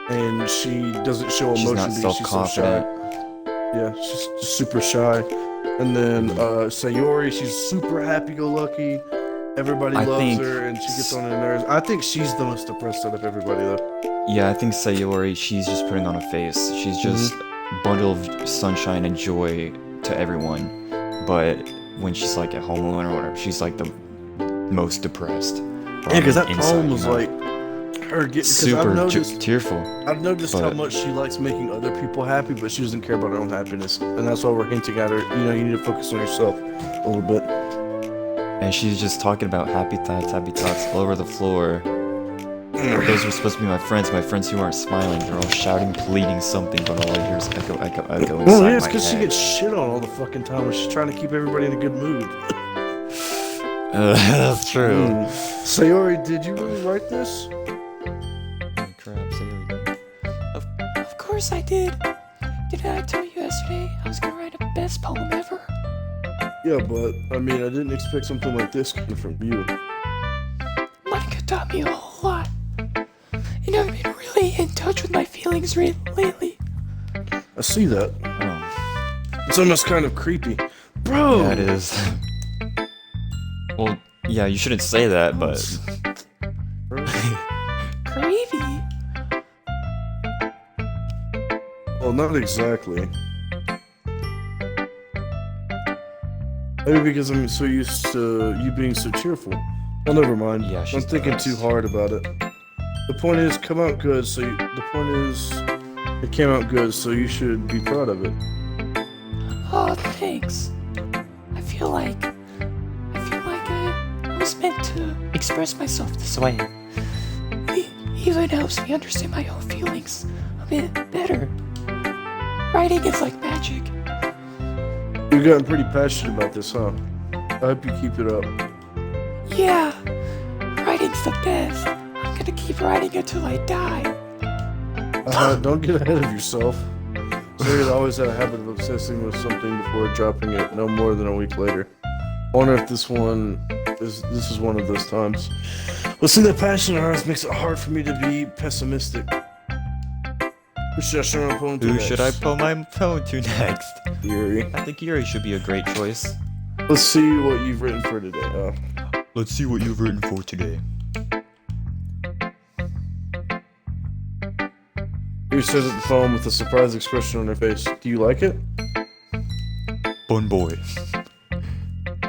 and she doesn't show She's emotion not because she's so shy. self-confident. Yeah, she's just super shy. And then Sayori, she's super happy-go-lucky. Everybody I loves think her, and she gets on her nerves. I think she's the most depressed out of everybody, though. Yeah, I think Sayori, she's just putting on a face. She's just a bundle of sunshine and joy to everyone. But when she's like at home alone or whatever, she's like the most depressed. Yeah, because that inside, poem was you know? like her getting Super tearful. I've noticed how but- much she likes making other people happy, but she doesn't care about her own happiness, and that's why we're hinting at her. You know, you need to focus on yourself a little bit. And she's just talking about happy thoughts all over the floor. Those were supposed to be my friends who aren't smiling. They're all shouting, pleading something, but all I hear is echo, echo, echo inside Well, yeah, it's my because she head. gets shit on all the fucking time, and she's trying to keep everybody in a good mood. That's true. Sayori, did you really write this? Holy crap, Sayori. Of course I did. Didn't I tell you yesterday I was gonna write a best poem ever? Yeah, but I mean, I didn't expect something like this coming from you. Monica taught me a whole lot. And I've been really in touch with my feelings lately. I see that. Oh, It's almost kind of creepy, bro. yeah, it is. Well, yeah, you shouldn't say that, but Creepy. Well, not exactly. Maybe because I'm so used to you being so cheerful. Well, never mind. Yeah, I'm she's thinking best. too hard about it. The point is, come out good. The point is, it came out good, so you should be proud of it. Oh, thanks. I feel like I was meant to express myself this way. It even helps me understand my own feelings a bit better. Writing is like magic. You've gotten pretty passionate about this, huh? I hope you keep it up. Yeah, writing's the best. I'm gonna keep writing until I die. Don't get ahead of yourself. Sarah's always had a habit of obsessing with something before dropping it no more than a week later. I wonder if this is one of those times. Listening to that passion of hers makes it hard for me to be pessimistic. Who should I show my poem to who next? should I pull my phone to next? Yuri. I think Yuri should be a great choice. Let's see what you've written for today. Let's see what you've written for today. Yuri stares at the poem with a surprised expression on her face. Do you like it? Bun boy.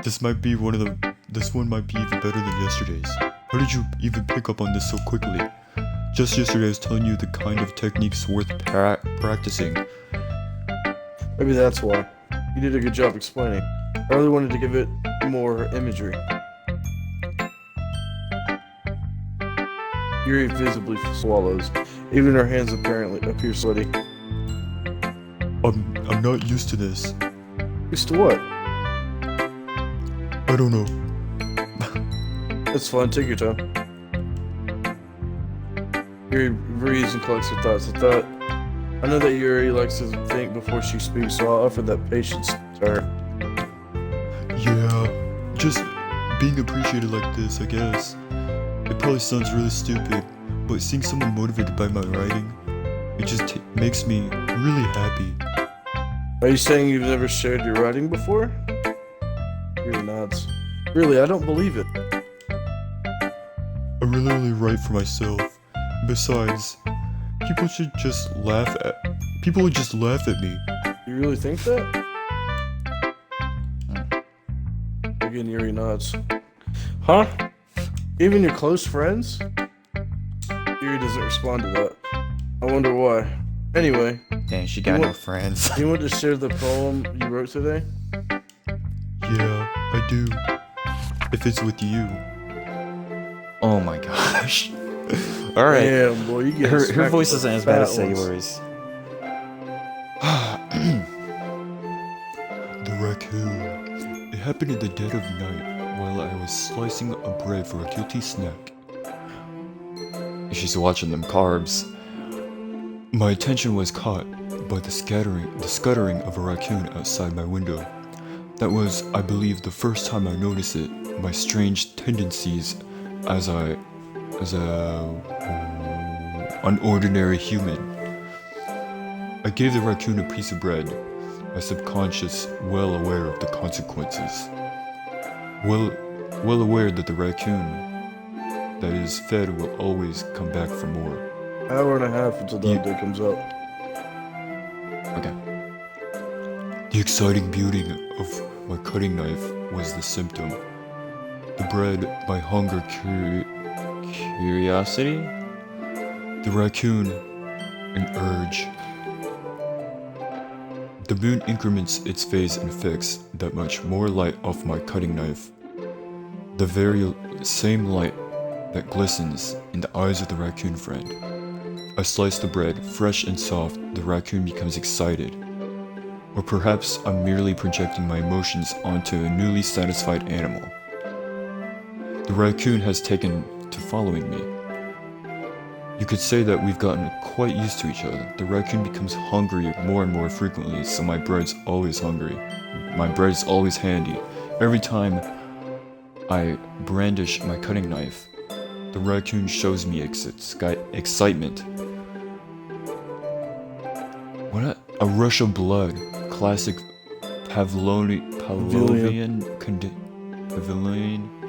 This one might be even better than yesterday's. How did you even pick up on this so quickly? Just yesterday I was telling you the kind of techniques worth practicing. Maybe that's why. You did a good job explaining. I really wanted to give it more imagery. Yuri visibly swallows. Even her hands apparently appear sweaty. I'm not used to this. Used to what? I don't know. It's fine, take your time. Yuri breathes and collects her thoughts. I know that Yuri likes to think before she speaks, so I'll offer that patience to her. Yeah, just being appreciated like this, I guess. probably sounds really stupid, but seeing someone motivated by my writing, it just makes me really happy. Are you saying you've never shared your writing before? Yuri nods. Really, I don't believe it. I really only write for myself. Besides, people would just laugh at me. You really think that? Again, Yuri nods. Huh? Even your close friends? Yuri doesn't respond to that. I wonder why. Anyway, Dang, she got no friends. you want to share the poem you wrote today? Yeah, I do. If it's with you. Oh my gosh. Alright. Damn, boy, you get Her voice isn't as bad as fat ones. Sayori's. The raccoon. It happened in the dead of night while I was slicing a bread for a guilty snack. She's watching them carbs. My attention was caught by the scuttering of a raccoon outside my window. That was, I believe, the first time I noticed it. My strange tendencies as an ordinary human. I gave the raccoon a piece of bread, my subconscious well aware of the consequences. Well aware that the raccoon that is fed will always come back for more. Hour and a half until that day comes up. Okay. The exciting beauty of my cutting knife was the symptom. The bread, my hunger, curiosity? The raccoon, an urge. The moon increments its phase and affects that much more light off my cutting knife. The very same light that glistens in the eyes of the raccoon friend. I slice the bread, fresh and soft, the raccoon becomes excited. Or perhaps I'm merely projecting my emotions onto a newly satisfied animal. The raccoon has taken to following me. You could say that we've gotten quite used to each other. The raccoon becomes hungry more and more frequently, so my bread's always hungry. My bread's always handy. Every time I brandish my cutting knife, the raccoon shows me excitement. What a rush of blood. Classic Pavlovian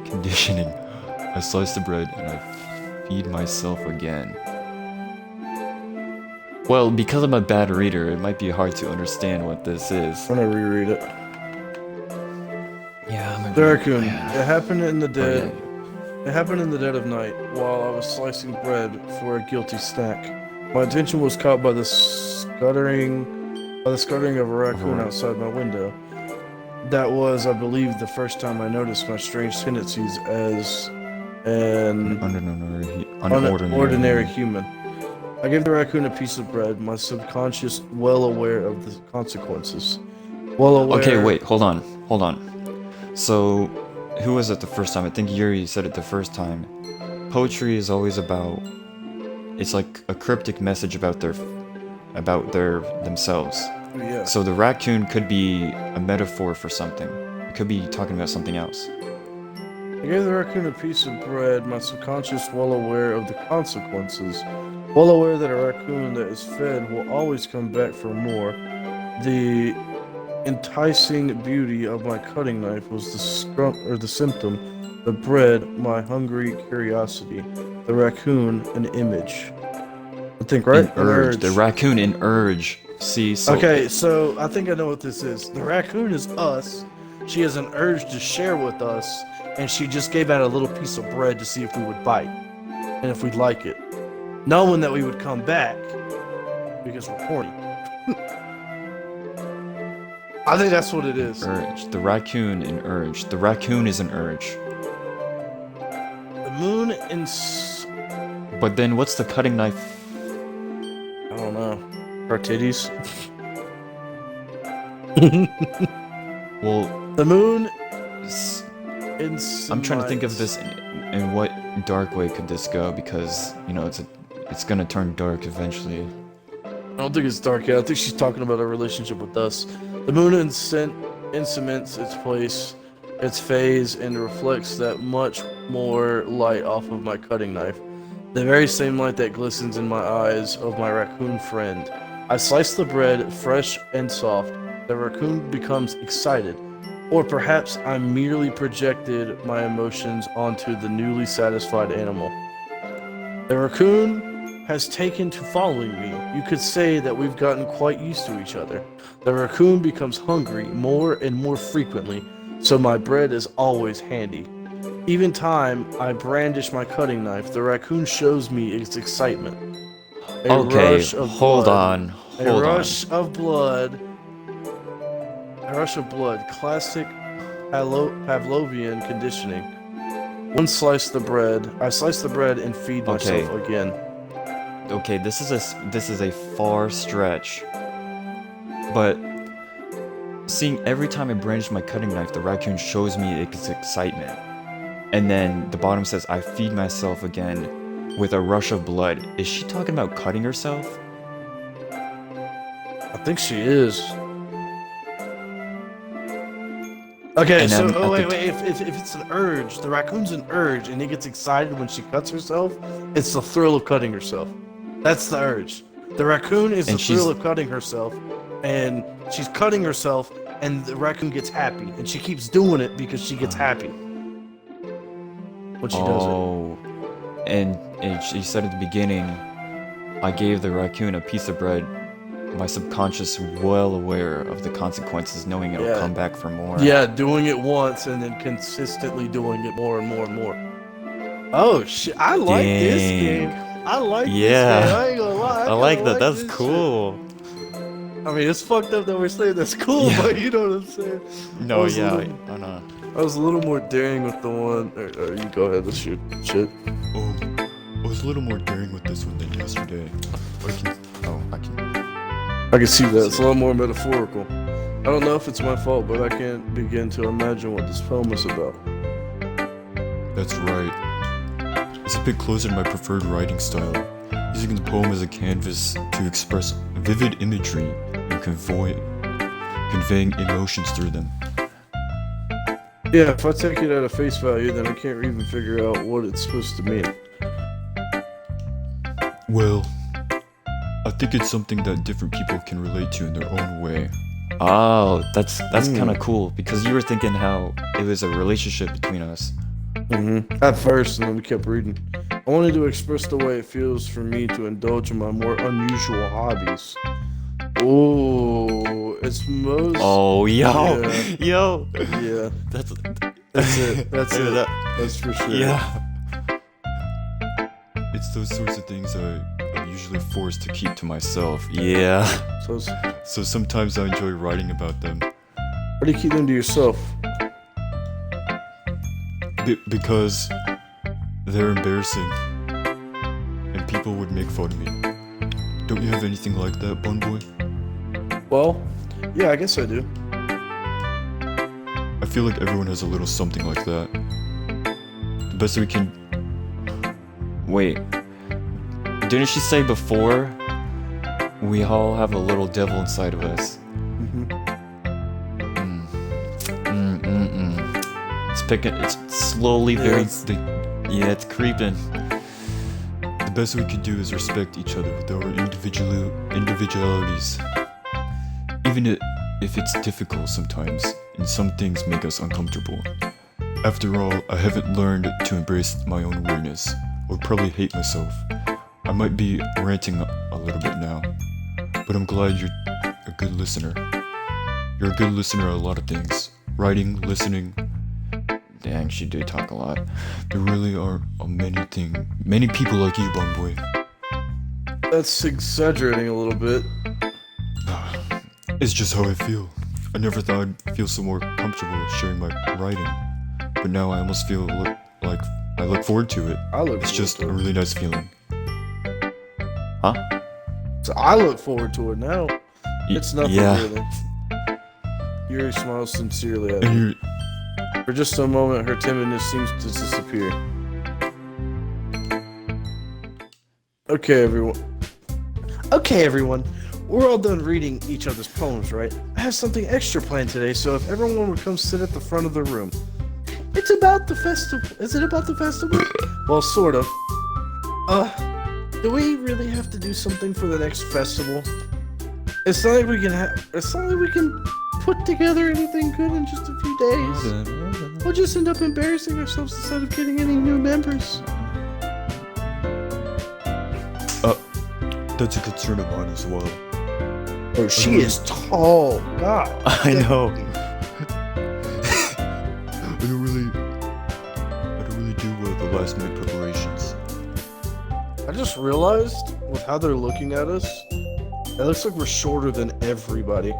conditioning. I slice the bread and I feed myself again. Well, because I'm a bad reader, it might be hard to understand what this is. I'm gonna reread it. Yeah, The raccoon. It happened in the dead. It happened in the dead of night while I was slicing bread for a guilty snack. My attention was caught by the scuttering of a raccoon outside my window. That was, I believe, the first time I noticed my strange tendencies as an ordinary human. I gave the raccoon a piece of bread, my subconscious well aware of the consequences. Okay, wait, hold on. So, who was it the first time? I think Yuri said it the first time. Poetry is always about... It's like a cryptic message about themselves. Yeah. So the raccoon could be a metaphor for something. It could be talking about something else. I gave the raccoon a piece of bread, my subconscious well aware of the consequences. Well aware that a raccoon that is fed will always come back for more. The enticing beauty of my cutting knife was the symptom. The bread, my hungry curiosity. The raccoon, an image. I think, right? An urge. The raccoon, an urge. See, so... Okay, so I think I know what this is. The raccoon is us. She has an urge to share with us, and she just gave out a little piece of bread to see if we would bite, and if we'd like it. Knowing that we would come back, because we're horny. I think that's what it is. Urge. The raccoon, an urge. The raccoon is an urge. The moon in... But then what's the cutting knife? I don't know. Her titties? Well... The moon... I'm trying to think of this in what dark way could this go, because, you know, it's gonna turn dark eventually. I don't think it's dark yet. I think she's talking about a relationship with us. The moon cements its place, its phase, and reflects that much more light off of my cutting knife. The very same light that glistens in my eyes of my raccoon friend. I slice the bread, fresh and soft. The raccoon becomes excited. Or perhaps I merely projected my emotions onto the newly satisfied animal. The raccoon has taken to following me. You could say that we've gotten quite used to each other. The raccoon becomes hungry more and more frequently, so my bread is always handy. Even time I brandish my cutting knife, the raccoon shows me its excitement. A Okay, rush of hold blood. on. A Hold on. rush of blood. A rush of blood. Classic Pavlovian conditioning. One slice the bread. I slice the bread and feed myself again. Okay, this is a far stretch. But seeing every time I brandish my cutting knife, the raccoon shows me its excitement. And then the bottom says, I feed myself again with a rush of blood. Is she talking about cutting herself? I think she is. Okay, And so then at wait. the If it's an urge, the raccoon's an urge, and he gets excited when she cuts herself. It's the thrill of cutting herself. That's the urge. The raccoon is the And thrill she's- of cutting herself, and she's cutting herself, and the raccoon gets happy, and she keeps doing it because she gets happy when she does it. Oh, and she said at the beginning, I gave the raccoon a piece of bread. My subconscious well aware of the consequences, knowing it'll Yeah. come back for more. Yeah, doing it once and then consistently doing it more and more and more. Oh shit! I like this Dang. game. I like Yeah. this game. I ain't gonna lie. I kinda like that. That's this shit. cool. I mean, it's fucked up that we're saying that's cool, Yeah. but you know what I'm saying. No, I was a yeah, little- I know. I was a little more daring with the one. Or you go ahead. Let's shoot shit. Oh, I was a little more daring with this one than yesterday. I can see that. It's a lot more metaphorical. I don't know if it's my fault, but I can't begin to imagine what this poem is about. That's right. It's a bit closer to my preferred writing style, using the poem as a canvas to express vivid imagery and conveying emotions through them. Yeah, if I take it at a face value, then I can't even figure out what it's supposed to mean. Well, I think it's something that different people can relate to in their own way. Oh, that's kind of cool, because you were thinking how it was a relationship between us. At first, and then we kept reading. I wanted to express the way it feels for me to indulge in my more unusual hobbies. Oh, it's most. Oh, yo, Yeah. yo, Yeah, that's it. That's it. That- That's for sure. yeah. It's those sorts of things I'm usually forced to keep to myself. Yeah. So, So sometimes I enjoy writing about them. why do you keep them to yourself? Because they're embarrassing. And people would make fun of me. Don't you have anything like that, Bun Boy? Well, yeah, I guess I do. I feel like everyone has a little something like that. The best we can... Wait. Didn't she say before? We all have a little devil inside of us. It's slowly yeah, it's creeping. The best we can do is respect each other with our individualities. Even if it's difficult sometimes, and some things make us uncomfortable. After all, I haven't learned to embrace my own weirdness. I would probably hate myself. I might be ranting a little bit now, but I'm glad you're a good listener. You're a good listener at a lot of things. Writing, listening. Dang, she did talk a lot. There really are many people like you, Bun Boy. That's exaggerating a little bit. It's just how I feel. I never thought I'd feel so more comfortable sharing my writing, but now I almost feel like I look forward to it. It's just a really nice feeling. Huh? So I look forward to it now. It's nothing yeah. really. Yuri smiles sincerely at me. And you're... For just a moment, her timidness seems to disappear. Okay, everyone. We're all done reading each other's poems, right? I have something extra planned today, so if everyone would come sit at the front of the room. It's about the festival. Is it about the festival? Well, sort of. Do we really have to do something for the next festival? It's not like we can it's not like we can put together anything good in just a few days. We'll just end up embarrassing ourselves instead of getting any new members. That's a concern of mine as well. Oh, she is tall. God. I know. I don't really do the last minute preparations. I just realized with how they're looking at us, it looks like we're shorter than everybody.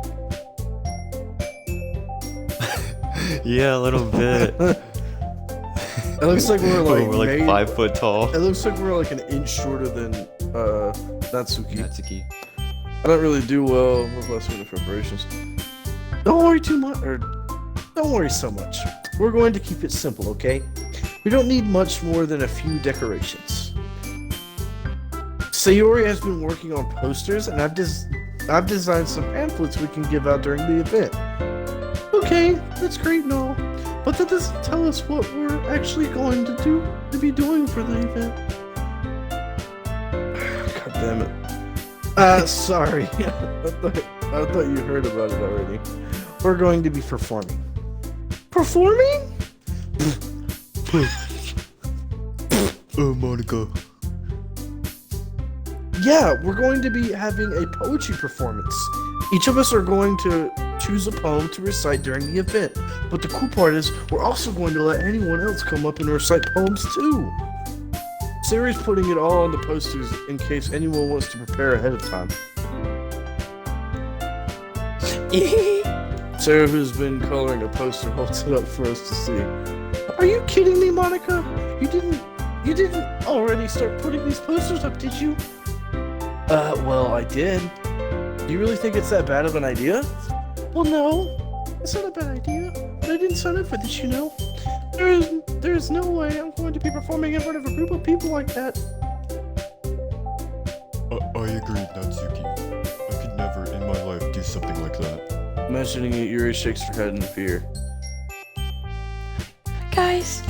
Yeah, a little bit. It looks like we're like 5 foot tall. It looks like we're like an inch shorter than Natsuki. Natsuki. I don't really do well with last minute preparations. Don't worry too much, or don't worry so much. We're going to keep it simple, okay? We don't need much more than a few decorations. Sayori has been working on posters, and I've designed some pamphlets we can give out during the event. Okay, that's great and all, but that doesn't tell us what we're actually going to be doing for the event. God damn it. Sorry. I thought you heard about it already. We're going to be performing. Performing? Oh, Monica. Yeah, we're going to be having a poetry performance. Each of us are going to choose a poem to recite during the event. But the cool part is, we're also going to let anyone else come up and recite poems too. Sarah's putting it all on the posters in case anyone wants to prepare ahead of time. Sarah, who's been coloring a poster, holds it up for us to see. Are you kidding me, Monica? You didn't already start putting these posters up, did you? Well, I did. Do you really think it's that bad of an idea? Well, no. It's not a bad idea. But I didn't sign up for this, you know. There's no way I'm going to be performing in front of a group of people like that. I agree, Natsuki. I could never in my life do something like that. Mentioning it, Yuri shakes her head in fear. Guys,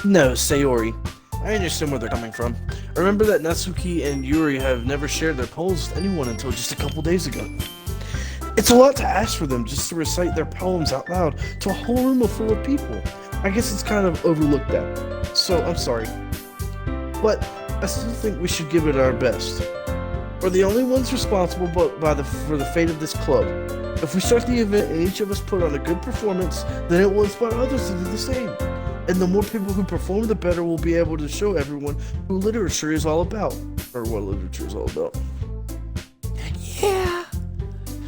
No, Sayori. I understand where they're coming from. Remember that Natsuki and Yuri have never shared their poems with anyone until just a couple days ago. It's a lot to ask for them just to recite their poems out loud to a whole room full of people. I guess it's kind of overlooked that. So, I'm sorry. But I still think we should give it our best. We're the only ones responsible for the fate of this club. If we start the event and each of us put on a good performance, then it will inspire others to do the same. And the more people who perform, the better we'll be able to show everyone who literature is all about. Or what literature is all about. yeah.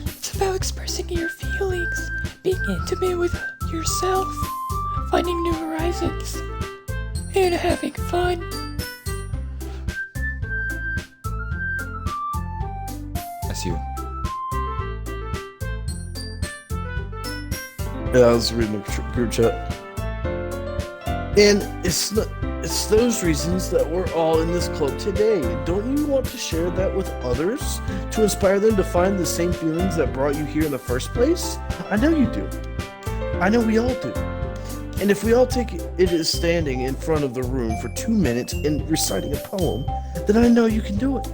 It's about expressing your feelings, being intimate with yourself, finding new horizons, and having fun. I see you. Yeah, I was reading the group chat. And it's those reasons that we're all in this club today. Don't you want to share that with others? To inspire them to find the same feelings that brought you here in the first place? I know you do. I know we all do. And if we all take it as standing in front of the room for 2 minutes and reciting a poem, then I know you can do it.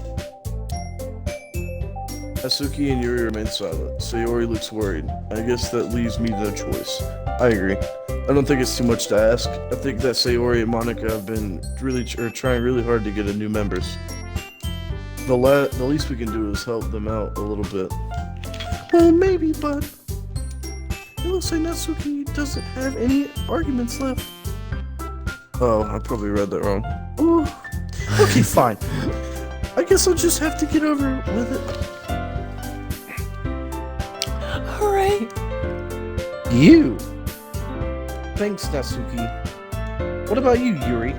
Asuki and Yuri remain silent. Sayori looks worried. I guess that leaves me no choice. I agree. I don't think it's too much to ask. I think that Sayori and Monica have been trying really hard to get a new members. The least we can do is help them out a little bit. Well, maybe, but it looks like Natsuki doesn't have any arguments left. Oh, I probably read that wrong. Ooh. Okay, fine. I guess I'll just have to get over with it. Alright. You. Thanks, Natsuki. What about you, Yuri?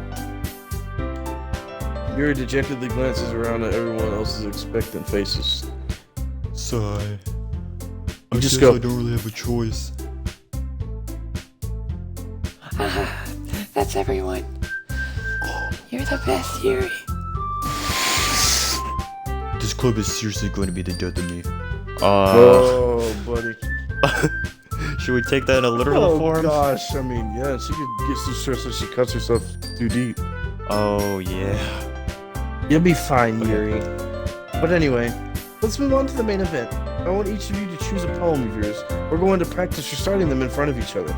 Yuri dejectedly glances around at everyone else's expectant faces. Sigh. I just guess go. I don't really have a choice. That's everyone. You're the best, Yuri. This club is seriously going to be the death of me. Oh, buddy. Should we take that in a literal Oh form? gosh, I mean, yeah, she could get so stressed that she cuts herself too deep. Oh, yeah. You'll be fine, Okay. Yuri. But anyway, let's move on to the main event. I want each of you to choose a poem of yours. We're going to practice reciting them in front of each other.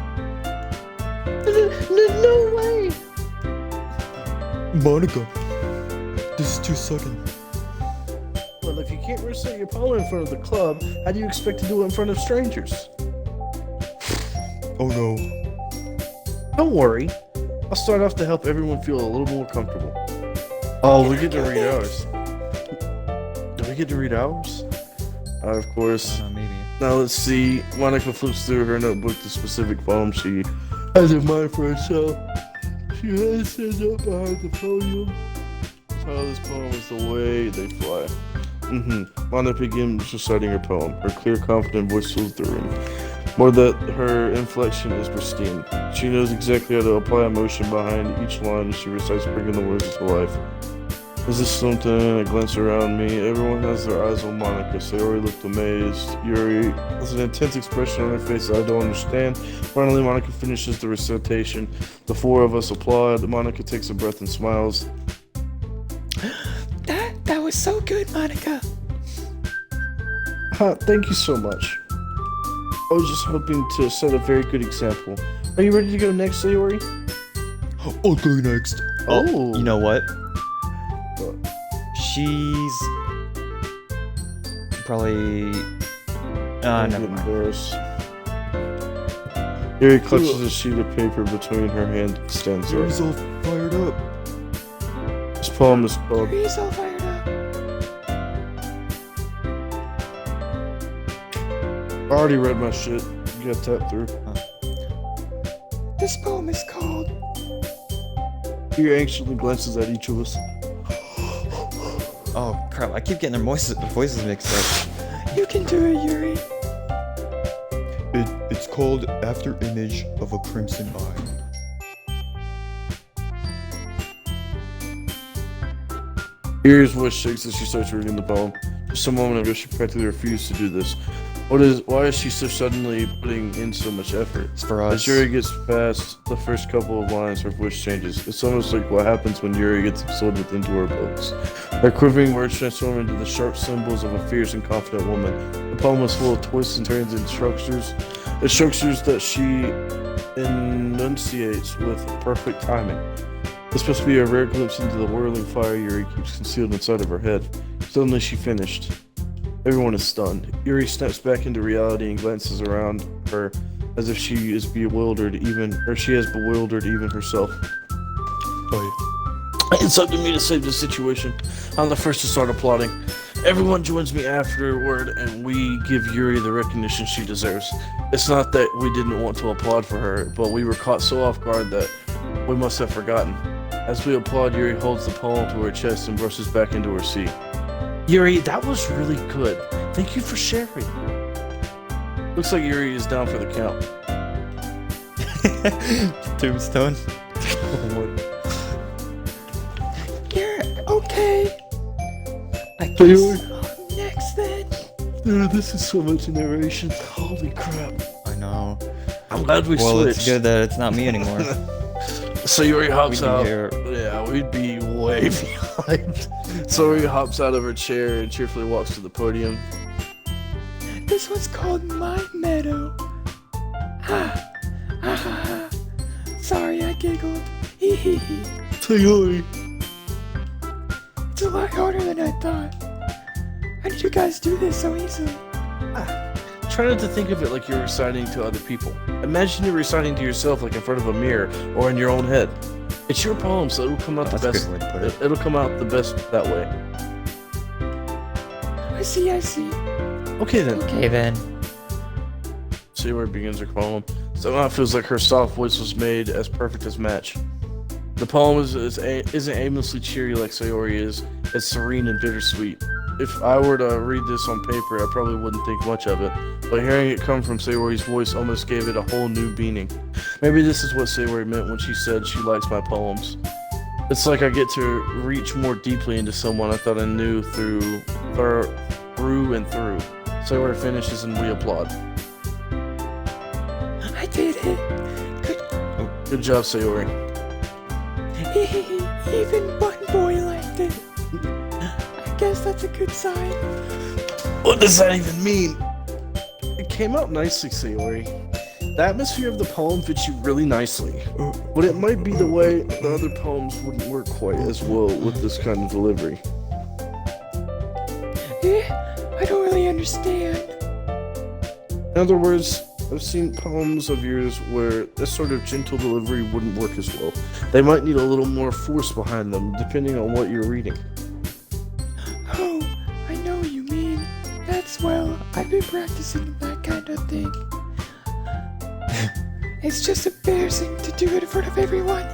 No way! Monica, this is too sudden. Well, if you can't recite your poem in front of the club, how do you expect to do it in front of strangers? Oh no. Don't worry. I'll start off to help everyone feel a little more comfortable. Oh, we get to read ours. Do we get to read ours? Of course. Maybe. Now let's see. Monica flips through her notebook the specific poem she has in mind for herself. She has it up behind the podium. The title of this poem is The Way They Fly. Monica begins reciting her poem. Her clear, confident voice fills the room. More that her inflection is pristine. She knows exactly how to apply emotion behind each line as she recites, bringing the words to life. Is this something? I glance around me. Everyone has their eyes on Monica. Sayori looked amazed. Yuri has an intense expression on her face that I don't understand. Finally, Monica finishes the recitation. The four of us applaud. Monica takes a breath and smiles. That was so good, Monica. Thank you so much. I was just hoping to set a very good example. Are you ready to go next, Sayori? I'll go next. Oh. You know what? What? She's probably. I'm Never getting mind. embarrassed. Yuri clutches a sheet of paper between her hands and stands up. Yuri's all fired up. This poem is called He's all fired up. I already read my shit. You got tapped through. This poem is called Yuri anxiously glances at each of us. Oh crap! I keep getting their voices mixed up. You Can Do It, Yuri. It's called After Image of a Crimson Eye. Yuri's voice shakes as she starts reading the poem. Just a moment ago, she practically refused to do this. Why is she so suddenly putting in so much effort? It's for As us. Yuri gets past the first couple of lines, her voice changes. It's almost like what happens when Yuri gets absorbed into her books. Her quivering words transform into the sharp symbols of a fierce and confident woman. The poem is full of twists and turns and structures that she enunciates with perfect timing. This must be a rare glimpse into the whirling fire Yuri keeps concealed inside of her head. Suddenly she finished. Everyone is stunned. Yuri snaps back into reality and glances around her as if she has bewildered even herself. It's up to me to save the situation. I'm the first to start applauding. Everyone joins me afterward and we give Yuri the recognition she deserves. It's not that we didn't want to applaud for her, but we were caught so off guard that we must have forgotten. As we applaud, Yuri holds the poem to her chest and brushes back into her seat. Yuri, that was really good. Thank you for sharing. Looks like Yuri is down for the count. Tombstone. You're okay. I Hey, guess Yuri. next then. Dude, this is so much narration. Holy crap. I know. I'm glad we Well, switched. it's good that it's not me anymore. So Yuri hops We'd be out. here. Yeah, we'd be way behind. So Yuri hops out of her chair and cheerfully walks to the podium. This one's called My Meadow. Ha. Ha ha ha. Sorry, I giggled. Hee hee hee. So Yuri, It's a lot harder than I thought. How did you guys do this so easily? try not to think of it like you're reciting to other people. Imagine you're reciting to yourself like in front of a mirror or in your own head. It's your poem, so it'll come out That's the a best. good way to put it. It'll come out the best that way. I see, I see. Okay then. Okay then. See where it begins her poem. Somehow it feels like her soft voice was made as perfect as match. The poem isn't aimlessly cheery like Sayori is. It's serene and bittersweet. If I were to read this on paper, I probably wouldn't think much of it. But hearing it come from Sayori's voice almost gave it a whole new meaning. Maybe this is what Sayori meant when she said she likes my poems. It's like I get to reach more deeply into someone I thought I knew through and through. Sayori finishes and we applaud. Good job, Sayori. Even one boy liked it. I guess that's a good sign. What does that even mean? It came out nicely, Sayori. The atmosphere of the poem fits you really nicely, but it might be the way the other poems wouldn't work quite as well with this kind of delivery. I don't really understand. In other words, I've seen poems of yours where this sort of gentle delivery wouldn't work as well. They might need a little more force behind them, depending on what you're reading. Oh, I know what you mean. Well, I've been practicing that kind of thing. It's just embarrassing to do it in front of everyone.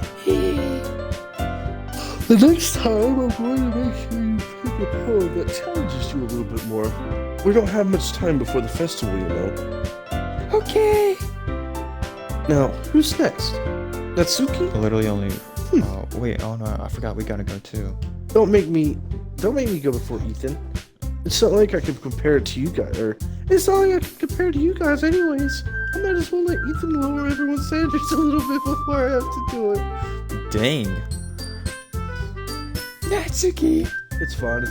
The next time, I'm going to make sure you pick a poem that challenges you a little bit more. We don't have much time before the festival, you know. Okay. Now, who's next? Natsuki? Literally only. Wait. Oh no, I forgot. We gotta go too. Don't make me go before Ethan. It's not like I can compare it to you guys, or it's not like I can compare it to you guys anyways. I might as well let Ethan lower everyone's standards a little bit before I have to do it. Dang. Natsuki. It's fine.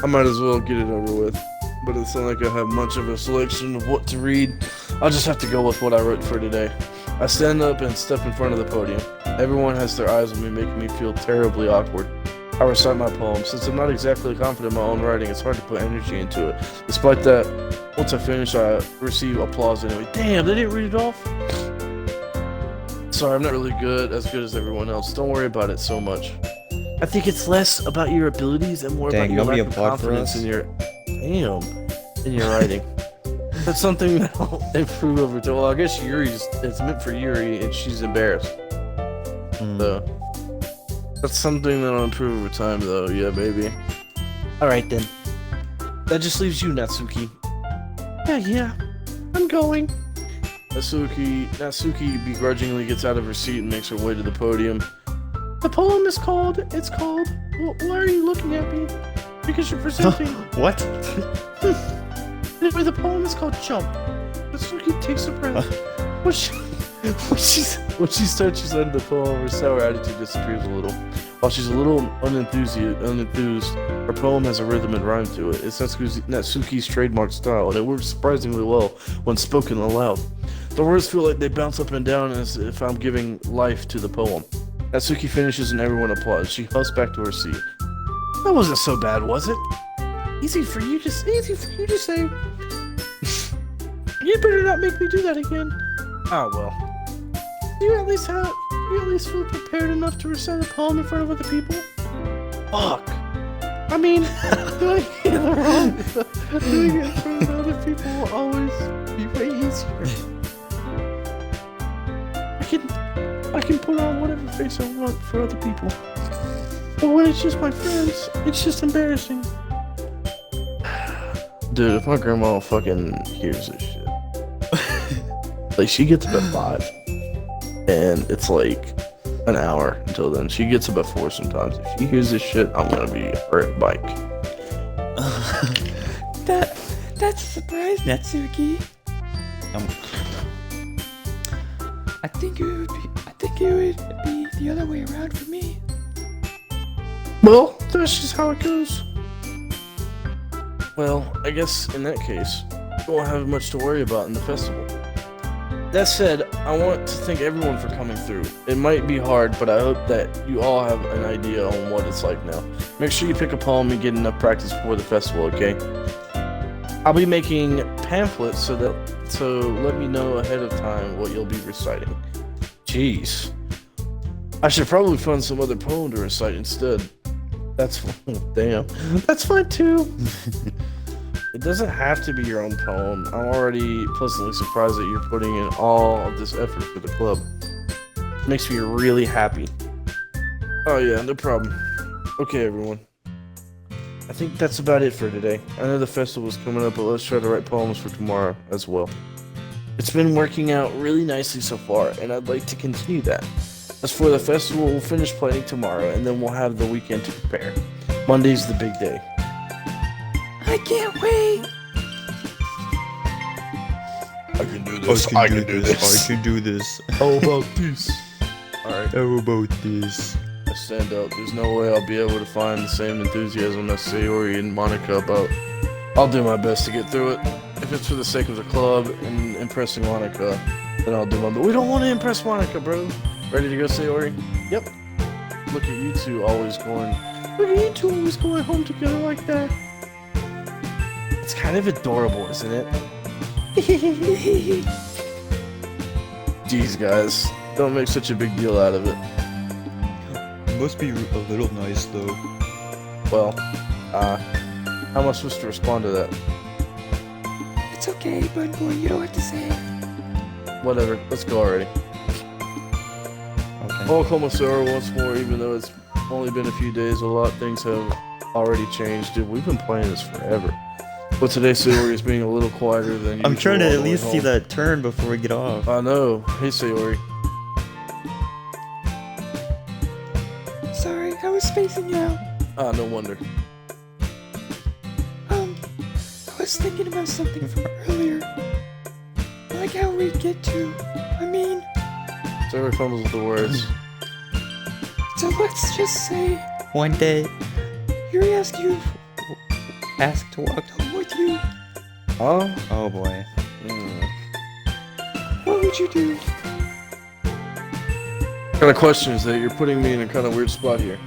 I might as well get it over with. But it's not like I have much of a selection of what to read. I'll just have to go with what I wrote for today. I stand up and step in front of the podium. Everyone has their eyes on me, making me feel terribly awkward. I recite my poem. Since I'm not exactly confident in my own writing, it's hard to put energy into it. Despite that, once I finish, I receive applause anyway. Damn, they didn't read it off? Sorry, I'm not really as good as everyone else. Don't worry about it so much. I think it's less about your abilities and more about your lack of confidence in your writing. That's something that'll improve over time. Well, I guess it's meant for Yuri, and she's embarrassed. So that's something that'll improve over time, though. Yeah, baby. All right then. That just leaves you, Natsuki. Yeah. I'm going. Natsuki begrudgingly gets out of her seat and makes her way to the podium. The poem is called. Why are you looking at me? Because you're presenting. What? Anyway, the poem is called Jump. Natsuki takes a breath. When she starts reciting the poem, her sour attitude disappears a little. While she's a little unenthused, her poem has a rhythm and rhyme to it. It's Natsuki's trademark style, and it works surprisingly well when spoken aloud. The words feel like they bounce up and down as if I'm giving life to the poem. Natsuki finishes and everyone applauds. She huffs back to her seat. That wasn't so bad, was it? Easy for you to say. You better not make me do that again. Ah, well. Do you at least feel prepared enough to recite a poem in front of other people? Fuck. I mean, doing it in front of other people will always be way easier. I can put on whatever face I want for other people. But when it's just my friends, it's just embarrassing. Dude, if my grandma fucking hears this shit. Like, she gets up at 5. And it's like an hour until then. She gets up at 4 sometimes. If she hears this shit, I'm gonna be her bike. That's a surprise, Natsuki. I think it would be the other way around for me. Well, that's just how it goes. Well, I guess in that case, we won't have much to worry about in the festival. That said, I want to thank everyone for coming through. It might be hard, but I hope that you all have an idea on what it's like now. Make sure you pick a poem and get enough practice before the festival, okay? I'll be making pamphlets, so let me know ahead of time what you'll be reciting. Jeez. I should probably find some other poem to recite instead. Damn. That's fine too. It doesn't have to be your own poem. I'm already pleasantly surprised that you're putting in all of this effort for the club. It makes me really happy. Oh yeah, no problem. Okay, everyone. I think that's about it for today. I know the festival's coming up, but let's try to write poems for tomorrow as well. It's been working out really nicely so far, and I'd like to continue that. As for the festival, we'll finish planning tomorrow, and then we'll have the weekend to prepare. Monday's the big day. I can't wait. I can do this. I can do this. I can do this. How about this? Alright, How about this? I stand up. There's no way I'll be able to find the same enthusiasm as Sayori and Monica about. I'll do my best to get through it. If it's for the sake of the club and impressing Monica, then I'll do my best. We don't want to impress Monica, bro. Ready to go, Sayori? Yep. Look at you two always going. Look at you two always going home together like that. It's kind of adorable, isn't it? Jeez, guys. Don't make such a big deal out of it. It must be a little nice though. Well, how am I supposed to respond to that? It's okay, Bun Boy, you don't have to say it. Whatever, let's go already. Okay. I'll call Masora once more, even though it's only been a few days. A lot of things have already changed. Dude, we've been playing this forever. But today, Sayori is being a little quieter than usual. I'm trying to on at the way least see home. that turn before we get off. I know. Hey, Sayori. Sorry, I was spacing you out. Ah, no wonder. I was thinking about something from earlier. Like how we get to, Sayori fumbles with the words. so let's just say One day, Yuri asked you, asked to walk home with you. Huh? oh boy. What would you do? What kind of question is that? You're putting me in a kind of weird spot here.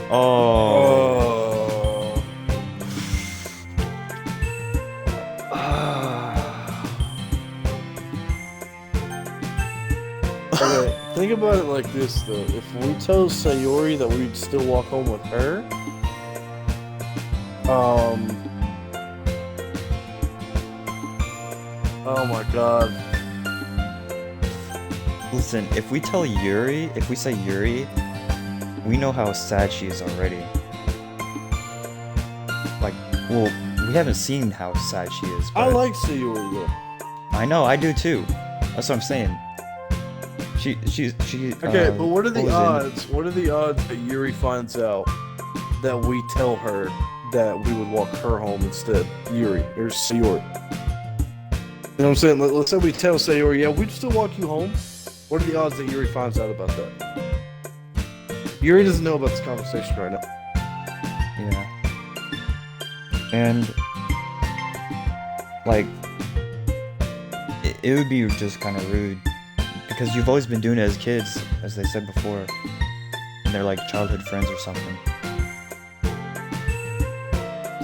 Oh. Oh. Okay, think about it like this though. If we told Sayori that we'd still walk home with her, oh my god. Listen, if we tell Yuri, if we say Yuri, we know how sad she is already. Like, well, we haven't seen how sad she is. I But like Sayori though. I know, I do too. That's what I'm saying. She. Okay, but what are the was it? odds? What are the odds that Yuri finds out that we tell her that we would walk her home instead? Yuri or Sayori. You know what I'm saying? Let's say we tell Sayori, yeah, we'd still walk you home. What are the odds that Yuri finds out about that? Yuri doesn't know about this conversation right now. Yeah. And like, it would be just kind of rude because you've always been doing it as kids, as they said before, and they're like childhood friends or something.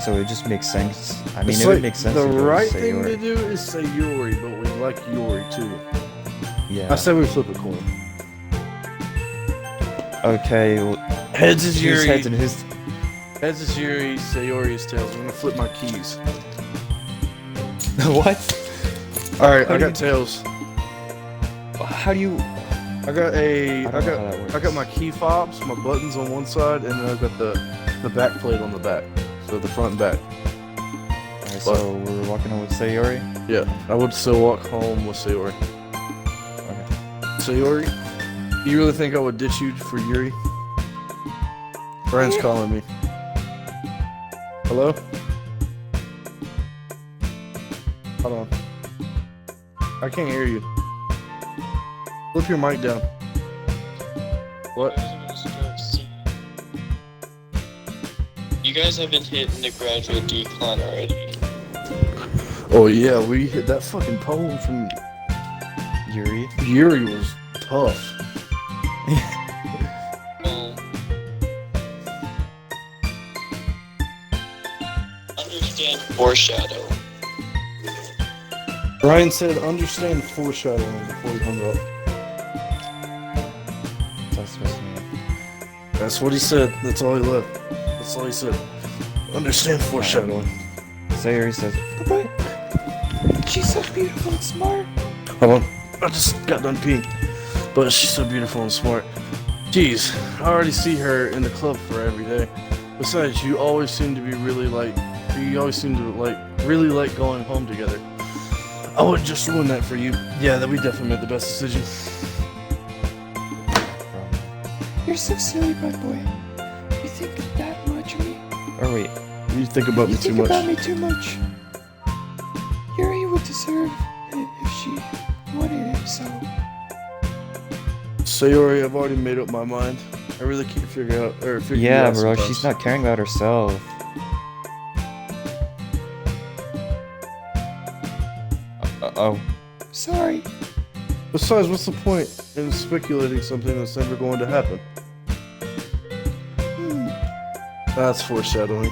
So it just makes sense. I mean, It's it like would make sense. the if it was right thing Sayori. to do is say Yuri, but we like Yuri too. Yeah. I say we flip a coin. Okay. Well, Heads is whose Yuri. heads and whose? Heads is Yuri, Sayori is tails. I'm gonna flip my keys. What? Alright, How I do got tails. How do you? I got a. I don't know how that works. I got my key fobs, my buttons on one side, and then I've got the back plate on the back. So the front and back. Alright, so we're walking on with Sayori. Yeah, I would still walk home with Sayori. Okay. Sayori, you really think I would ditch you for Yuri? Brian's calling me. Hello? Hold on. I can't hear you. Flip your mic down. What? You guys haven't hit in the gradual decline already. Oh yeah, we hit that fucking poem from Yuri. Yuri was tough. Well, understand foreshadow. Brian said understand foreshadowing before he hung up. That's supposed to mean. That's what he said. That's all he left. That's all he said. Understand foreshadowing. Sayori says, But she's so beautiful and smart. Hold on. I just got done peeing. But she's so beautiful and smart. Jeez, I already see her in the club for every day. Besides, you always seem to be really like really like going home together. I would just ruin that for you. Yeah, that we definitely made the best decision. You're so silly, Bun Boy. You think that much of me? or wait, You think about You me too think much. about me too much. Yuri, serve if she wanted it, so. Sayori, I've already made up my mind. I really can't figure out. Yeah, bro, she's not caring about herself. Oh. Sorry. Besides, what's the point in speculating something that's never going to happen? That's foreshadowing.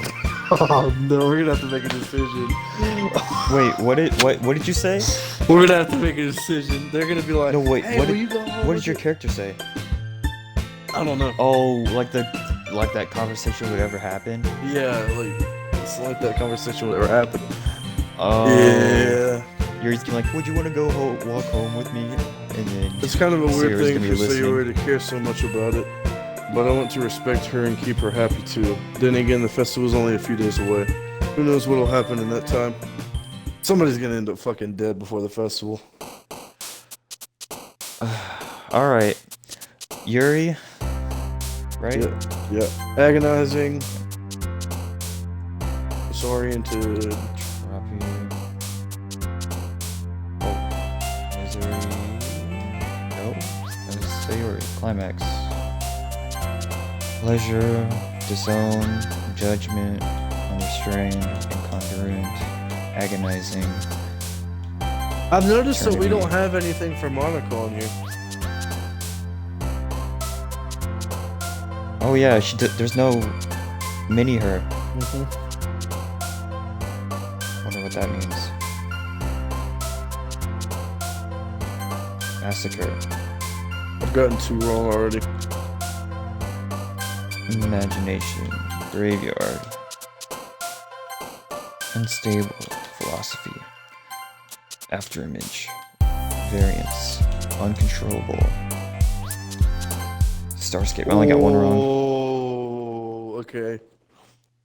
Oh no, we're gonna have to make a decision. Wait, what did you say? We're gonna have to make a decision. They're gonna be like, No, wait, hey, what will did- you go home What with did your me?" character say? I don't know. Oh, like that conversation would ever happen? Yeah, like it's like that conversation would ever happen. Oh. Yeah. Yuri's gonna be like, would you want to go walk home with me? And then It's kind of a weird Sayori's thing gonna for be listening. Sayori to care so much about it, but I want to respect her and keep her happy too. Then again, the festival's only a few days away. Who knows what'll happen in that time? Somebody's gonna end up fucking dead before the festival. All right, Yuri. Right? Yeah. Agonizing. Disoriented. Trophy. Oh, misery. No, that was Sayori. Climax. Pleasure, disown, judgment, unrestrained, incongruent, agonizing. I've noticed that we Eternity. don't have anything for Monica on here. Oh yeah, there's no mini her. Wonder what that means. Massacre. I've gotten two wrong already. Imagination. Graveyard. Unstable. Philosophy. Afterimage. Variance. Uncontrollable. Starscape. I only got one wrong. Oh, okay.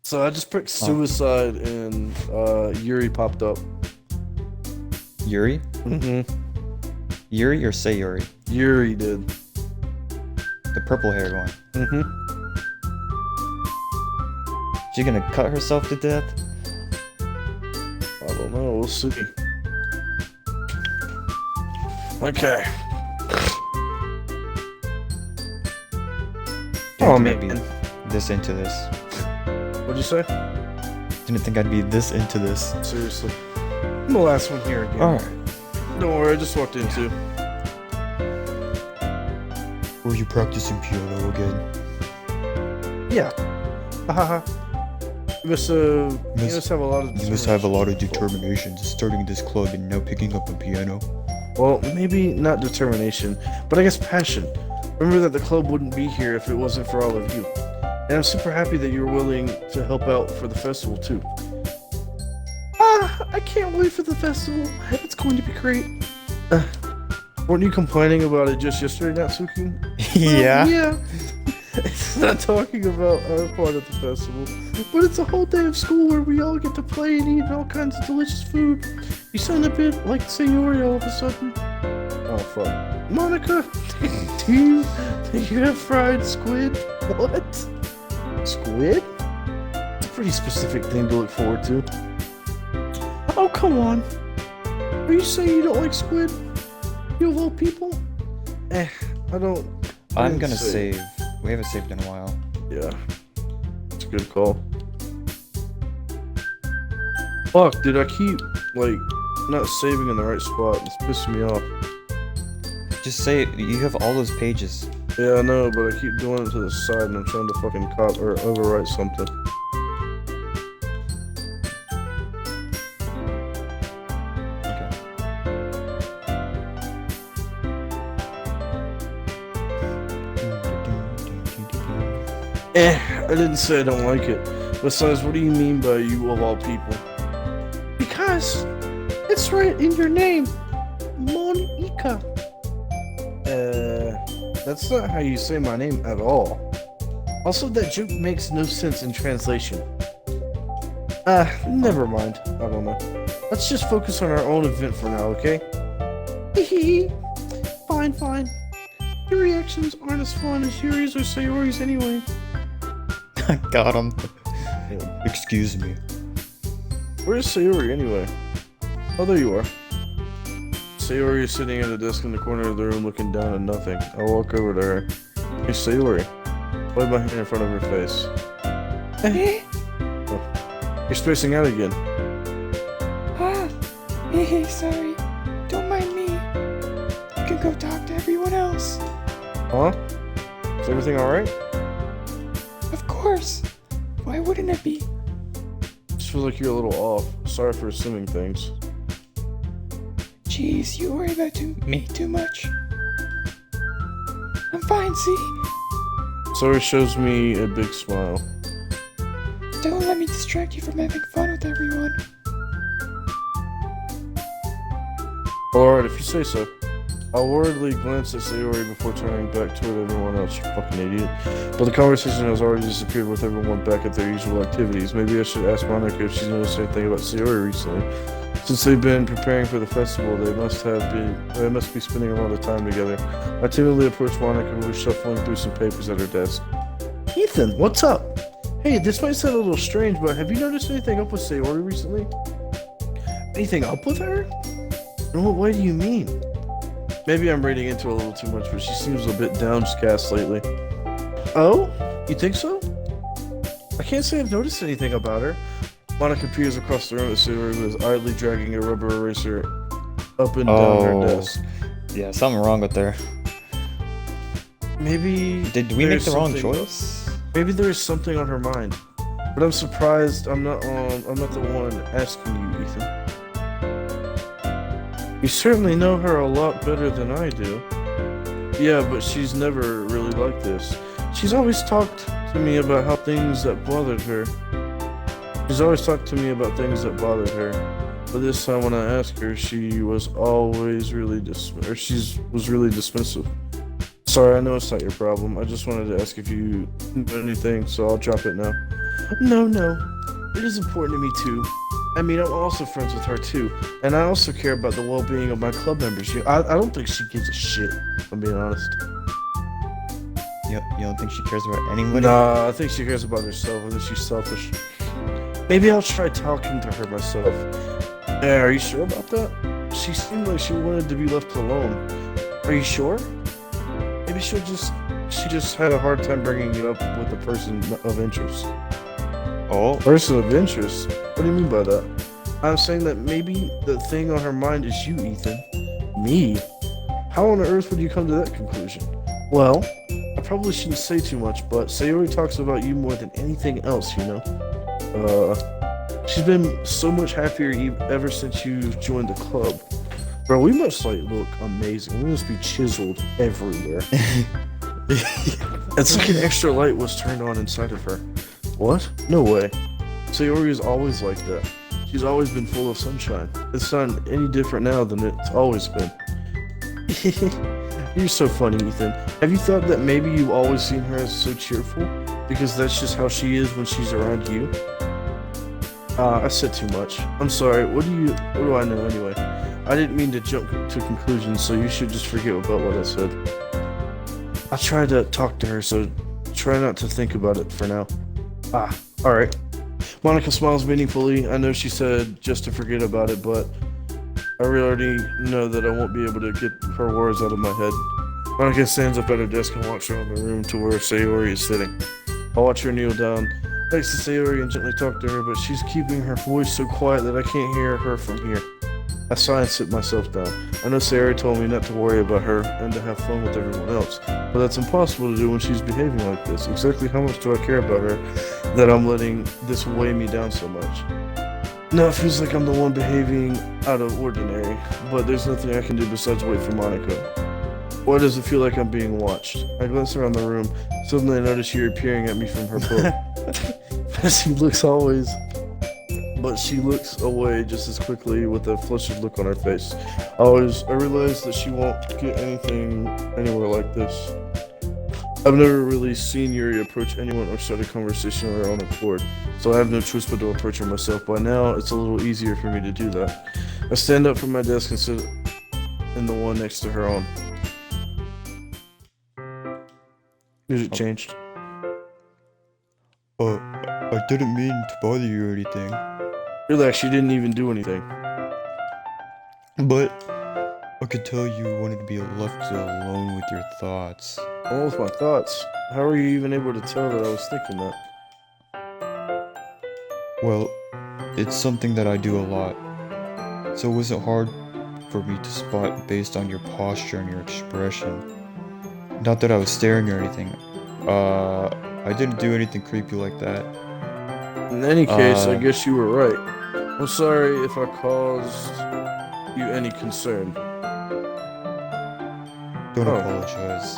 So I just picked suicide and Yuri popped up. Yuri? Mm-hmm. Yuri or Sayori? Yuri did. The purple haired one. Mm-hmm. She gonna cut herself to death? I don't know. We'll see. Okay. Oh, Didn't think I'd be man. this into this. What'd you say? Didn't think I'd be this into this. Seriously. I'm the last one here again. Alright. Don't worry, I just walked in too. Were you practicing piano again? Yeah. Haha. You must have a lot of You must have a lot of determination starting this club and now picking up a piano. Well, maybe not determination, but I guess passion. Remember that the club wouldn't be here if it wasn't for all of you. And I'm super happy that you're willing to help out for the festival too. I can't wait for the festival. It's going to be great. Weren't you complaining about it just yesterday, Natsuki? Yeah? Yeah. It's not talking about our part of the festival, but it's a whole day of school where we all get to play and eat all kinds of delicious food. You sound a bit like Sayori all of a sudden. Oh fuck. Monica, do you have fried squid? What? Squid? It's a pretty specific thing to look forward to. Oh, come on. Are you saying you don't like squid? You of all people? I don't... I'm didn't gonna say. save. We haven't saved in a while. Yeah. It's a good call. Fuck, dude, I keep, like, not saving in the right spot. It's pissing me off. Just say you have all those pages. Yeah, I know, but I keep doing it to the side and I'm trying to fucking or overwrite something. Okay. I didn't say I don't like it. Besides, what do you mean by you of all people? Because it's right in your name, Monica. That's not how you say my name at all. Also, that joke makes no sense in translation. Never mind. I don't know. Let's just focus on our own event for now, okay? Hehe. Fine, fine. Your reactions aren't as fun as Yuri's or Sayori's anyway. Got him. Excuse me. Where's Sayori anyway? Oh, there you are. Sayori is sitting at a desk in the corner of the room looking down at nothing. I walk over to her. Hey, Sayori. Wave my hand in front of her face. Eh? Oh. You're spacing out again. Ah. Hey, sorry. Don't mind me. You can go talk to everyone else. Huh? Is everything alright? Of course. Why wouldn't it be? Just feel like you're a little off. Sorry for assuming things. Jeez, you worry about me too much. I'm fine, see? Sayori shows me a big smile. Don't let me distract you from having fun with everyone. Alright, if you say so. I'll worriedly glance at Sayori before turning back toward everyone else, you fucking idiot. But the conversation has already disappeared with everyone back at their usual activities. Maybe I should ask Monica if she's noticed anything about Sayori recently. Since they've been preparing for the festival, they must be spending a lot of time together. I timidly approach Monica, who was shuffling through some papers at her desk. Ethan, what's up? Hey, this might sound a little strange, but have you noticed anything up with Sayori recently? Anything up with her? In what way do you mean? Maybe I'm reading into it a little too much, but she seems a bit downcast lately. Oh? You think so? I can't say I've noticed anything about her. Monica peers across the room at Sayori, who is idly dragging a rubber eraser up and down her desk. Yeah, something wrong with her. Maybe... Did we make there's the wrong something- choice? Maybe there is something on her mind. But I'm surprised I'm not the one asking you, Ethan. You certainly know her a lot better than I do. Yeah, but she's never really like this. She's always talked to me about how things that bothered her. She's always talked to me about things that bothered her. But this time when I asked her, she was always really really dismissive. Sorry, I know it's not your problem. I just wanted to ask if you knew anything, so I'll drop it now. No. It is important to me too. I mean, I'm also friends with her too, and I also care about the well-being of my club members. I don't think she gives a shit, if I'm being honest. You don't think she cares about anybody? Nah, I think she cares about herself, and that she's selfish. Maybe I'll try talking to her myself. Yeah, are you sure about that? She seemed like she wanted to be left alone. Are you sure? Maybe she just had a hard time bringing you up with a person of interest. Oh, Person of interest? What do you mean by that? I'm saying that maybe the thing on her mind is you, Ethan. Me? How on earth would you come to that conclusion? Well, I probably shouldn't say too much, but Sayori talks about you more than anything else, you know? She's been so much happier ever since you've joined the club. Bro, we must look amazing. We must be chiseled everywhere. It's like an extra light was turned on inside of her. What? No way. Sayori is always like that. She's always been full of sunshine. It's not any different now than it's always been. You're so funny, Ethan. Have you thought that maybe you've always seen her as so cheerful? Because that's just how she is when she's around you? I said too much. I'm sorry. What do I know anyway? I didn't mean to jump to conclusions, so you should just forget about what I said. I tried to talk to her, so try not to think about it for now. Alright. Monica smiles meaningfully. I know she said just to forget about it, but I already know that I won't be able to get her words out of my head. Monica stands up at her desk and walks around the room to where Sayori is sitting. I watch her kneel down next to Sayori and gently talk to her, but she's keeping her voice so quiet that I can't hear her from here. I sigh and sit myself down. I know Sayori told me not to worry about her and to have fun with everyone else, but that's impossible to do when she's behaving like this. Exactly how much do I care about her that I'm letting this weigh me down so much? Now it feels like I'm the one behaving out of ordinary, but there's nothing I can do besides wait for Monica. Why does it feel like I'm being watched? I glance around the room. Suddenly I notice she peering at me from her book. She looks away just as quickly with a flustered look on her face. I realize that she won't get anywhere like this. I've never really seen Yuri approach anyone or start a conversation on her own accord, so I have no choice but to approach her myself. By now, it's a little easier for me to do that. I stand up from my desk and sit in the one next to her own. Music changed. I didn't mean to bother you or anything. Relax, she didn't even do anything. But, could tell you wanted to be left alone with your thoughts. Along with my thoughts. How are you even able to tell that I was thinking that? Well, it's something that I do a lot. So it wasn't hard for me to spot based on your posture and your expression. Not that I was staring or anything. I didn't do anything creepy like that. In any case, I guess you were right. I'm sorry if I caused you any concern. Don't Oh. apologize.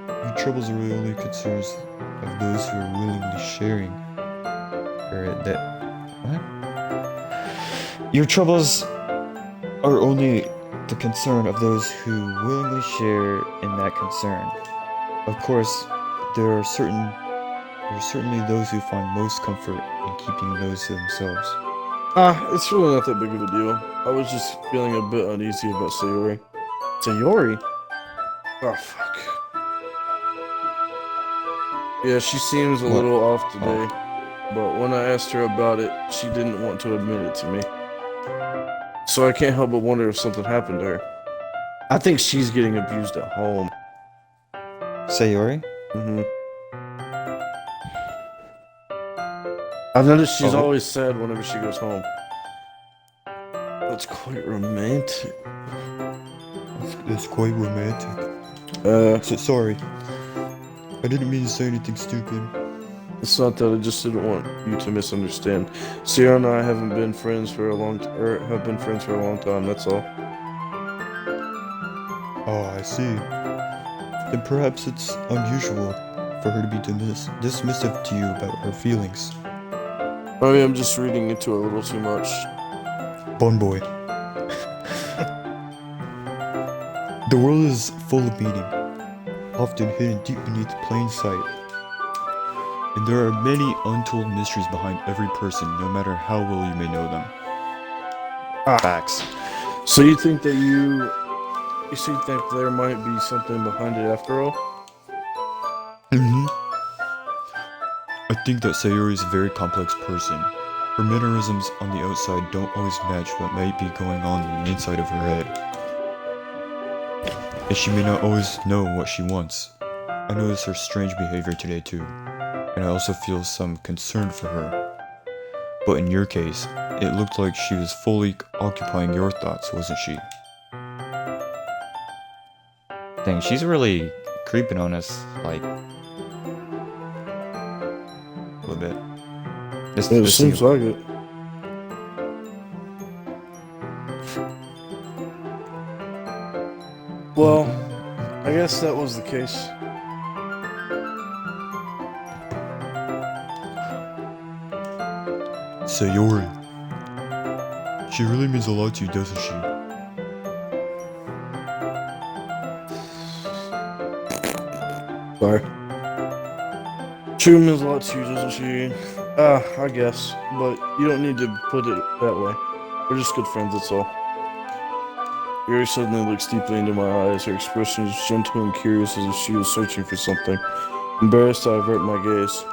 Your troubles are really only concerns of those who are willingly sharing. Or that. What? Your troubles are only the concern of those who willingly share in that concern. Of course, there are certainly those who find most comfort in keeping those to themselves. It's really not that big of a deal. I was just feeling a bit uneasy about Sayori. Sayori? Oh, fuck. Yeah, she seems a What? little off today, but when I asked her about it, she didn't want to admit it to me. So I can't help but wonder if something happened to her. I think she's getting abused at home. Sayori? Mm-hmm. I've noticed she's Oh. always sad whenever she goes home. That's quite romantic. It's quite romantic. So sorry. I didn't mean to say anything stupid. It's not that, I just didn't want you to misunderstand. Sierra and I haven't been friends for a long have been friends for a long time, that's all. Oh, I see. Then perhaps it's unusual for her to be dismissive to you about her feelings. Maybe I'm just reading into it a little too much. Bun boy. The world is full of meaning, often hidden deep beneath plain sight. And there are many untold mysteries behind every person, no matter how well you may know them. Facts. So you think that you think there might be something behind it after all? Mm-hmm. I think that Sayori is a very complex person. Her mannerisms on the outside don't always match what might be going on in the inside of her head. And she may not always know what she wants. I noticed her strange behavior today too, and I also feel some concern for her. But in your case, it looked like she was fully occupying your thoughts, wasn't she? Dang, she's really creeping on us, like, a little bit. It seems like it. Well, I guess that was the case. Sayori. She really means a lot to you, doesn't she? Sorry. She means a lot to you, doesn't she? I guess. But you don't need to put it that way. We're just good friends, that's all. Yuri suddenly looks deeply into my eyes. Her expression is gentle and curious as if she was searching for something. Embarrassed, I avert my gaze.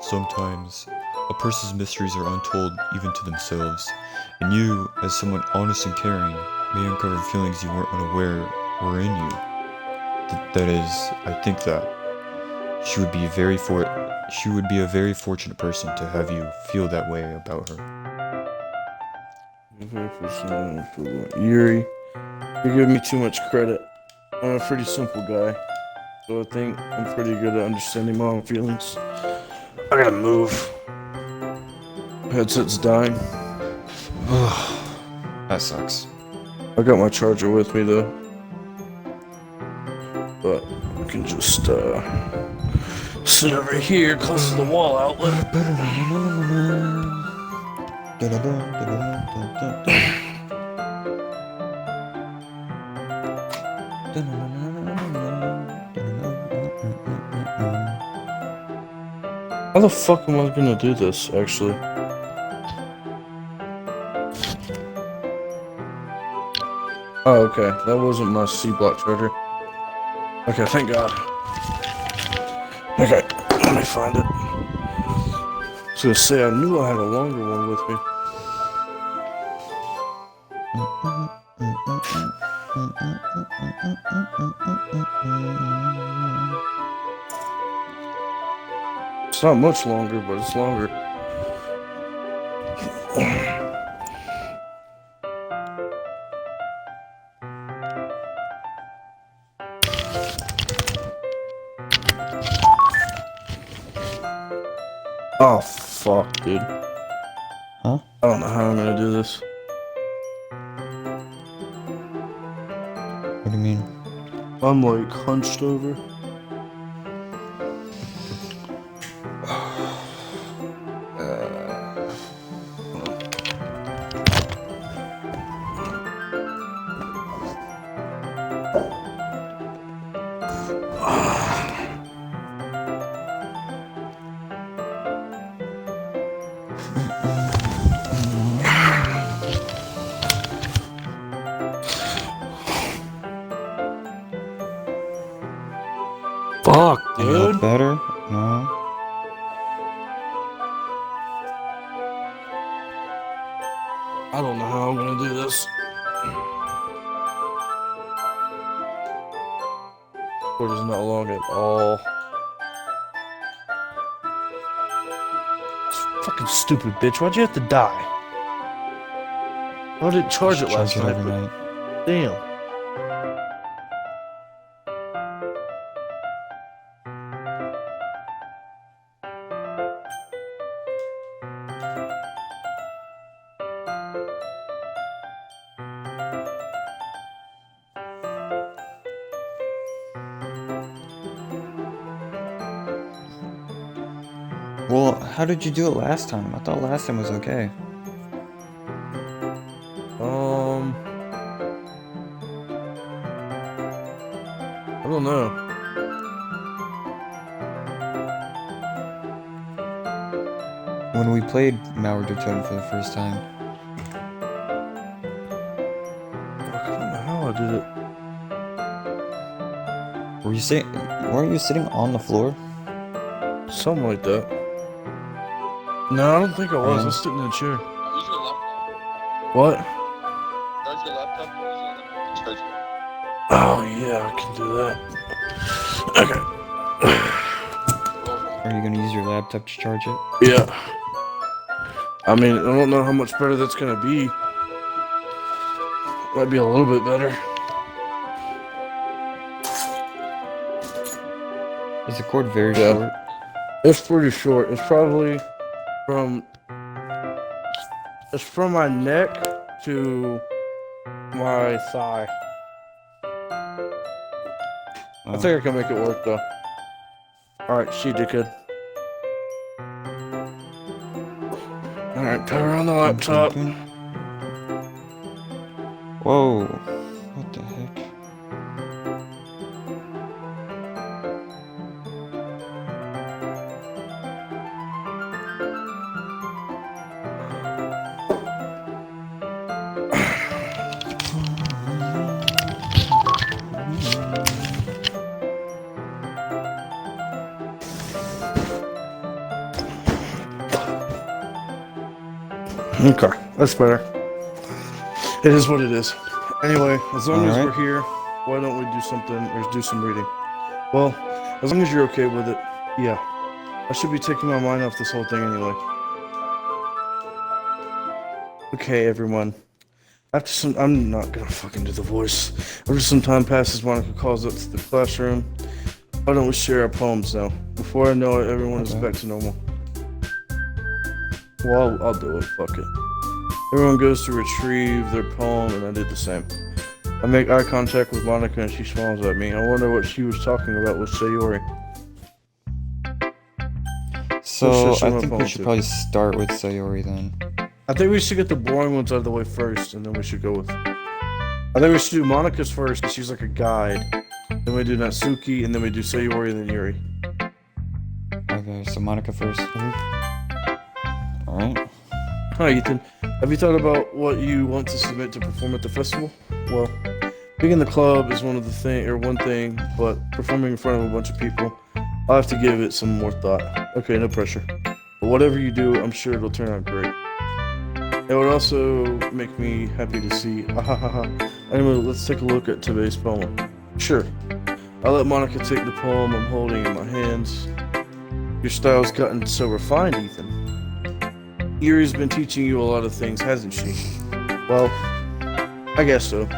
Sometimes, a person's mysteries are untold even to themselves, and you, as someone honest and caring, may uncover feelings you weren't unaware were in you. That is, I think that she would be a very fortunate person to have you feel that way about her. Yuri, you give me too much credit. I'm a pretty simple guy, so I think I'm pretty good at understanding my own feelings. I gotta move. Headset's dying. That sucks. I got my charger with me though, but I can just sit over here close to the wall outlet. How the fuck am I gonna do this, actually? Oh, okay. That wasn't my C-block charger. Okay, thank God. Okay, let me find it. I was gonna say, I knew I had a longer one with me. It's not much longer, but it's longer. Oh, fuck, dude. Huh? I don't know how I'm gonna do this. What do you mean? I'm like hunched over. Fuck, You feel dude. better? No. I don't know how I'm gonna do this. Cord is not long at all. Fucking stupid bitch. Why'd you have to die? I didn't charge it last Charge it night, every but night. damn. Well, how did you do it last time? I thought last time was okay. I don't know. When we played Mauer Return for the first time. Fuck, I don't know how I did it. Weren't you sitting on the floor? Something like that. No, I don't think I was. I Yeah. was sitting in a chair. Use your laptop. What? Charge your laptop. Charge it. Oh, yeah, I can do that. Okay. Are you gonna use your laptop to charge it? Yeah. I mean, I don't know how much better that's gonna be. Might be a little bit better. Is the cord very Yeah. short? It's pretty short. It's probably from my neck to my thigh. I Oh. think I can make it work though. Alright, she dickhead. Alright, power on the laptop. Whoa. What the heck? Okay, that's better. It is what it is. Anyway, as long as Alright. we're here, why don't we do something or do some reading? Well, as long as you're okay with it, yeah. I should be taking my mind off this whole thing anyway. Okay, everyone. After some, I'm not gonna fucking do the voice. After some time passes, Monica calls up to the classroom. Why don't we share our poems now? Before I know it, everyone is Okay. back to normal. Well, I'll do it. Fuck it. Everyone goes to retrieve their poem, and I did the same. I make eye contact with Monica, and she smiles at me. I wonder what she was talking about with Sayori. So, Let's I just think we should probably start with Sayori then. I think we should get the boring ones out of the way first, and then we should go with. I think we should do Monica's first, because she's like a guide. Then we do Natsuki, and then we do Sayori, and then Yuri. Okay, so Monica first. Alright. Hi, Ethan. Have you thought about what you want to submit to perform at the festival? Well, being in the club is one thing, but performing in front of a bunch of people, I'll have to give it some more thought. Okay, no pressure. But whatever you do, I'm sure it'll turn out great. It would also make me happy to see. Anyway, let's take a look at today's poem. Sure. I let Monica take the poem I'm holding in my hands. Your style's gotten so refined, Ethan. Yuri's been teaching you a lot of things, hasn't she? Well, I guess so.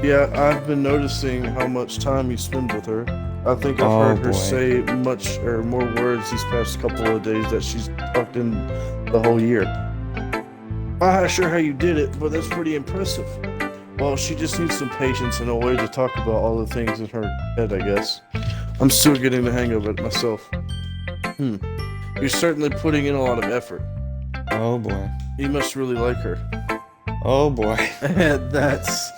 Yeah, I've been noticing how much time you spend with her. I think I've heard her say much or more words these past couple of days that she's talked in the whole year. I'm not sure how you did it, but that's pretty impressive. Well, she just needs some patience and a way to talk about all the things in her head, I guess. I'm still getting the hang of it myself. You're certainly putting in a lot of effort. Oh boy. You must really like her. Oh boy. That's...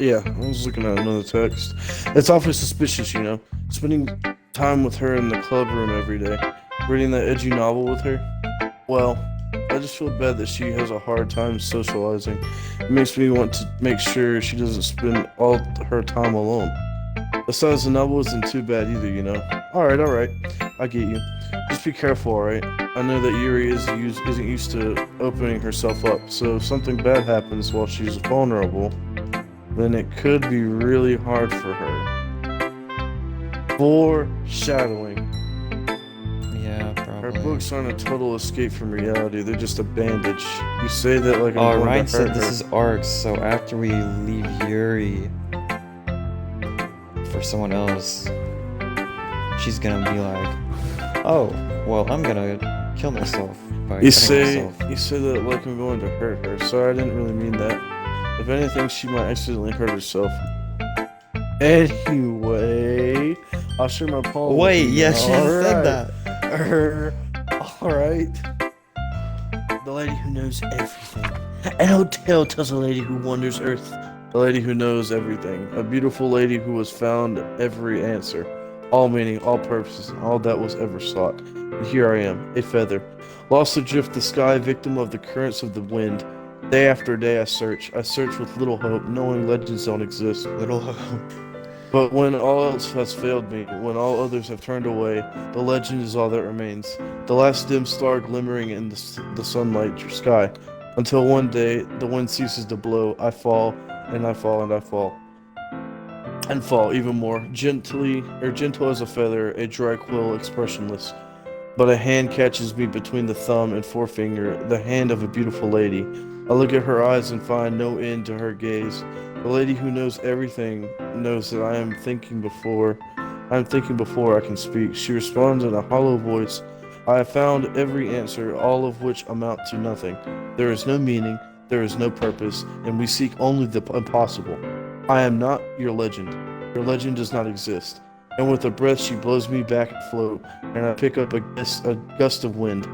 Yeah, I was looking at another text. It's awfully suspicious, you know. Spending time with her in the club room every day. Reading that edgy novel with her. Well, I just feel bad that she has a hard time socializing. It makes me want to make sure she doesn't spend all her time alone. Besides, the novel isn't too bad either, you know. Alright. I get you. Just be careful, alright? I know that Yuri isn't used to opening herself up, so if something bad happens while she's vulnerable, then it could be really hard for her. Foreshadowing. Yeah, probably. Her books aren't a total escape from reality, they're just a bandage. You say that like I'm going Ryan to hurt said this her. is arcs, so after we leave Yuri for someone else, she's gonna be like, oh, well, I'm gonna kill myself by You cutting myself. say that like I'm going to hurt her. Sorry, I didn't really mean that. If anything, she might accidentally hurt herself. Anyway, I'll share my poem. Wait, with you yeah, now. she said that. Alright. The lady who knows everything. An old tale tells a lady who wanders earth. The lady who knows everything. A beautiful lady who has found every answer. All meaning, all purposes, and all that was ever sought. And here I am, a feather. Lost adrift the sky, victim of the currents of the wind. Day after day I search with little hope, knowing legends don't exist. Little hope. But when all else has failed me, when all others have turned away, the legend is all that remains. The last dim star glimmering in the sunlight sky. Until one day, the wind ceases to blow, I fall, and I fall, and I fall. And fall even more, gentle as a feather, a dry quill, expressionless. But a hand catches me between the thumb and forefinger, the hand of a beautiful lady. I look at her eyes and find no end to her gaze. The lady who knows everything knows that I am thinking before I can speak. She responds in a hollow voice. I have found every answer, all of which amount to nothing. There is no meaning, there is no purpose, and we seek only the impossible. I am not your legend. Your legend does not exist. And with a breath she blows me back afloat, and I pick up a gust of wind.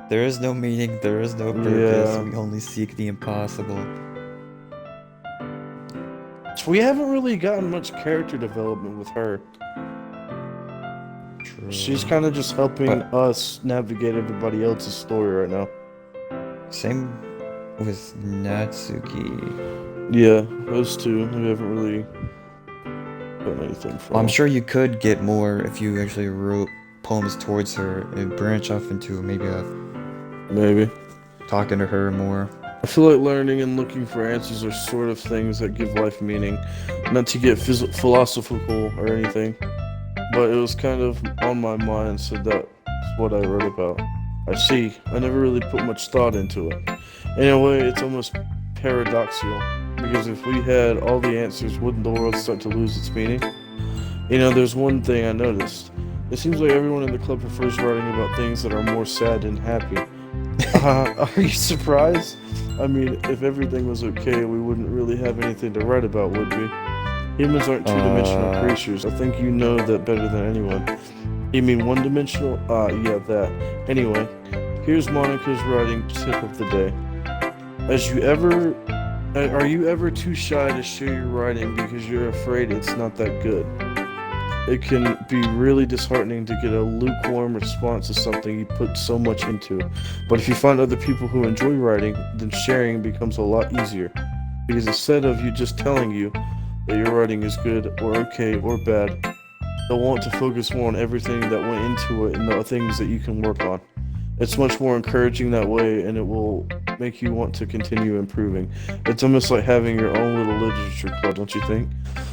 There is no meaning, there is no purpose, Yeah. we only seek the impossible. We haven't really gotten much character development with her. True. She's kind of just helping us navigate everybody else's story right now. Same with Natsuki. Yeah, those two, we haven't really done anything for. I'm sure you could get more if you actually wrote poems towards her and branch off into Maybe. talking to her more. I feel like learning and looking for answers are sort of things that give life meaning. Not to get philosophical or anything, but it was kind of on my mind, so that's what I wrote about. I see. I never really put much thought into it. In a way, it's almost paradoxical, because if we had all the answers, wouldn't the world start to lose its meaning? You know, there's one thing I noticed. It seems like everyone in the club prefers writing about things that are more sad than happy. Are you surprised? I mean, if everything was okay, we wouldn't really have anything to write about, would we? Humans aren't two-dimensional creatures. I think you know that better than anyone. You mean one-dimensional? Yeah, that. Anyway, here's Monica's writing tip of the day. Are you ever too shy to share your writing because you're afraid it's not that good? it can be really disheartening to get a lukewarm response to something you put so much into. But if you find other people who enjoy writing, then sharing becomes a lot easier. Because instead of you just telling you that your writing is good or okay or bad, they'll want to focus more on everything that went into it and the things that you can work on. It's much more encouraging that way, and it will make you want to continue improving. It's almost like having your own little literature club, don't you think?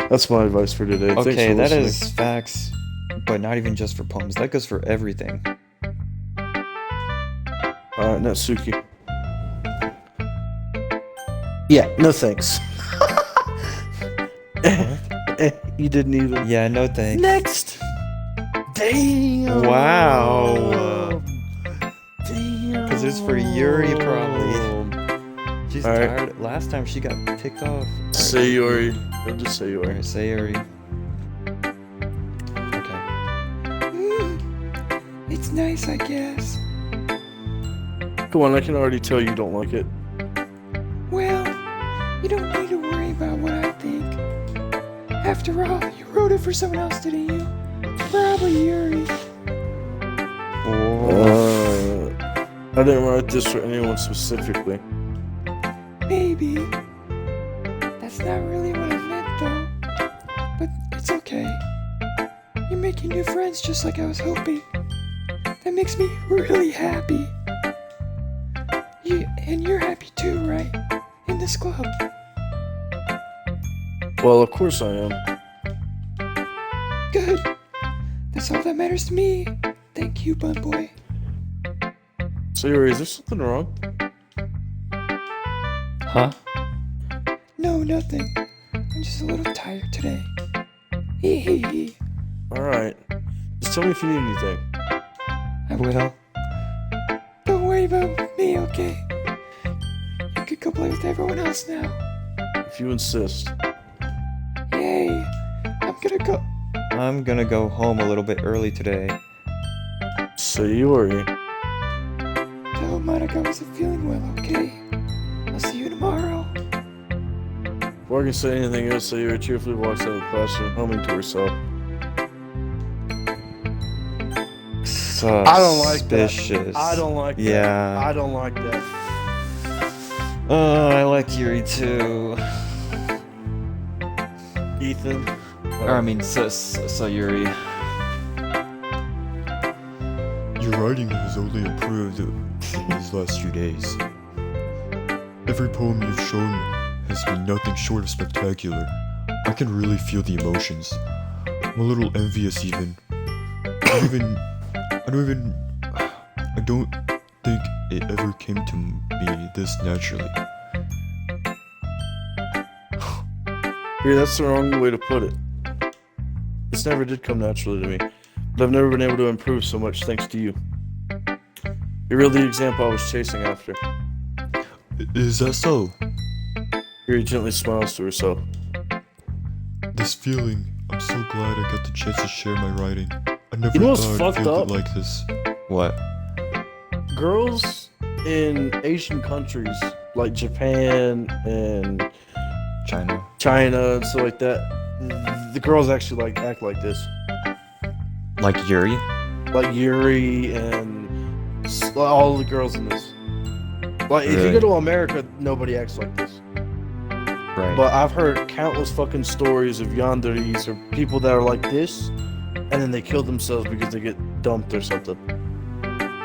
That's my advice for today. Thanks Okay, for that listening. is facts, but not even just for poems. That goes for everything. Alright, Natsuki. Yeah, no thanks. You didn't even. Yeah, no thanks. Next! Damn! Wow. Damn! 'Cause it's for Yuri, probably. She's Alright. tired. Last time she got ticked off. Sayori. I'll just say Yuri. Alright, Sayori. Okay. It's nice, I guess. Come on, I can already tell you don't like it. Well, you don't need to worry about what I think. After all, you wrote it for someone else, didn't you? Probably Yuri. Oh. I didn't write this for anyone specifically. Maybe. That's not really what I meant, though. But it's okay. You're making new friends just like I was hoping. That makes me really happy. And you're happy too, right? In this club. Well, of course I am. Good. That's all that matters to me. Thank you, Bun Boy. Sayori, is there something wrong? Huh? No, nothing. I'm just a little tired today. Hee hee hee. Alright. Just tell me if you need anything. I will. Don't worry about me, okay? You could go play with everyone else now. If you insist. Yay! I'm gonna go home a little bit early today. Sayori. Tell Monica I wasn't feeling well, okay? I'll see you tomorrow. Before I can say anything else, Sayori cheerfully walks out of the classroom, humming to herself. Suspicious. I don't like that. I don't like that. Yeah. I don't like that. Oh, I like Yuri too. Ethan. Or I mean, Sayuri. Your writing has only improved in these last few days. Every poem you've shown has been nothing short of spectacular. I can really feel the emotions. I'm a little envious even. I don't think it ever came to me this naturally. Here, that's the wrong way to put it. This never did come naturally to me, but I've never been able to improve so much thanks to you. You're really the example I was chasing after. Is that so? Yuri gently smiles to herself. This feeling, I'm so glad I got the chance to share my writing. I never You know what's thought I'd fucked feel up? it like this. What? Girls in Asian countries like Japan and China. China and stuff like that, the girls actually like act like this. Like Yuri? Like Yuri and all the girls in this. Like if you Really? go to America, nobody acts like this. Right. But I've heard countless fucking stories of yanderis or people that are like this, and then they kill themselves because they get dumped or something.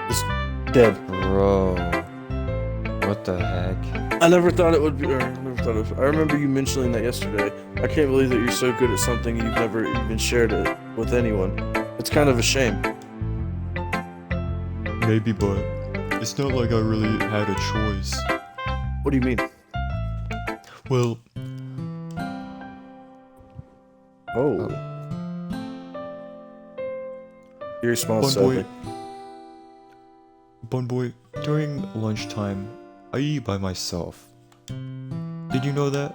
Just dead. Bro. What the heck? I never thought it would be. I remember you mentioning that yesterday. I can't believe that you're so good at something you've never even shared it with anyone. It's kind of a shame. Maybe, but it's not like I really had a choice. What do you mean? Well, Oh. Yuri smiles Bun Boy. sadly. Bun Boy, during lunchtime, I eat by myself. Did you know that?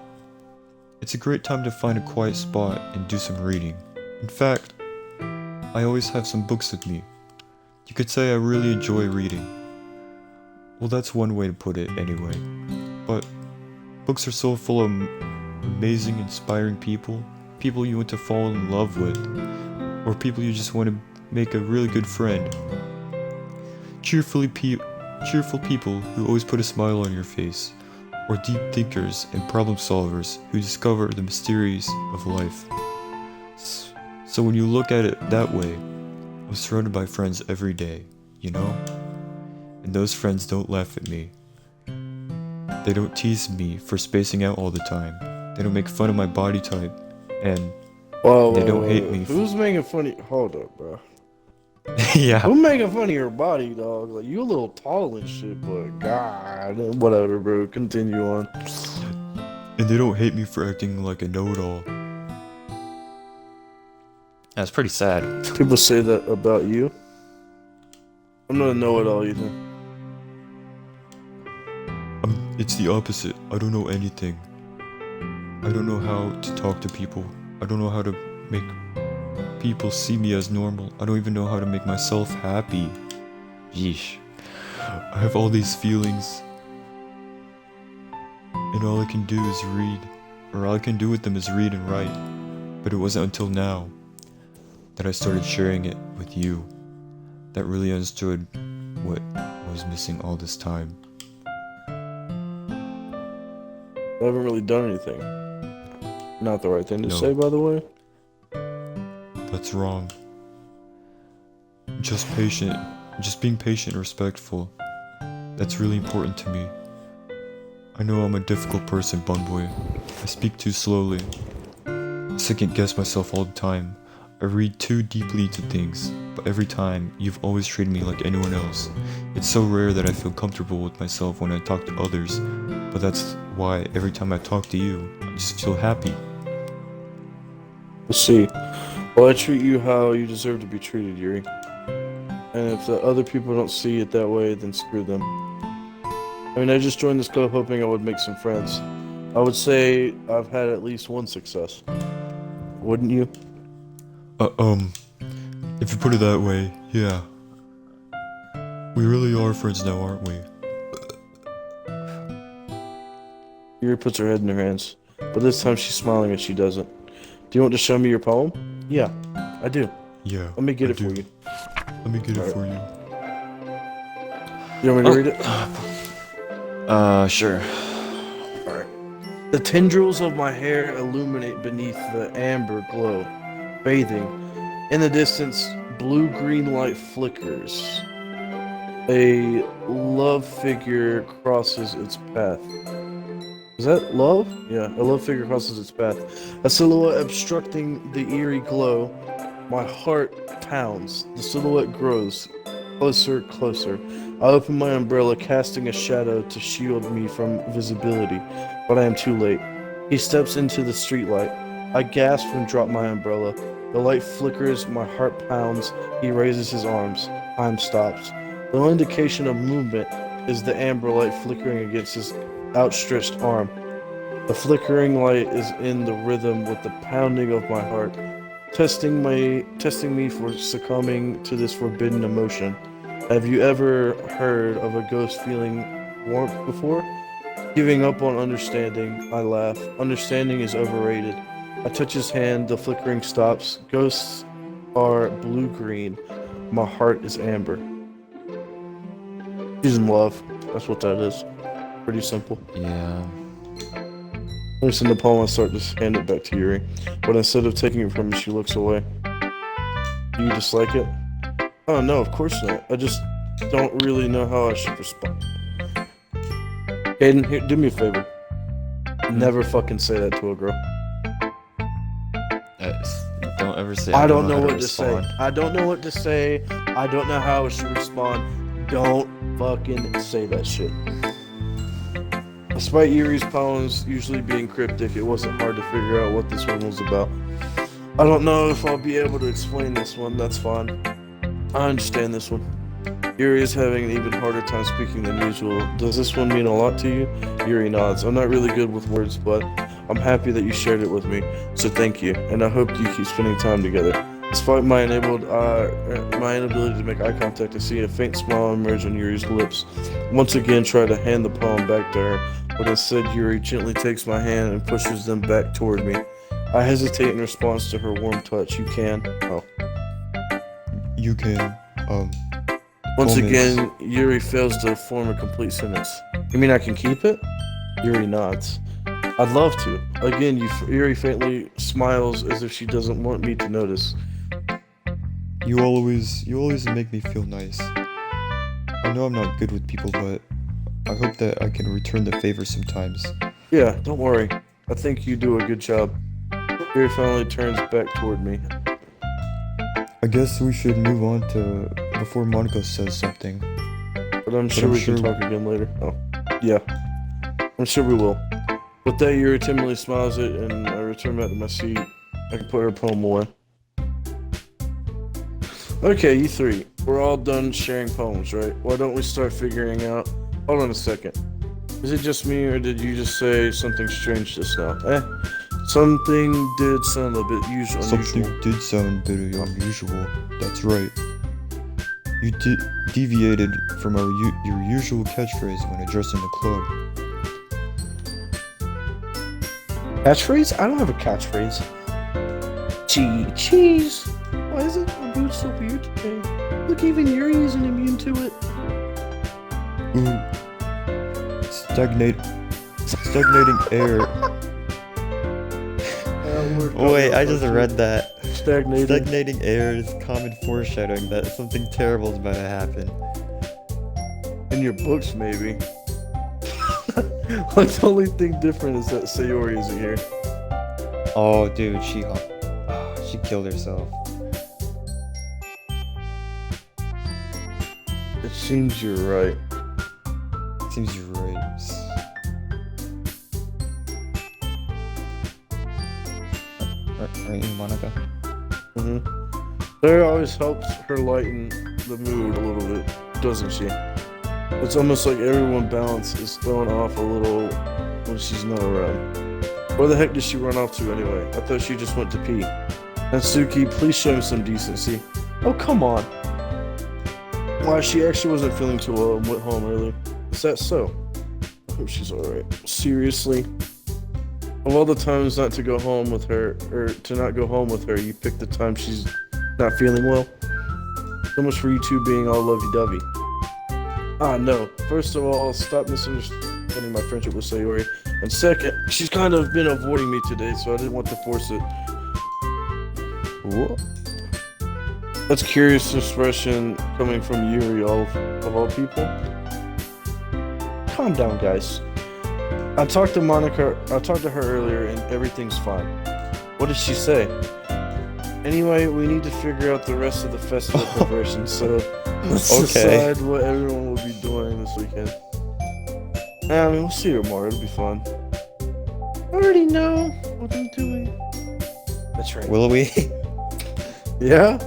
It's a great time to find a quiet spot and do some reading. In fact, I always have some books with me. You could say I really enjoy reading. Well, that's one way to put it anyway. But books are so full of amazing, inspiring people. people you want to fall in love with, or people you just want to make a really good friend. Cheerful people who always put a smile on your face, or deep thinkers and problem solvers who discover the mysteries of life. So when you look at it that way, I'm surrounded by friends every day, you know? And those friends don't laugh at me. They don't tease me for spacing out all the time. They don't make fun of my body type, and they don't hate me. Who's making fun of? Hold up, bro. Yeah. Who's making fun of your body, dog? Like, you a little tall and shit, but God, whatever, bro. Continue on. And they don't hate me for acting like a know-it-all. That's pretty sad. People say that about you. I'm not a know-it-all either. It's the opposite. I don't know anything. I don't know how to talk to people. I don't know how to make people see me as normal. I don't even know how to make myself happy. Yeesh. I have all these feelings, and all I can do is read, or all I can do with them is read and write. But it wasn't until now that I started sharing it with you that really understood what I was missing all this time. I haven't really done anything. Not the right thing to No. say, by the way. That's wrong. Just being patient and respectful. That's really important to me. I know I'm a difficult person, Bunboy. I speak too slowly. I second guess myself all the time. I read too deeply into things, but every time, you've always treated me like anyone else. It's so rare that I feel comfortable with myself when I talk to others, but that's why every time I talk to you, I just feel happy. Let's see. Well, I treat you how you deserve to be treated, Yuri. And if the other people don't see it that way, then screw them. I mean, I just joined this club hoping I would make some friends. I would say I've had at least one success. Wouldn't you? If you put it that way, yeah. We really are friends now, aren't we? Yuri puts her head in her hands, but this time she's smiling and she doesn't. Do you want to show me your poem? Yeah, I do. Yeah. Let me get I it do. for you. Let me get it for you. You want me to read it? Sure. The tendrils of my hair illuminate beneath the amber glow, bathing. In the distance, blue-green light flickers. A love figure crosses its path. Is that love? Yeah, a love figure crosses its path. A silhouette obstructing the eerie glow. My heart pounds. The silhouette grows. Closer. I open my umbrella, casting a shadow to shield me from visibility, but I am too late. He steps into the streetlight. I gasp and drop my umbrella. The light flickers, my heart pounds. He raises his arms. Time stops. The only indication of movement is the amber light flickering against his outstretched arm. The flickering light is in the rhythm with the pounding of my heart, testing me for succumbing to this forbidden emotion. Have you ever heard of a ghost feeling warmth before? Giving up on understanding, I laugh. Understanding is overrated. I touch his hand, the flickering stops. Ghosts are blue-green. My heart is amber. She's in love. That's what that is. Pretty simple. Yeah. Let me send the poem and start to hand it back to Yuri. But instead of taking it from me, she looks away. Do you dislike it? Oh, no, of course not. I just don't really know how I should respond. Aiden, here, do me a favor. Never fucking say that to a girl. Don't ever say. I don't know how to what to say. respond. I don't know what to say. I don't know how I should respond. Don't fucking say that shit. Despite Yuri's poems usually being cryptic, it wasn't hard to figure out what this one was about. I don't know if I'll be able to explain this one. That's fine. I understand this one. Yuri is having an even harder time speaking than usual. Does this one mean a lot to you? Yuri nods. I'm not really good with words, but I'm happy that you shared it with me, so thank you, and I hope you keep spending time together. Despite my inability to make eye contact, I see a faint smile emerge on Yuri's lips. Once again, try to hand the poem back to her, but instead Yuri gently takes my hand and pushes them back toward me. I hesitate in response to her warm touch. You can. Oh. You can, Once Promise. again, Yuri fails to form a complete sentence. You mean I can keep it? Yuri nods. I'd love to. Again, Yuri faintly smiles as if she doesn't want me to notice. you always make me feel nice. I know I'm not good with people, but I hope that I can return the favor sometimes. Yeah, don't worry. I think you do a good job. Yuri finally turns back toward me. I guess we should move on to before Monica says something. But I'm sure we can talk again later. Oh, yeah. I'm sure we will. With that, Yuri timidly smiles it, and I return back to my seat. I can put her poem away. Okay, you three. We're all done sharing poems, right? Why don't we start figuring out... Hold on a second. Is it just me, or did you just say something strange just now? Something did sound a bit unusual. Something did sound a bit unusual. That's right. You deviated from your usual catchphrase when addressing the club. Catchphrase? I don't have a catchphrase. Cheese. Why is it my mood so weird today? Look, even Yuri isn't immune to it. Ooh. Stagnating air. Oh wait, I just read that. Stagnating air is common foreshadowing that something terrible is about to happen. In your books, maybe. Like, the only thing different is that Sayori isn't here. Oh, dude, she killed herself. It seems you're right. Seems you're right. Right, Monica? Sarah always helps her lighten the mood a little bit, doesn't she? It's almost like everyone's balance is thrown off a little when she's not around. Where the heck did she run off to anyway? I thought she just went to pee. Natsuki, please show me some decency. Oh, come on. Why, she actually wasn't feeling too well and went home early. Is that so? I hope she's alright. Seriously? Of all the times not to go home with her, or to not go home with her, you picked the time she's not feeling well? So much for you two being all lovey-dovey. Ah, no. First of all, stop misunderstanding my friendship with Sayori. And second, she's kind of been avoiding me today, so I didn't want to force it. What? That's a curious expression coming from Yuri, of all people. Calm down, guys. I talked to her earlier, and everything's fine. What did she say? Anyway, we need to figure out the rest of the festival preparations, so let's decide what everyone will be doing this weekend. I mean, we'll see tomorrow. It'll be fun. I already know what I'm doing. That's right. Will we? Yeah?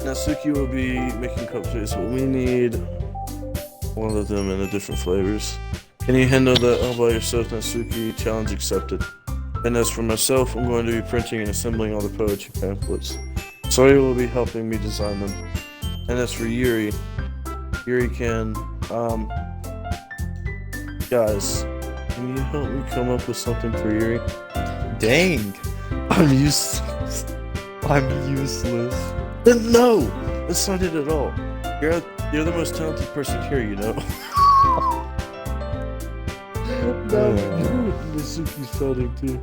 Natsuki will be making cupcakes, but we need one of them in a different flavors. Can you handle that all by yourself, Natsuki? Challenge accepted. And as for myself, I'm going to be printing and assembling all the poetry pamphlets. Sori will be helping me design them. And as for Yuri can, guys, can you help me come up with something for Yuri? Dang. I'm useless. No, that's not it at all. You're the most talented person here, you know. No, Natsuki's felting too.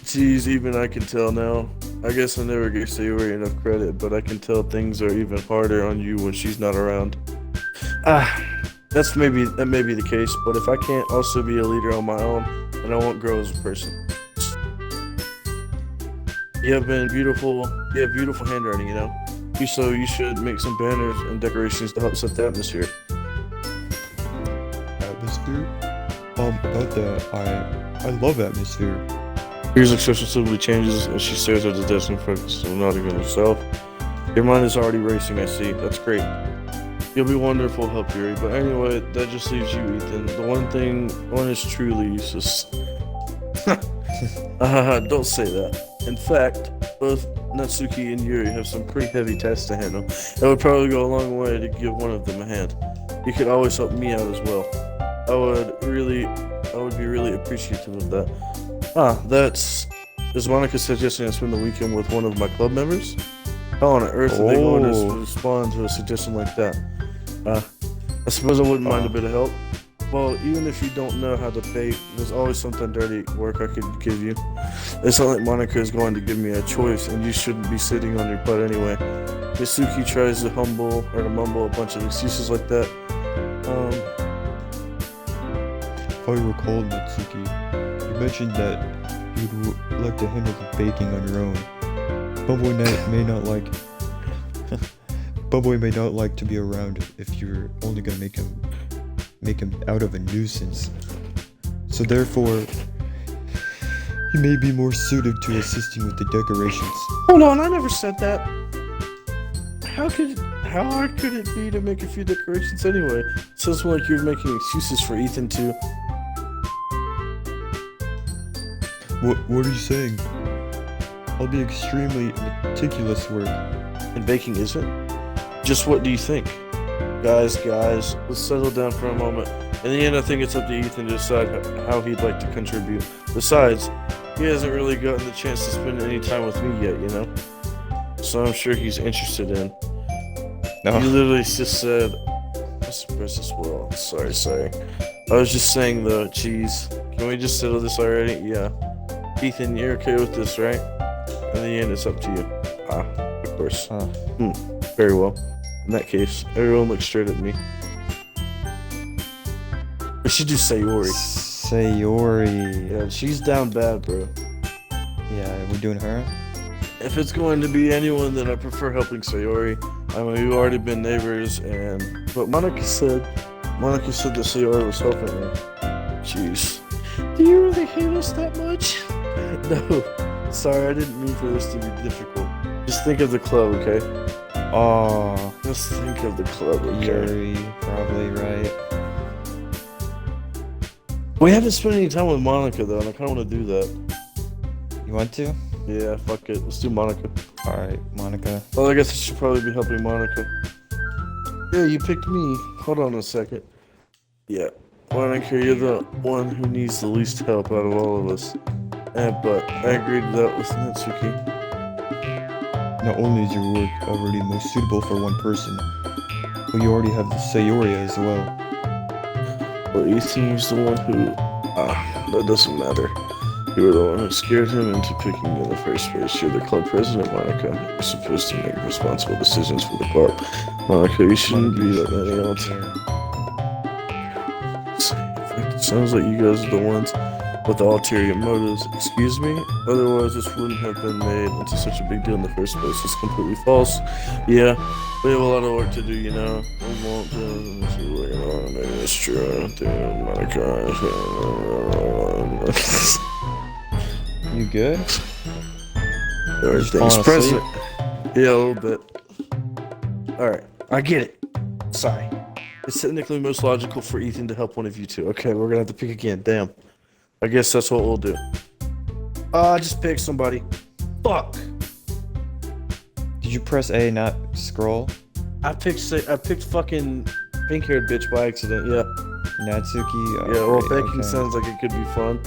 Jeez, even I can tell now. I guess I never gave Sayori enough credit, but I can tell things are even harder on you when she's not around. That may be the case, but if I can't also be a leader on my own, then I won't grow as a person. You have beautiful handwriting, you know. So you should make some banners and decorations to help set the atmosphere. Atmosphere? About that, I love atmosphere. Yuri's expression suddenly changes as she stares at the desk and focuses on nodding to herself. Your mind is already racing, I see. That's great. You'll be wonderful help, Yuri. But anyway, that just leaves you, Ethan. The one is truly useless. Don't say that. In fact, both Natsuki and Yuri have some pretty heavy tasks to handle. It would probably go a long way to give one of them a hand. You could always help me out as well. I would be really appreciative of that. Is Monica suggesting I spend the weekend with one of my club members? How on earth are they going to respond to a suggestion like that? I suppose I wouldn't mind a bit of help. Well, even if you don't know how to bake, there's always something dirty work I could give you. It's not like Monica is going to give me a choice, and you shouldn't be sitting on your butt anyway. Mitsuki tries to mumble a bunch of excuses like that. If I recall, Mitsuki, you mentioned that you'd like to handle the baking on your own. Bumboy may not like... Bumboy may not like to be around if you're only gonna make him out of a nuisance. So therefore, he may be more suited to assisting with the decorations. Hold on, I never said that. How hard could it be to make a few decorations anyway? It sounds like you're making excuses for Ethan too. What are you saying? I'll be extremely meticulous work. And baking isn't? Just what do you think? Guys, let's settle down for a moment. In the end, I think it's up to Ethan to decide how he'd like to contribute. Besides, he hasn't really gotten the chance to spend any time with me yet, you know? So I'm sure he's interested in. No. You literally just said, let's press this well. Sorry. I was just saying though, geez. Can we just settle this already? Yeah. Ethan, you're okay with this, right? In the end, it's up to you. Of course. Very well. In that case, everyone looks straight at me. We should do Sayori. Sayori. Yeah, she's down bad, bro. Yeah, we're doing her? If it's going to be anyone, then I prefer helping Sayori. I mean, we've already been neighbors, but Monica said that Sayori was helping her. Jeez. Do you really hate us that much? No. Sorry, I didn't mean for this to be difficult. Just think of the club, okay? Oh, Just think of the club, okay? Yuri, probably right. We haven't spent any time with Monica, though, and I kind of want to do that. You want to? Yeah, fuck it. Let's do Monica. Alright, Monica. Well, I guess I should probably be helping Monica. Yeah, you picked me. Hold on a second. Yeah. Monica, you're the one who needs the least help out of all of us. But I agreed to that with Natsuki. Not only is your work already most suitable for one person, but you already have the Sayori as well. But Ethan was the one who... that doesn't matter. You were the one who scared him into picking you in the first place. You're the club president, Monica. You're supposed to make responsible decisions for the club. Monica, you shouldn't be that many out there. It sounds like you guys are the ones with ulterior motives. Excuse me? Otherwise, this wouldn't have been made into such a big deal in the first place. It's completely false. Yeah, we have a lot of work to do, you know. We won't do this. Maybe it's true. Monica. You good? Everything's falling present. Yeah, a little bit. Alright, I get it. Sorry. It's technically most logical for Ethan to help one of you two. Okay, we're gonna have to pick again. Damn. I guess that's what we'll do. Just pick somebody. Fuck. Did you press A, not scroll? I picked fucking pink-haired bitch by accident. Yeah. Natsuki? Yeah. Well, great, baking okay. sounds like it could be fun.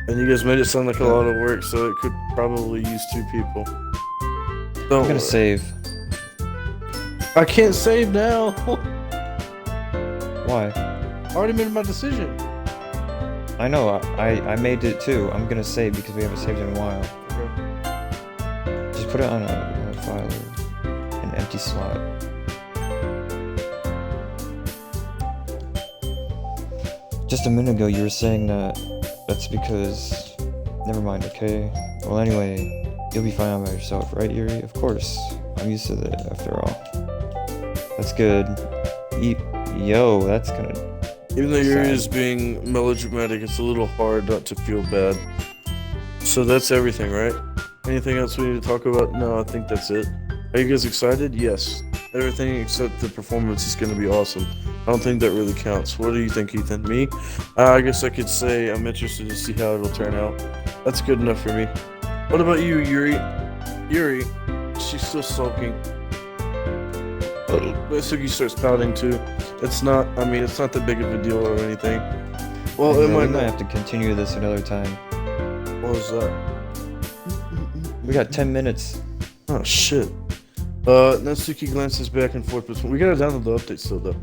And you guys made it sound like a lot of work, so it could probably use two people. I'm Don't gonna worry. save. I can't save now. Why? I already made my decision. I know, I made it too. I'm gonna save because we haven't saved in a while. Just put it on a file or an empty slot. Just a minute ago you were saying that that's because... Never mind, okay? Well anyway, you'll be fine by yourself, right Yuri? Of course. I'm used to that after all. That's good. Yo, that's kinda... Even though Yuri sad. is being melodramatic, it's a little hard not to feel bad. So that's everything, right? Anything else we need to talk about? No, I think that's it. Are you guys excited? Yes. Everything except the performance is going to be awesome. I don't think that really counts. What do you think, Ethan? Me? I guess I could say I'm interested to see how it'll turn out. That's good enough for me. What about you, Yuri? Yuri, she's still sulking. Suki starts pouting too. It's not. I mean, it's not that big of a deal or anything. Well, I it know, might we might not. have to continue this another time. What was that? We got 10 minutes. Oh shit. Natsuki glances back and forth between. We gotta download the update still though.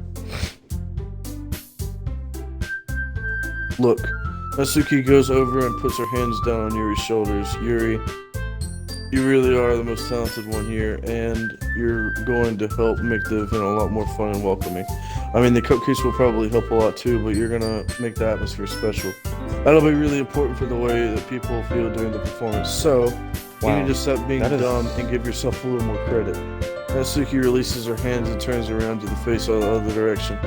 Look, Natsuki goes over and puts her hands down on Yuri's shoulders. Yuri, you really are the most talented one here, and you're going to help make the event a lot more fun and welcoming. I mean, the cupcakes will probably help a lot too, but you're gonna make the atmosphere special. That'll be really important for the way that people feel during the performance. So, you Wow, need to stop being that is- dumb and give yourself a little more credit. Natsuki releases her hands and turns around to the face of the other direction.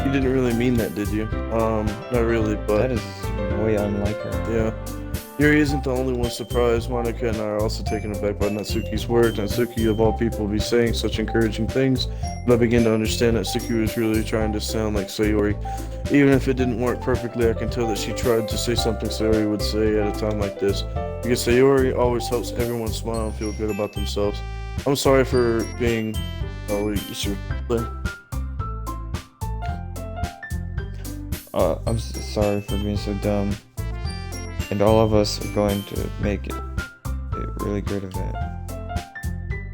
You didn't really mean that, did you? Not really, but That is way unlike her. yeah. Yuri isn't the only one surprised. Monica and I are also taken aback by Natsuki's words. Natsuki, of all people, will be saying such encouraging things, but I begin to understand that Natsuki was really trying to sound like Sayori. Even if it didn't work perfectly, I can tell that she tried to say something Sayori would say at a time like this. Because Sayori always helps everyone smile and feel good about themselves. I'm sorry for being... Oh, wait, it's your thing. I'm sorry for being so dumb. And all of us are going to make it a really great event.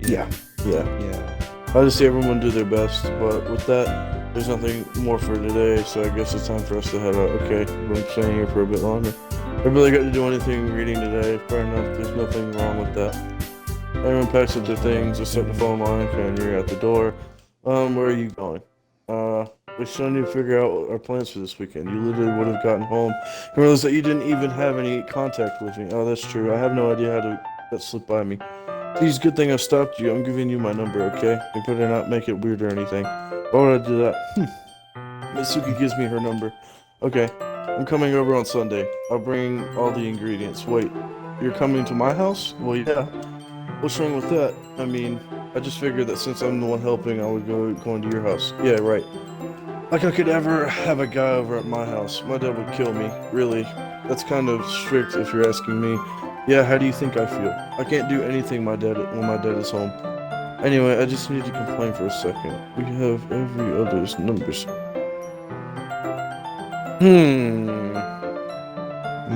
Yeah. Yeah. I just see everyone do their best, but with that, there's nothing more for today, so I guess it's time for us to head out. Okay, we've been staying here for a bit longer. I really got to do anything reading today. Fair enough, there's nothing wrong with that. Everyone packs up their things, they're starting to fall in line, and you're at the door. Where are you going? We still need to figure out our plans for this weekend. You literally would have gotten home and realized that you didn't even have any contact with me. Oh, that's true. I have no idea how to that slipped by me. Please, good thing I've stopped you. I'm giving you my number, okay? You better not make it weird or anything. Why would I do that? Mitsuki gives me her number. Okay, I'm coming over on Sunday. I'll bring all the ingredients. Wait, you're coming to my house? Well, yeah. What's wrong with that? I mean, I just figured that since I'm the one helping, I would going to your house. Yeah, right. Like I could ever have a guy over at my house. My dad would kill me, really. That's kind of strict if you're asking me. Yeah, how do you think I feel? I can't do anything when my dad is home. Anyway, I just need to complain for a second. We have every other's numbers.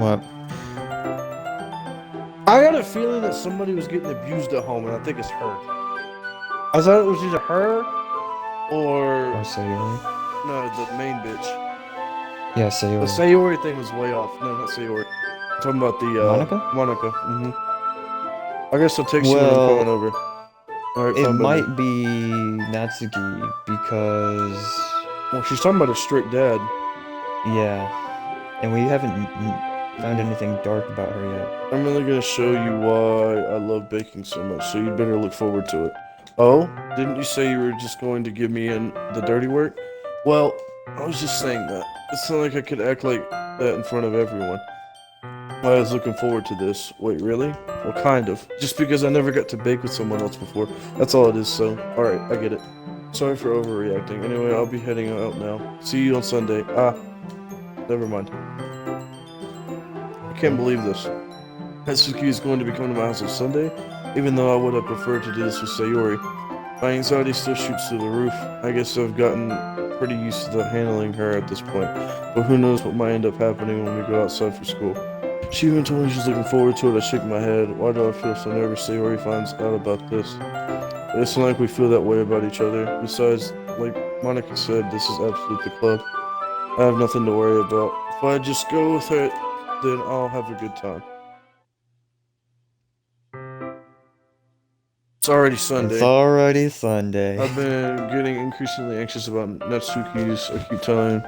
What? I got a feeling that somebody was getting abused at home, and I think it's her. I thought it was either her or Or Sayori? no, the main bitch. Yeah, The Sayori. Sayori thing was way off. No, not Sayori. I'm talking about the Monica? Monica. I guess I'll text you when I'm Well, coming over. All right, It fine, baby. might be Natsuki because... Well, she's talking about a strict dad. Yeah. And we haven't found anything dark about her yet. I'm really gonna show you why I love baking so much, so you better look forward to it. Oh, didn't you say you were just going to give me in the dirty work? Well, I was just saying that. It's not like I could act like that in front of everyone. I was looking forward to this. Wait, really? Well, kind of. Just because I never got to bake with someone else before. That's all it is, so... Alright, I get it. Sorry for overreacting. Anyway, I'll be heading out now. See you on Sunday. Never mind. I can't believe this. Natsuki is going to be coming to my house on Sunday, even though I would have preferred to do this with Sayori. My anxiety still shoots through the roof. I guess I've gotten pretty used to handling her at this point, but who knows what might end up happening when we go outside for school. She even told me she's looking forward to it. I shake my head. Why do I feel so nervous Sayori finds out about this? It's not like we feel that way about each other. Besides, like Monica said, this is absolute the club. I have nothing to worry about. If I just go with her, then I'll have a good time. It's already Sunday. It's already Sunday. I've been getting increasingly anxious about Natsuki's acute time.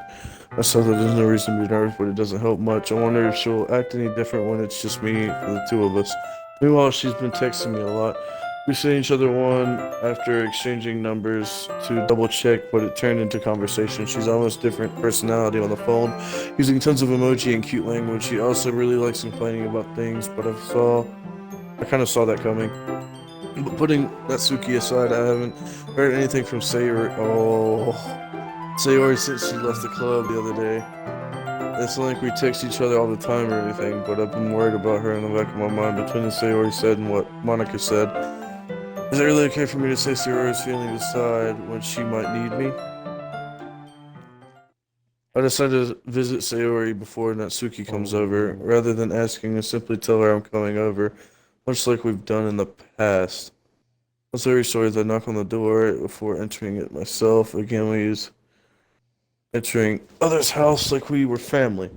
I saw that there's no reason to be nervous, but it doesn't help much. I wonder if she'll act any different when it's just me for the two of us. Meanwhile, she's been texting me a lot. We sent each other one after exchanging numbers to double check, but it turned into conversation. She's almost different personality on the phone, using tons of emoji and cute language. She also really likes complaining about things, but I kind of saw that coming. But putting Natsuki aside, I haven't heard anything from Sayori. Sayori since she left the club the other day. It's not like we text each other all the time or anything, but I've been worried about her in the back of my mind between what Sayori said and what Monica said. Is it really okay for me to say Sayori's feeling decide when she might need me? I decided to visit Sayori before Natsuki comes over, rather than asking to simply tell her I'm coming over, much like we've done in the past. Once Sayori's stories, I knock on the door before entering it myself. Again, we use entering others' house like we were family.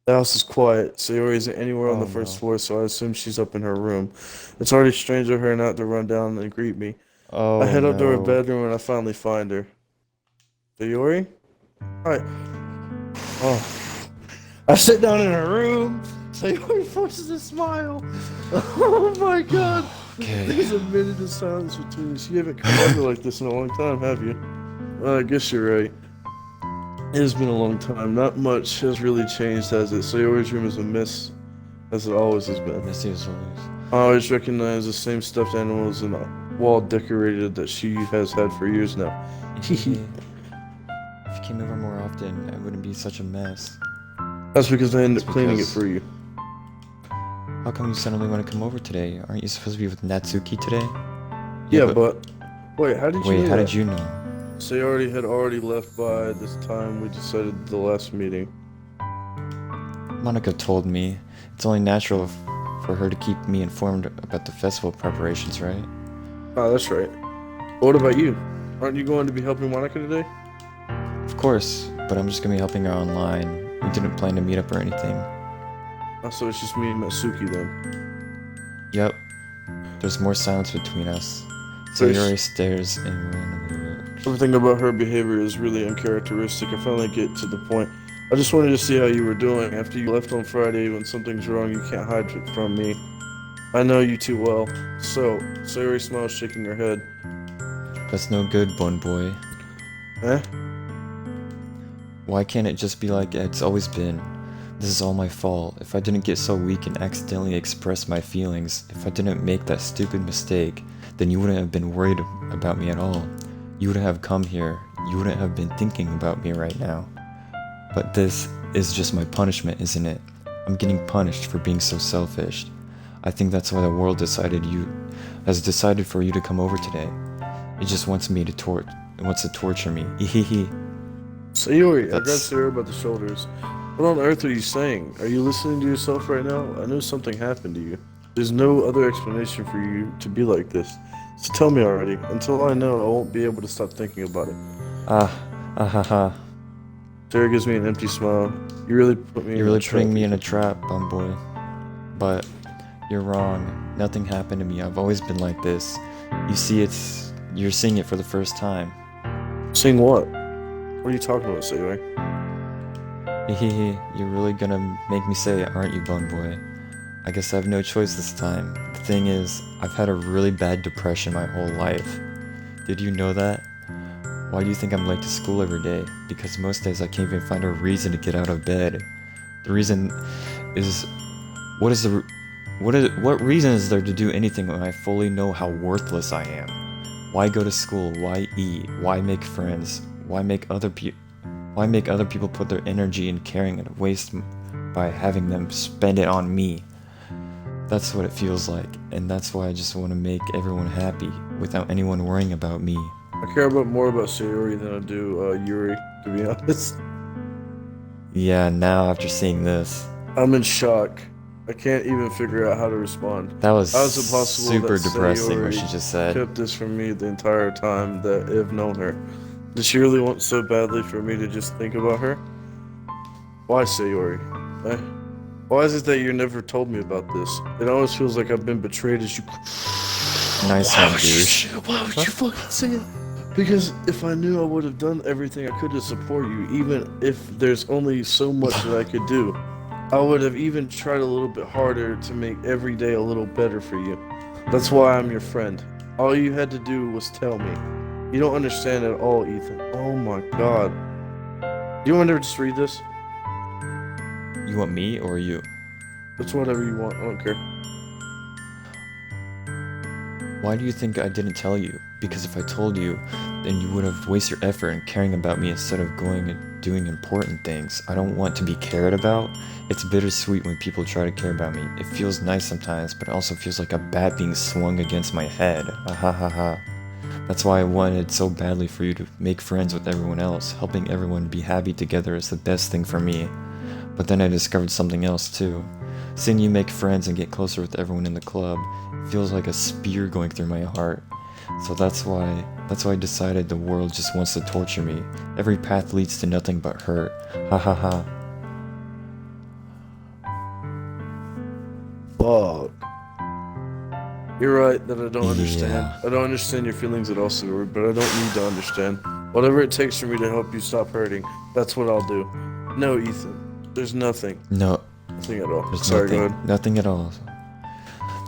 The house is quiet. Sayori isn't anywhere on the first floor, so I assume she's up in her room. It's already strange of her not to run down and greet me. Oh, I head up to her no. bedroom and I finally find her. Sayori? Hi. Oh. I sit down in her room. Sayori forces a smile. Oh my god. Okay. There's a minute of silence between us. You haven't come over like this in a long time, have you? Well, I guess you're right. It has been a long time. Not much has really changed, has it? Sayori's room is a mess, as it always has been. Messy as always. I always recognize the same stuffed animals and the wall decorated that she has had for years now. If you came over more often, I wouldn't be such a mess. That's because I ended It's up cleaning it because- for you. How come you suddenly want to come over today? Aren't you supposed to be with Natsuki today? Yeah, but wait, how did you Wait, know how that? did you know? Sayori had already left by this time we decided the last meeting. Monica told me. It's only natural for her to keep me informed about the festival preparations, right? Oh, that's right. What about you? Aren't you going to be helping Monica today? Of course, but I'm just gonna be helping her online. We didn't plan to meet up or anything. Oh, so it's just me and Matsuki then. Yep. There's more silence between us. There's- Sayori stares and randomly. Everything about her behavior is really uncharacteristic. I finally get to the point. I just wanted to see how you were doing. After you left on Friday, when something's wrong, you can't hide it from me. I know you too well. So, Sayori smiles, shaking her head. That's no good, Bun Boy. Eh? Why can't it just be like it's always been? This is all my fault. If I didn't get so weak and accidentally express my feelings, if I didn't make that stupid mistake, then you wouldn't have been worried about me at all. You wouldn't have come here. You wouldn't have been thinking about me right now. But this is just my punishment, isn't it? I'm getting punished for being so selfish. I think that's why the world has decided for you to come over today. It just wants me to torture me. Ehehe. Sayori, I grabbed That's- Sayori by the shoulders. What on earth are you saying? Are you listening to yourself right now? I know something happened to you. There's no other explanation for you to be like this. So tell me already. Until I know, I won't be able to stop thinking about it. Haha. Sayori gives me an empty smile. You really put me. You're in really a trap. putting me in a trap, Bum Boy. But you're wrong. Nothing happened to me. I've always been like this. You see, you're seeing it for the first time. Seeing what? What are you talking about, Sayori? Hehehe, you're really gonna make me say it, aren't you, Bun Boy? I guess I have no choice this time. The thing is, I've had a really bad depression my whole life. Did you know that? Why do you think I'm late to school every day? Because most days I can't even find a reason to get out of bed. The reason is, what reason is there to do anything when I fully know how worthless I am? Why go to school? Why eat? Why make friends? Why make other people put their energy and caring and waste by having them spend it on me? That's what it feels like, and that's why I just want to make everyone happy without anyone worrying about me. I care more about Sayori than I do Yuri, to be honest. Yeah, now after seeing this, I'm in shock. I can't even figure out how to respond. that was How is it possible super that depressing what Sayori she just said. kept this from me the entire time that I've known her? Did she really want so badly for me to just think about her? Why, Sayori? Eh? Why is it that you never told me about this? It always feels like I've been betrayed as you... Nice one, douche. Why would you fucking say it? Because if I knew, I would have done everything I could to support you, even if there's only so much that I could do. I would have even tried a little bit harder to make every day a little better for you. That's why I'm your friend. All you had to do was tell me. You don't understand at all, Ethan. Oh my god. Do you want to just read this? You want me or you? It's whatever you want. I don't care. Why do you think I didn't tell you? Because if I told you, then you would have wasted your effort in caring about me instead of going and doing important things. I don't want to be cared about. It's bittersweet when people try to care about me. It feels nice sometimes, but it also feels like a bat being swung against my head. Ah ha ha ha. That's why I wanted so badly for you to make friends with everyone else. Helping everyone be happy together is the best thing for me. But then I discovered something else too. Seeing you make friends and get closer with everyone in the club feels like a spear going through my heart. So that's why I decided the world just wants to torture me. Every path leads to nothing but hurt. Ha ha ha. Fuck. You're right that I don't understand. Yeah. I don't understand your feelings at all, Seward, but I don't need to understand. Whatever it takes for me to help you stop hurting, that's what I'll do. No, Ethan. There's nothing. No, Nothing at all. there's Sorry, nothing. go ahead. Nothing at all.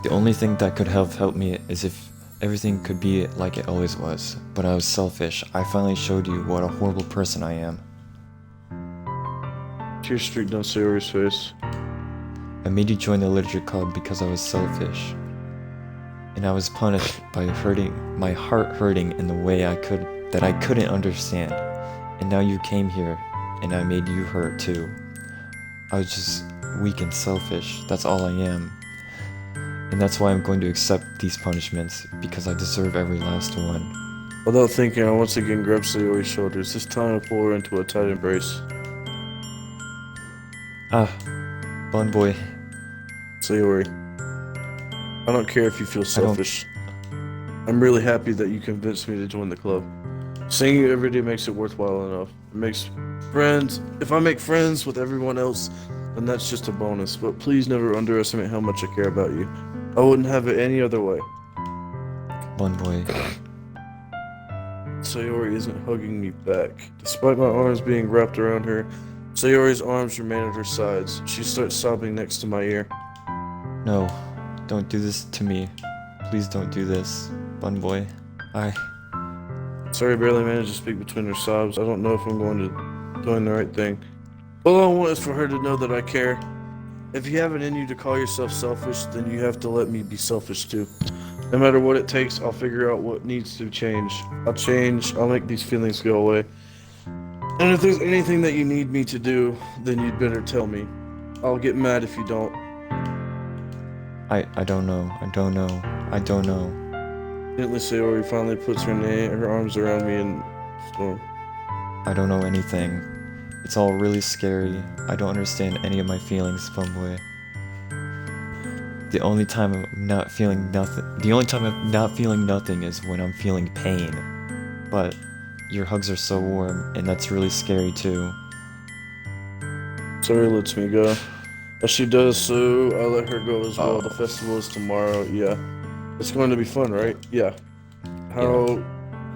The only thing that could have helped me is if everything could be like it always was. But I was selfish. I finally showed you what a horrible person I am. Tear streak down Sayor's face. I made you join the literature club because I was selfish. And I was punished by my heart hurting in the way I couldn't understand. And now you came here and I made you hurt too. I was just weak and selfish. That's all I am. And that's why I'm going to accept these punishments, because I deserve every last one. Without thinking, I once again grabbed Sayori's shoulders, this time I pull her into a tight embrace. Ah, Bun Boy. Sayori, I don't care if you feel selfish. I'm really happy that you convinced me to join the club. Seeing you every day makes it worthwhile enough. It makes friends. If I make friends with everyone else, then that's just a bonus. But please never underestimate how much I care about you. I wouldn't have it any other way. Bun Boy. Sayori isn't hugging me back. Despite my arms being wrapped around her, Sayori's arms remain at her sides. She starts sobbing next to my ear. No, don't do this to me. Please don't do this, Bun Boy. Sayori barely managed to speak between her sobs. I don't know if I'm doing the right thing. All I want is for her to know that I care. If you have it in you to call yourself selfish, then you have to let me be selfish too. No matter what it takes, I'll figure out what needs to change. I'll make these feelings go away. And if there's anything that you need me to do, then you'd better tell me. I'll get mad if you don't. I don't know. Gently, Sayori finally puts her arms around me and storm. I don't know anything. It's all really scary. I don't understand any of my feelings, Bun Boy. The only time I'm not feeling nothing is when I'm feeling pain. But your hugs are so warm, and that's really scary too. Sayori lets me go. As she does so, I let her go as well. The festival is tomorrow. Yeah. It's going to be fun, right? Yeah. How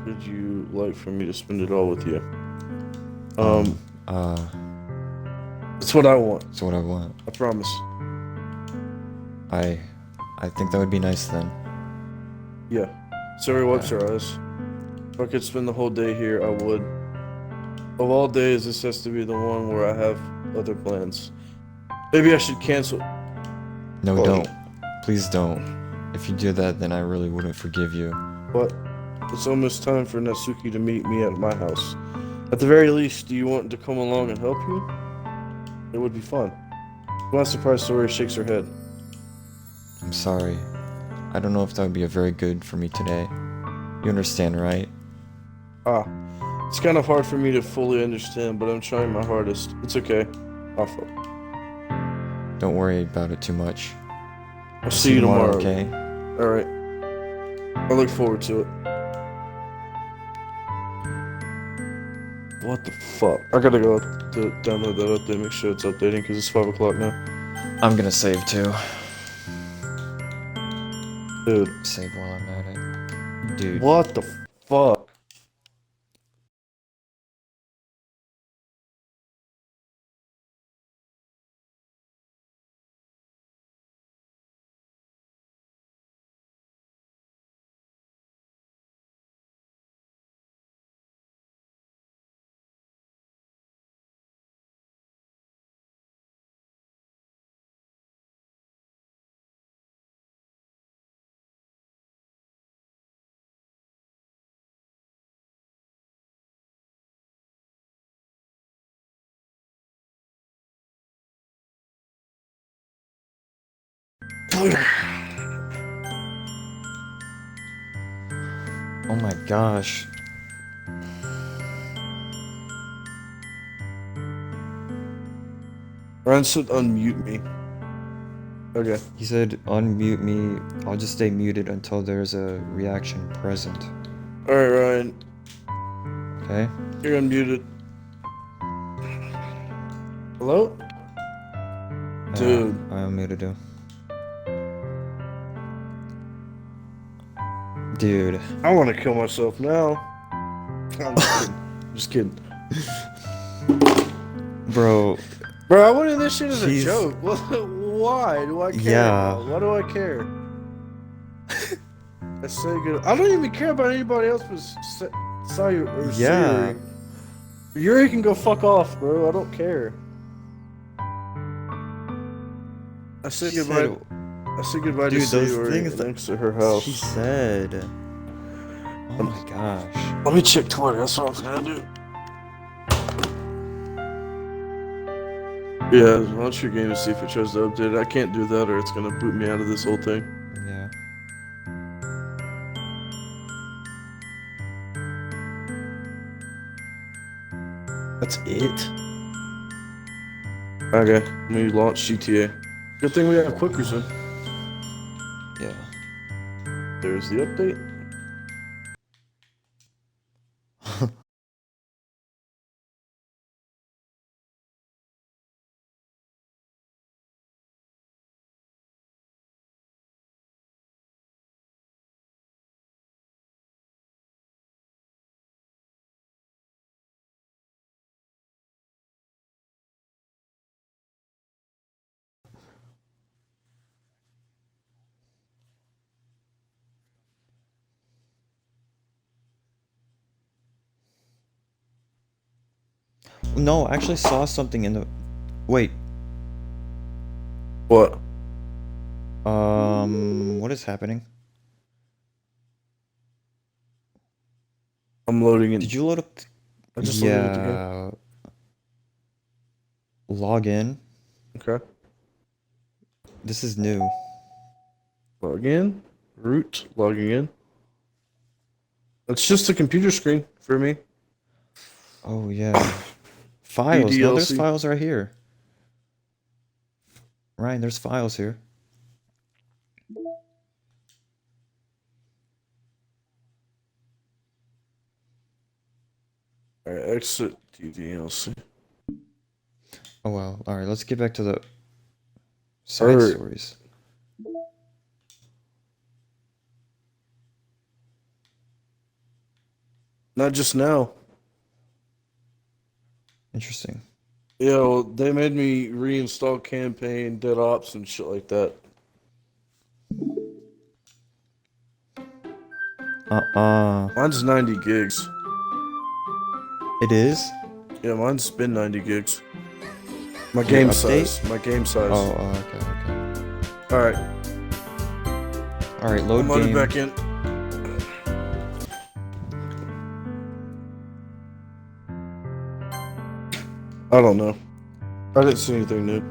would you like for me to spend it all with you? It's what I want. That's what I want. I promise. I think that would be nice then. Yeah. Sayori wipes her eyes. If I could spend the whole day here, I would. Of all days, this has to be the one where I have other plans. Maybe I should cancel. No, Oh. don't. Please don't. If you do that, then I really wouldn't forgive you. But it's almost time for Natsuki to meet me at my house. At the very least, do you want to come along and help you? It would be fun. To my surprise, Sayori shakes her head. I'm sorry. I don't know if that would be a very good for me today. You understand, right? It's kind of hard for me to fully understand, but I'm trying my hardest. It's okay. I'll fall. Don't worry about it too much. I'll see you tomorrow. Okay? Alright. I look forward to it. What the fuck? I gotta go to download that update, make sure it's updating, because it's 5 o'clock now. I'm gonna save too. Dude. Save while I'm at it. Dude. What the fuck? Oh my gosh. Ryan said unmute me. Okay. He said unmute me. I'll just stay muted until there's a reaction present. Alright, Ryan. Okay? You're unmuted. Hello? Dude. I unmuted him. Dude. I want to kill myself now. I'm just kidding. Bro. Bro, I went in this shit as a He's- joke. Why do I care? Yeah. Why do I care? That's so good. I don't even care about anybody else but Sayuri. Or Yeah. Sayuri. Yuri can go fuck off, bro. I don't care. I said goodbye. I said goodbye Dude, to those Sayuri things that next to her house. She said. Oh my gosh. Let me check Twitter. That's what I was gonna do. Yeah, launch your game to see if it tries to update it. I can't do that or it's gonna boot me out of this whole thing. Yeah. That's it? Okay, let me launch GTA. Good thing we have quick resume. Yeah. There's the update. No, I actually saw something in the. Wait. What? What is happening? I'm loading it. Did you load up? I just loaded it again. Yeah. Log in. Okay. This is new. Log in. Root. Logging in. It's just a computer screen for me. Oh yeah. Files. No, there's DDLC. files right here. Ryan, there's files here. Alright, exit DDLC. Oh well. All right, let's get back to the side Alright. stories. Not just now. Interesting. Yeah, well, they made me reinstall campaign, dead ops, and shit like that. Mine's 90 gigs. It is? Yeah, mine's been 90 gigs. My Your game update? size. My game size. Okay. Alright, All right, load I'm loaded game. back in. I don't know. I didn't see anything new.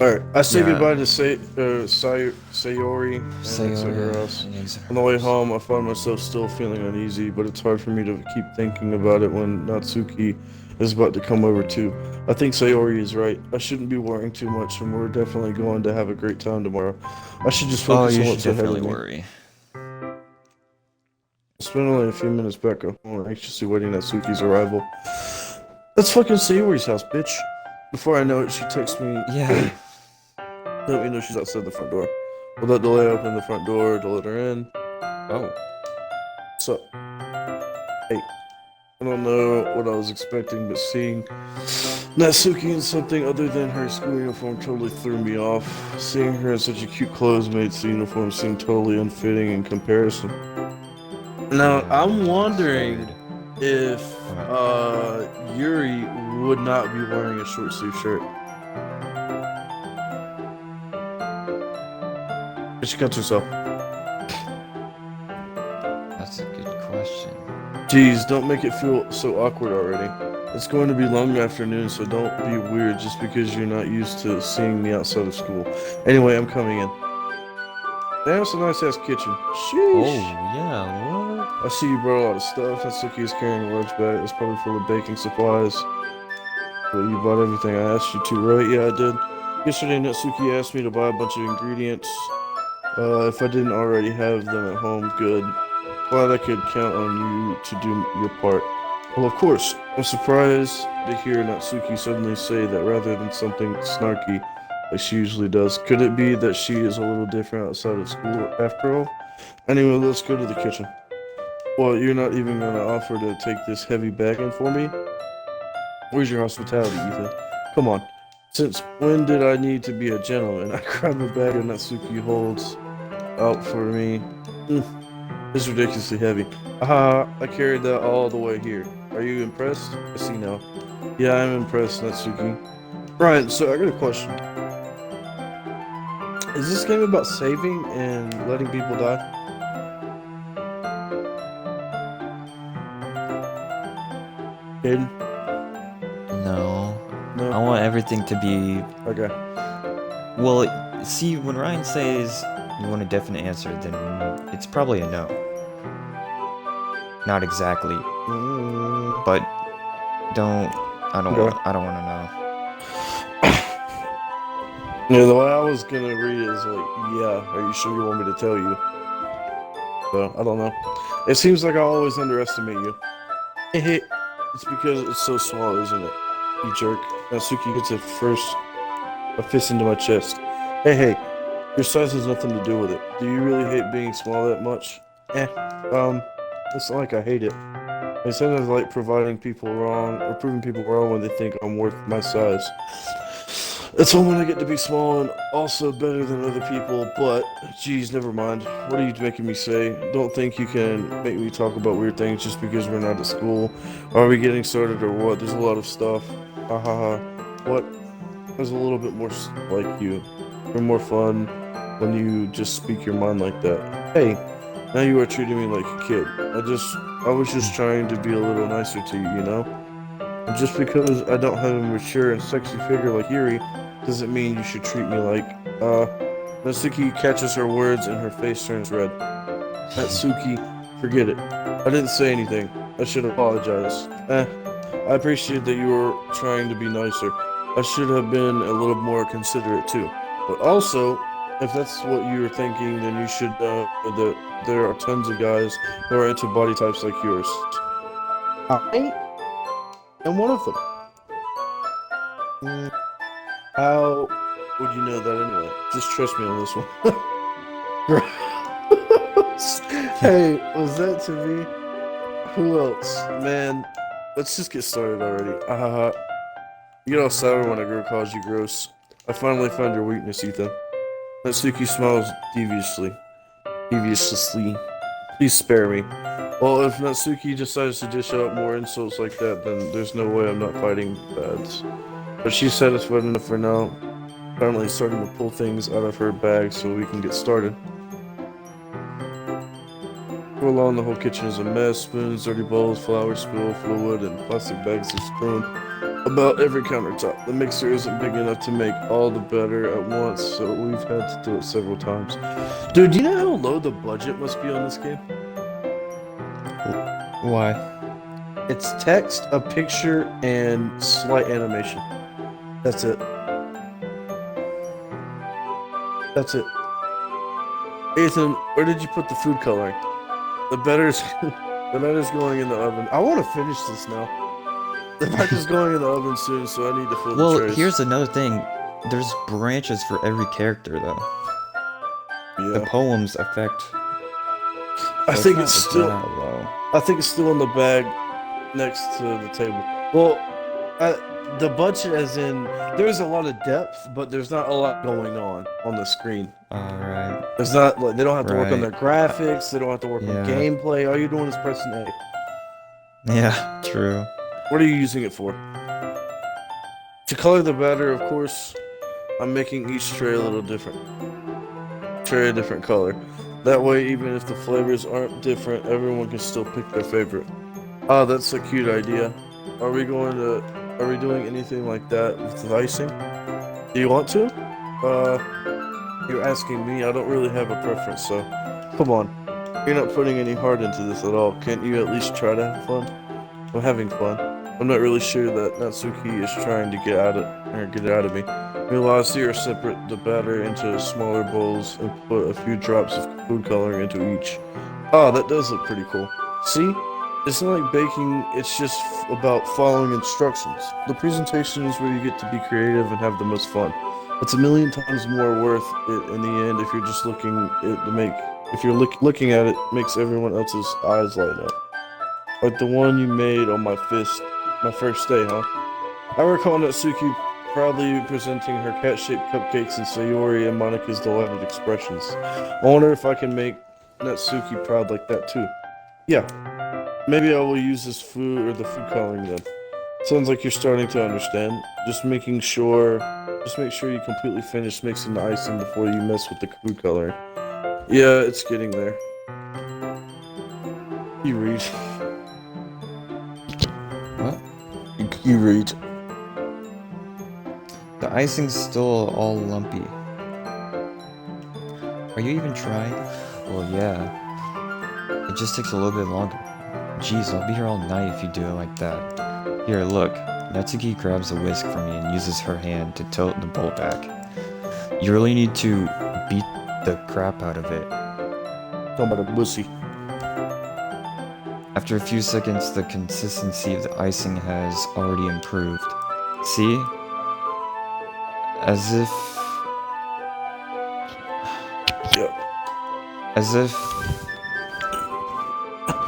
Alright, I say Yeah. goodbye to Sayori and exit her house. On the way home, I find myself still feeling uneasy, but it's hard for me to keep thinking about it when Natsuki is about to come over too. I think Sayori is right. I shouldn't be worrying too much, and we're definitely going to have a great time tomorrow. I should just Oh, focus you on should what's ahead definitely of me. worry. It's been only a few minutes back home. I'm anxiously waiting Natsuki's arrival. That's fucking Sayori's house, bitch. Before I know it, she texts me. Yeah. Let me know she's outside the front door. Will that delay open the front door to let her in? Oh. What's up? Hey. I don't know what I was expecting, but seeing Natsuki in something other than her school uniform totally threw me off. Seeing her in such a cute clothes makes the uniform seem totally unfitting in comparison. Now, I'm wondering if Yuri would not be wearing a short sleeve shirt. But she cuts herself. That's a good question. Jeez, don't make it feel so awkward already. It's going to be long afternoon, so don't be weird just because you're not used to seeing me outside of school. Anyway, I'm coming in. That's a nice ass kitchen. Sheesh. Oh, yeah, what? I see you brought a lot of stuff. Natsuki is carrying a large bag. It's probably full of baking supplies. But you bought everything I asked you to, right? Yeah, I did. Yesterday, Natsuki asked me to buy a bunch of ingredients. If I didn't already have them at home, good. Glad I could count on you to do your part. Well, of course. I'm surprised to hear Natsuki suddenly say that rather than something snarky like she usually does. Could it be that she is a little different outside of school after all? Anyway, let's go to the kitchen. Well, you're not even going to offer to take this heavy bag in for me? Where's your hospitality, Ethan? Come on. Since when did I need to be a gentleman? I grab a bag and Natsuki holds out for me. It's ridiculously heavy. I carried that all the way here. Are you impressed? I see now. Yeah, I'm impressed, Natsuki. Brian, so I got a question. Is this game about saving and letting people die? Aiden? No. No? I want everything to be... Okay. Well, see, when Ryan says you want a definite answer, then it's probably a no. Not exactly. But don't... I don't want to know. Yeah, the way I was gonna read it is like, yeah, are you sure you want me to tell you? So, I don't know. It seems like I always underestimate you. Hey, it's because it's so small, isn't it? You jerk. Natsuki gets a fist into my chest. Hey, your size has nothing to do with it. Do you really hate being small that much? It's not like I hate it. It's kind of like proving people wrong when they think I'm worth my size. It's fun when I get to be small and also better than other people, but, geez, never mind. What are you making me say? Don't think you can make me talk about weird things just because we're not at school. Are we getting started or what? There's a lot of stuff. What? There's a little bit more like you. You're more fun when you just speak your mind like that. Hey, now you are treating me like a kid. I was just trying to be a little nicer to you, you know? And just because I don't have a mature and sexy figure like Yuri, doesn't mean you should treat me like, Natsuki catches her words and her face turns red. Natsuki, forget it. I didn't say anything. I should apologize. I appreciate that you were trying to be nicer. I should have been a little more considerate too. But also, if that's what you're thinking, then you should know that there are tons of guys who are into body types like yours. I am one of them. How would you know that anyway? Just trust me on this one. Hey, was that to me? Who else? Man, let's just get started already. You get all sour when a girl calls you gross. I finally found your weakness, Ethan. Natsuki smiles deviously. Please spare me. Well, if Natsuki decides to dish out more insults like that, then there's no way I'm not fighting bads. But she's satisfied enough for now. Apparently starting to pull things out of her bag so we can get started. Go along, the whole kitchen is a mess. Spoons, dirty bowls, flour spill, fluid, and plastic bags are strewn about every countertop. The mixer isn't big enough to make all the batter at once, so we've had to do it several times. Dude, do you know how low the budget must be on this game? Why? It's text, a picture, and slight animation. That's it. That's it. Ethan, where did you put the food coloring? The batter's going in the oven. I want to finish this now. The batter's going in the oven soon, so I need to fill the Well, trays. here's another thing. There's branches for every character, though. The Yeah. poems affect... I so think not it's still. that low. I think it's still in the bag next to the table. Well, the budget, as in, there's a lot of depth, but there's not a lot going on the screen. Alright. It's not like they don't have to work on their Right. graphics. They don't have to work on Yeah. gameplay. All you're doing is pressing A. Yeah, true. What are you using it for? To color the batter, of course. I'm making each tray a little different. Tray a different color. That way, even if the flavors aren't different, everyone can still pick their favorite. Oh, that's a cute idea. Are we doing anything like that with the icing? Do you want to? You're asking me. I don't really have a preference, so come on. You're not putting any heart into this at all. Can't you at least try to have fun? I'm having fun. I'm not really sure that Natsuki is trying to get it out of me. Velocity or separate the batter into smaller bowls and put a few drops of food coloring into each. Ah, that does look pretty cool. See? It's not like baking, it's just about following instructions. The presentation is where you get to be creative and have the most fun. It's a million times more worth it in the end if you're just looking looking at it makes everyone else's eyes light up. Like the one you made on my first day, huh? I recall Natsuki proudly presenting her cat-shaped cupcakes and Sayori and Monika's delighted expressions. I wonder if I can make Natsuki proud like that too. Yeah, maybe I will use the food coloring then. Sounds like you're starting to understand. Just make sure you completely finish mixing the icing before you mess with the food coloring. Yeah, it's getting there. You read. What? You read. The icing's still all lumpy. Are you even trying? Well, yeah. It just takes a little bit longer. Jeez, I'll be here all night if you do it like that. Here, look. Natsuki grabs a whisk from me and uses her hand to tilt the bowl back. You really need to beat the crap out of it. Talking about a pussy. After a few seconds, the consistency of the icing has already improved. See? As if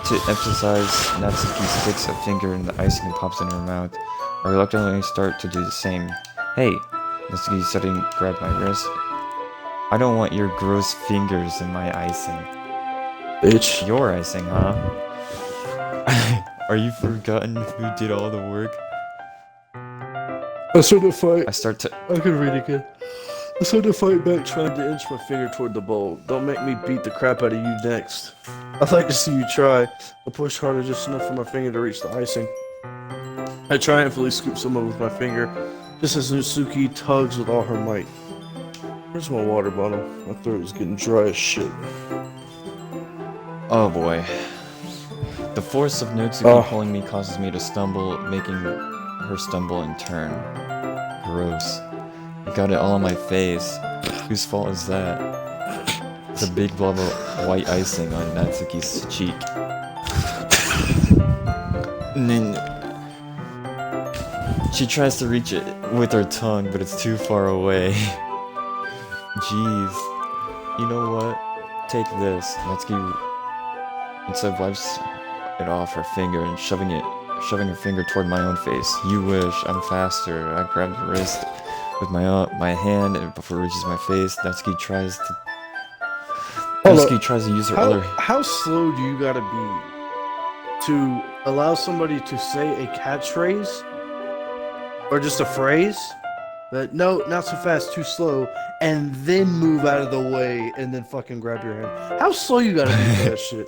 to emphasize, Natsuki sticks a finger in the icing and pops it in her mouth. I reluctantly start to do the same. Hey, Natsuki suddenly grabbed my wrist. I don't want your gross fingers in my icing. Bitch. Your icing, huh? Are you forgotten who did all the work? I started to fight. I can read again. I started to fight back, trying to inch my finger toward the bowl. Don't make me beat the crap out of you next. I'd like to see you try. I push harder just enough for my finger to reach the icing. I triumphantly scoop some of it with my finger, just as Natsuki tugs with all her might. Where's my water bottle? My throat is getting dry as shit. Oh boy. The force of Natsuki pulling me causes me to stumble, making her stumble in turn. Gross. I got it all on my face. Whose fault is that? It's a big blob of white icing on Natsuki's cheek. And then she tries to reach it with her tongue, but it's too far away. Jeez. You know what? Take this. Natsuki instead wipes it off her finger and shoving her finger toward my own face. You wish. I'm faster. I grab the wrist with my hand and before it reaches my face. Natsuki tries to use her other. How slow do you gotta be to allow somebody to say a catchphrase or just a phrase? But no, not so fast, too slow, and then move out of the way and then fucking grab your hand. How slow you gotta be for that shit?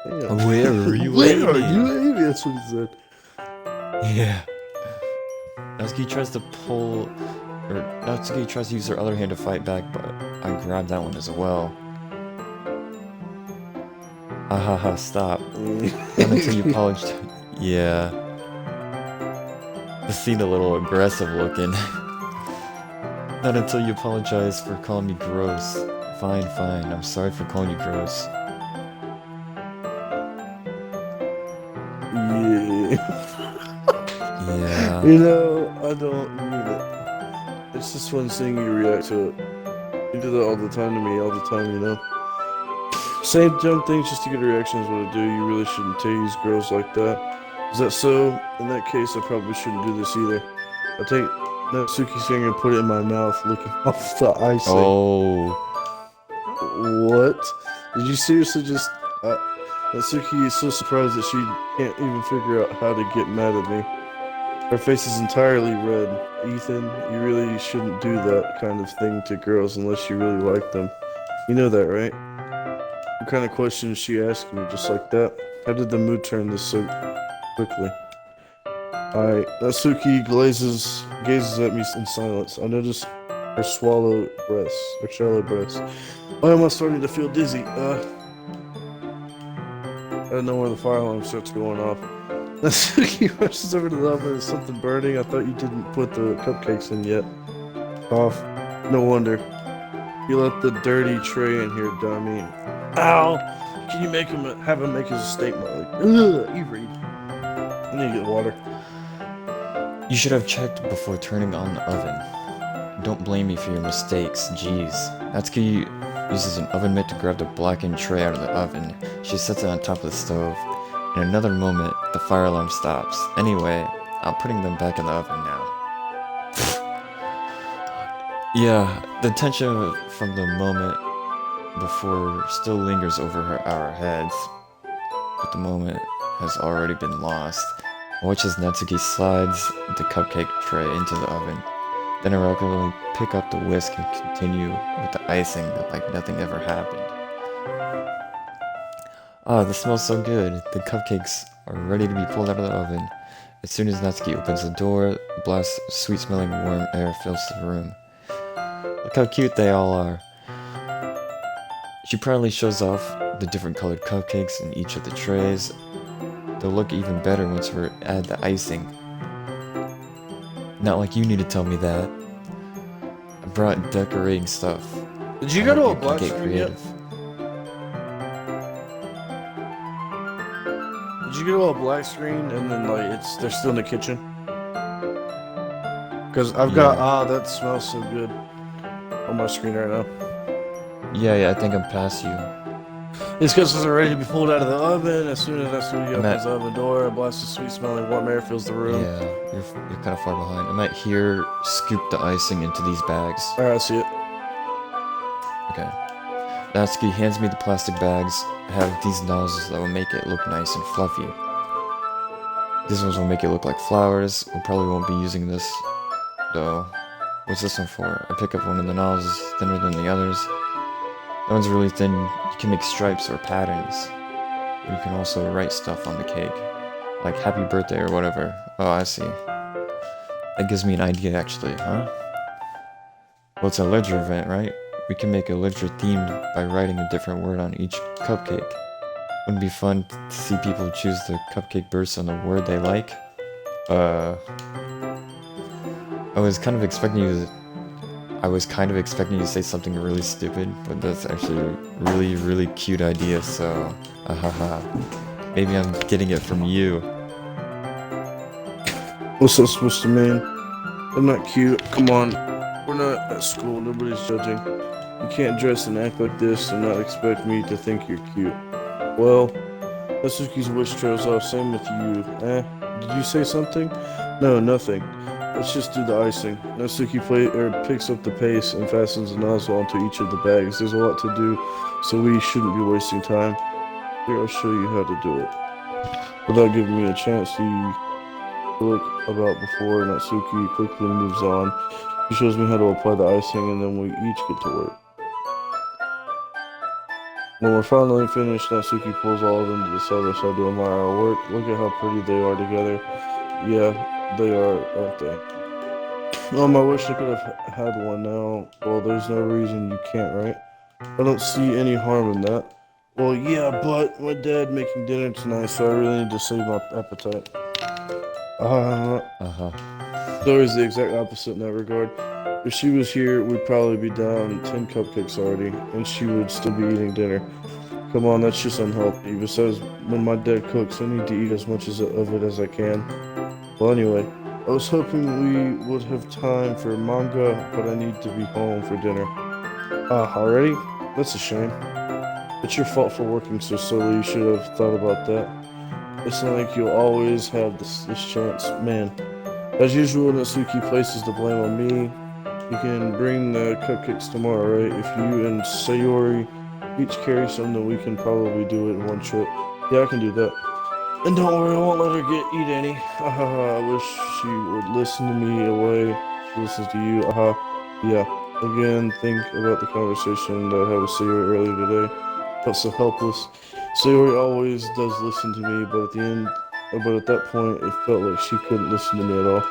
Damn. Where are you Where are aiming? you aiming? That's what he said. Yeah. Natsuki tries to use her other hand to fight back, but I grab that one as well. Haha, stop. Not until you polished. Yeah. It seemed a little aggressive looking. Not until you apologize for calling me gross. Fine. I'm sorry for calling you gross. Yeah. You know, I don't mean it. It's just fun seeing you react to it. You do that all the time to me, all the time, you know? Saying dumb things just to get a reaction is what I do. You really shouldn't tease girls like that. Is that so? In that case, I probably shouldn't do this either. I take Natsuki's finger and put it in my mouth, licking off the icing. Oh. What? Did you seriously just... Natsuki is so surprised that she can't even figure out how to get mad at me. Her face is entirely red. Ethan, you really shouldn't do that kind of thing to girls unless you really like them. You know that, right? kind of question is she asking me just like that? How did the mood turn this so quickly? Alright, Natsuki gazes at me in silence. I notice her shallow breaths. Why am I starting to feel dizzy? I don't know where the fire alarm starts going off. Natsuki rushes over to the oven. Is something burning? I thought you didn't put the cupcakes in yet. Off. No wonder. You left the dirty tray in here, dummy. Ow! Can you have him make his statement like, ugh, you read. I need to get water. You should have checked before turning on the oven. Don't blame me for your mistakes, jeez. Natsuki uses an oven mitt to grab the blackened tray out of the oven. She sets it on top of the stove. In another moment, the fire alarm stops. Anyway, I'm putting them back in the oven now. Yeah, the tension from the moment before still lingers over our heads, but the moment has already been lost. I watch as Natsuki slides the cupcake tray into the oven, then irregularly pick up the whisk and continue with the icing like nothing ever happened. Ah, this smells so good. The cupcakes are ready to be pulled out of the oven. As soon as Natsuki opens the door, a blast of sweet-smelling warm air fills the room. Look how cute they all are. She proudly shows off the different colored cupcakes in each of the trays. They'll look even better once we add the icing. Not like you need to tell me that. I brought decorating stuff. Did you I go to hope a you can black get screen yet? creative. Did you go to a black screen and then like they're still in the kitchen? Cause I've got that smells so good on my screen right now. Yeah, I think I'm past you. It's because they're ready to be pulled out of the oven. As soon as Natsuki I'm opens the oven door, a blast of sweet smelling warm air fills the room. Yeah, you're kind of far behind. I might hear scoop the icing into these bags. Alright, I see it. Okay. Natsuki hands me the plastic bags. I have these nozzles that will make it look nice and fluffy. These ones will make it look like flowers. We probably won't be using this, though. What's this one for? I pick up one of the nozzles thinner than the others. That one's really thin. You can make stripes or patterns. You can also write stuff on the cake. Like happy birthday or whatever. Oh, I see. That gives me an idea actually, huh? Well, it's a ledger event, right? We can make a ledger themed by writing a different word on each cupcake. Wouldn't it be fun to see people choose the cupcake bursts on the word they like? I was kind of expecting you to say something really stupid, but that's actually a really, really cute idea, so haha. Maybe I'm getting it from you. What's that supposed to mean? I'm not cute. Come on. We're not at school. Nobody's judging. You can't dress and act like this and not expect me to think you're cute. Well, Natsuki's wish trails off. Same with you. Did you say something? No, nothing. Let's just do the icing. Natsuki picks up the paste and fastens the nozzle onto each of the bags. There's a lot to do, so we shouldn't be wasting time. Here, I'll show you how to do it. Without giving me a chance to look about before, Natsuki quickly moves on. She shows me how to apply the icing, and then we each get to work. When we're finally finished, Natsuki pulls all of them to the other side to admire our work. Look at how pretty they are together. Yeah, they are, aren't they? I wish I could have had one now. Well, there's no reason you can't, right? I don't see any harm in that. Well, yeah, but my dad making dinner tonight, so I really need to save my appetite. Zoe's the exact opposite in that regard. If she was here, we'd probably be down 10 cupcakes already, and she would still be eating dinner. Come on, that's just unhealthy. Besides, when my dad cooks, I need to eat as much of it as I can. Well, anyway, I was hoping we would have time for manga, but I need to be home for dinner. Already? That's a shame. It's your fault for working so slowly. You should have thought about that. It's not like you'll always have this chance, man. As usual, Natsuki places the blame on me. You can bring the cupcakes tomorrow, right? If you and Sayori each carry some, then we can probably do it in one trip. Yeah, I can do that. And don't worry, I won't let her eat any. I wish she would listen to me away. She listens to you. Yeah. Again, think about the conversation that I had with Sayori earlier today. felt so helpless. Sayori always does listen to me, but at that point, it felt like she couldn't listen to me at all.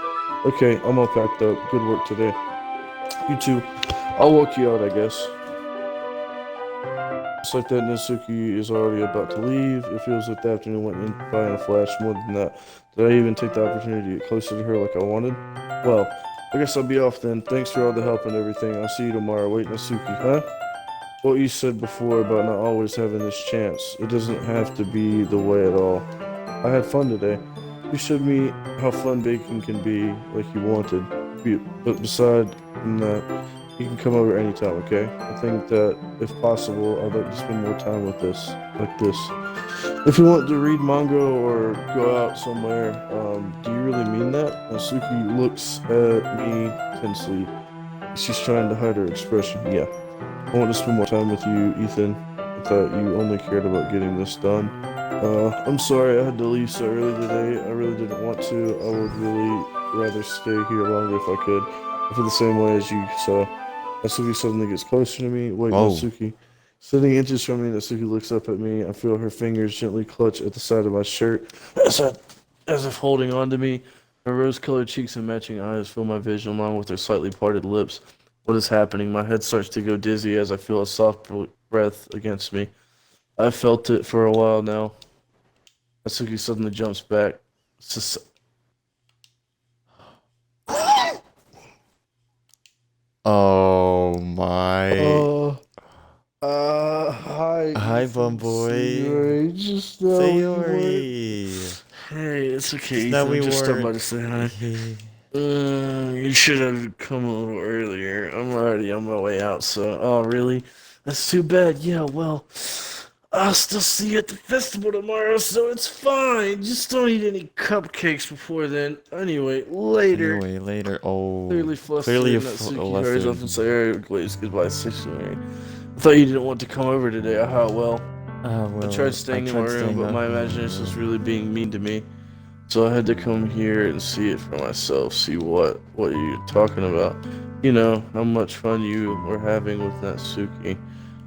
Okay, I'm all packed up. Good work today. You too. I'll walk you out, I guess. It's like that Natsuki is already about to leave. It feels like the afternoon went by in a flash. More than that, did I even take the opportunity to get closer to her like I wanted? Well, I guess I'll be off then. Thanks for all the help and everything. I'll see you tomorrow. Wait, Natsuki, huh? What you said before about not always having this chance. It doesn't have to be the way at all. I had fun today. You showed me how fun baking can be, like you wanted. But beside that, you can come over anytime, okay? I think that, if possible, I'd like to spend more time with this, like this. If you want to read manga or go out somewhere, do you really mean that? Natsuki looks at me tensely. She's trying to hide her expression. Yeah. I want to spend more time with you, Ethan. I thought you only cared about getting this done. I'm sorry I had to leave so early today. I really didn't want to. I would really rather stay here longer if I could. I feel the same way as you, so Natsuki suddenly gets closer to me. Wait, Whoa. Natsuki. Sitting inches from me, Natsuki looks up at me. I feel her fingers gently clutch at the side of my shirt, as if holding on to me. Her rose-colored cheeks and matching eyes fill my vision along with her slightly parted lips. What is happening? My head starts to go dizzy as I feel a soft breath against me. I've felt it for a while now. Natsuki suddenly jumps back. Oh my. Hi. Hi, Ethan. bum boy. Sayori, just now Sayori. Hey, it's okay. Now Ethan. we Just stopped by weren't. to say hi. You should have come a little earlier. I'm already on my way out, so. Oh, really? That's too bad. Yeah, well, I'll still see you at the festival tomorrow, so it's fine. Just don't eat any cupcakes before then. Anyway, later. Anyway, later. Oh. Clearly flustered, Clearly a Natsuki hurries lesson. off and says, "Please, goodbye, Sayori. I thought you didn't want to come over today. Well, Well, I tried staying in my room, but my imagination was really being mean to me. So I had to come here and see it for myself, see what you're talking about. You know, how much fun you were having with Natsuki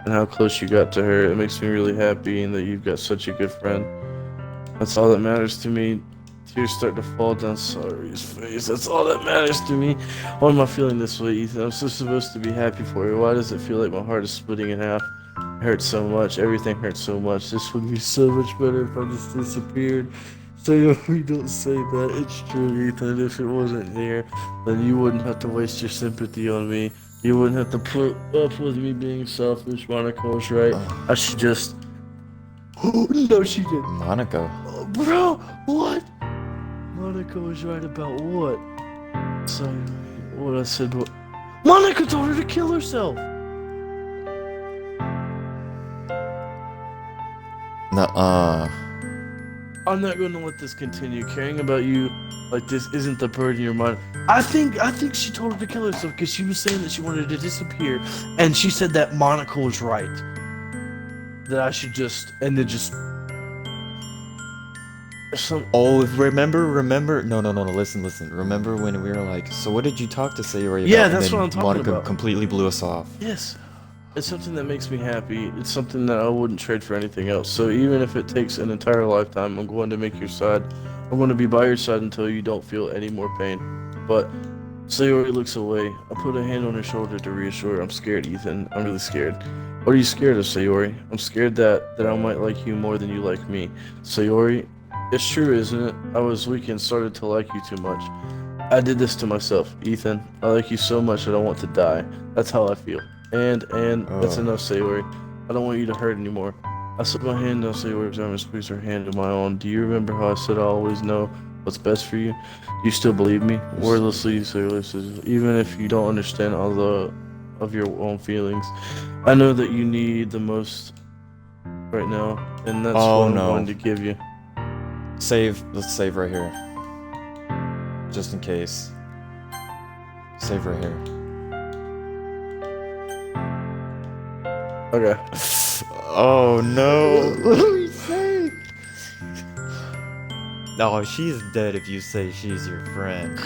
and how close you got to her. It makes me really happy and that you've got such a good friend. That's all that matters to me." Tears start to fall down Sayori's face. That's all that matters to me. Why am I feeling this way, Ethan? I'm so supposed to be happy for you. Why does it feel like my heart is splitting in half? It hurts so much. Everything hurts so much. This would be so much better if I just disappeared. Sayori, don't say that. It's true, Ethan. If it wasn't there, then you wouldn't have to waste your sympathy on me. You wouldn't have to put up with me being selfish. Monica was right. I should just... No, she didn't. Monica. Bro, what? Monica was right about what? Sorry, what I said, but Monica told her to kill herself. Nuh-uh. I'm not going to let this continue. Caring about you like this isn't the burden in your mind. I think she told her to kill herself because she was saying that she wanted to disappear, and she said that Monica was right. That I should just Oh, remember? No, listen. Remember when we were like, so what did you talk to Sayori about? Yeah, And that's then what I'm talking Monica about. completely blew us off. Yes. It's something that makes me happy. It's something that I wouldn't trade for anything else. So even if it takes an entire lifetime, I'm going to make your side. I'm going to be by your side until you don't feel any more pain. But Sayori looks away. I put a hand on her shoulder to reassure her. I'm scared, Ethan. I'm really scared. What are you scared of, Sayori? I'm scared that I might like you more than you like me. Sayori, it's true, isn't it? I was weak and started to like you too much. I did this to myself, Ethan. I like you so much that I want to die. That's how I feel. And that's enough, Sayori. I don't want you to hurt anymore. I slip my hand down Sayori's arm and squeeze her hand in my own. Do you remember how I said I always know what's best for you? Do you still believe me? Wordlessly, Sayori says, even if you don't understand all of your own feelings, I know that you need the most right now, and that's what I'm going to give you. Let's save right here. Just in case. Save right here. Okay. Oh no. What are we saying? No, she's dead if you say she's your friend.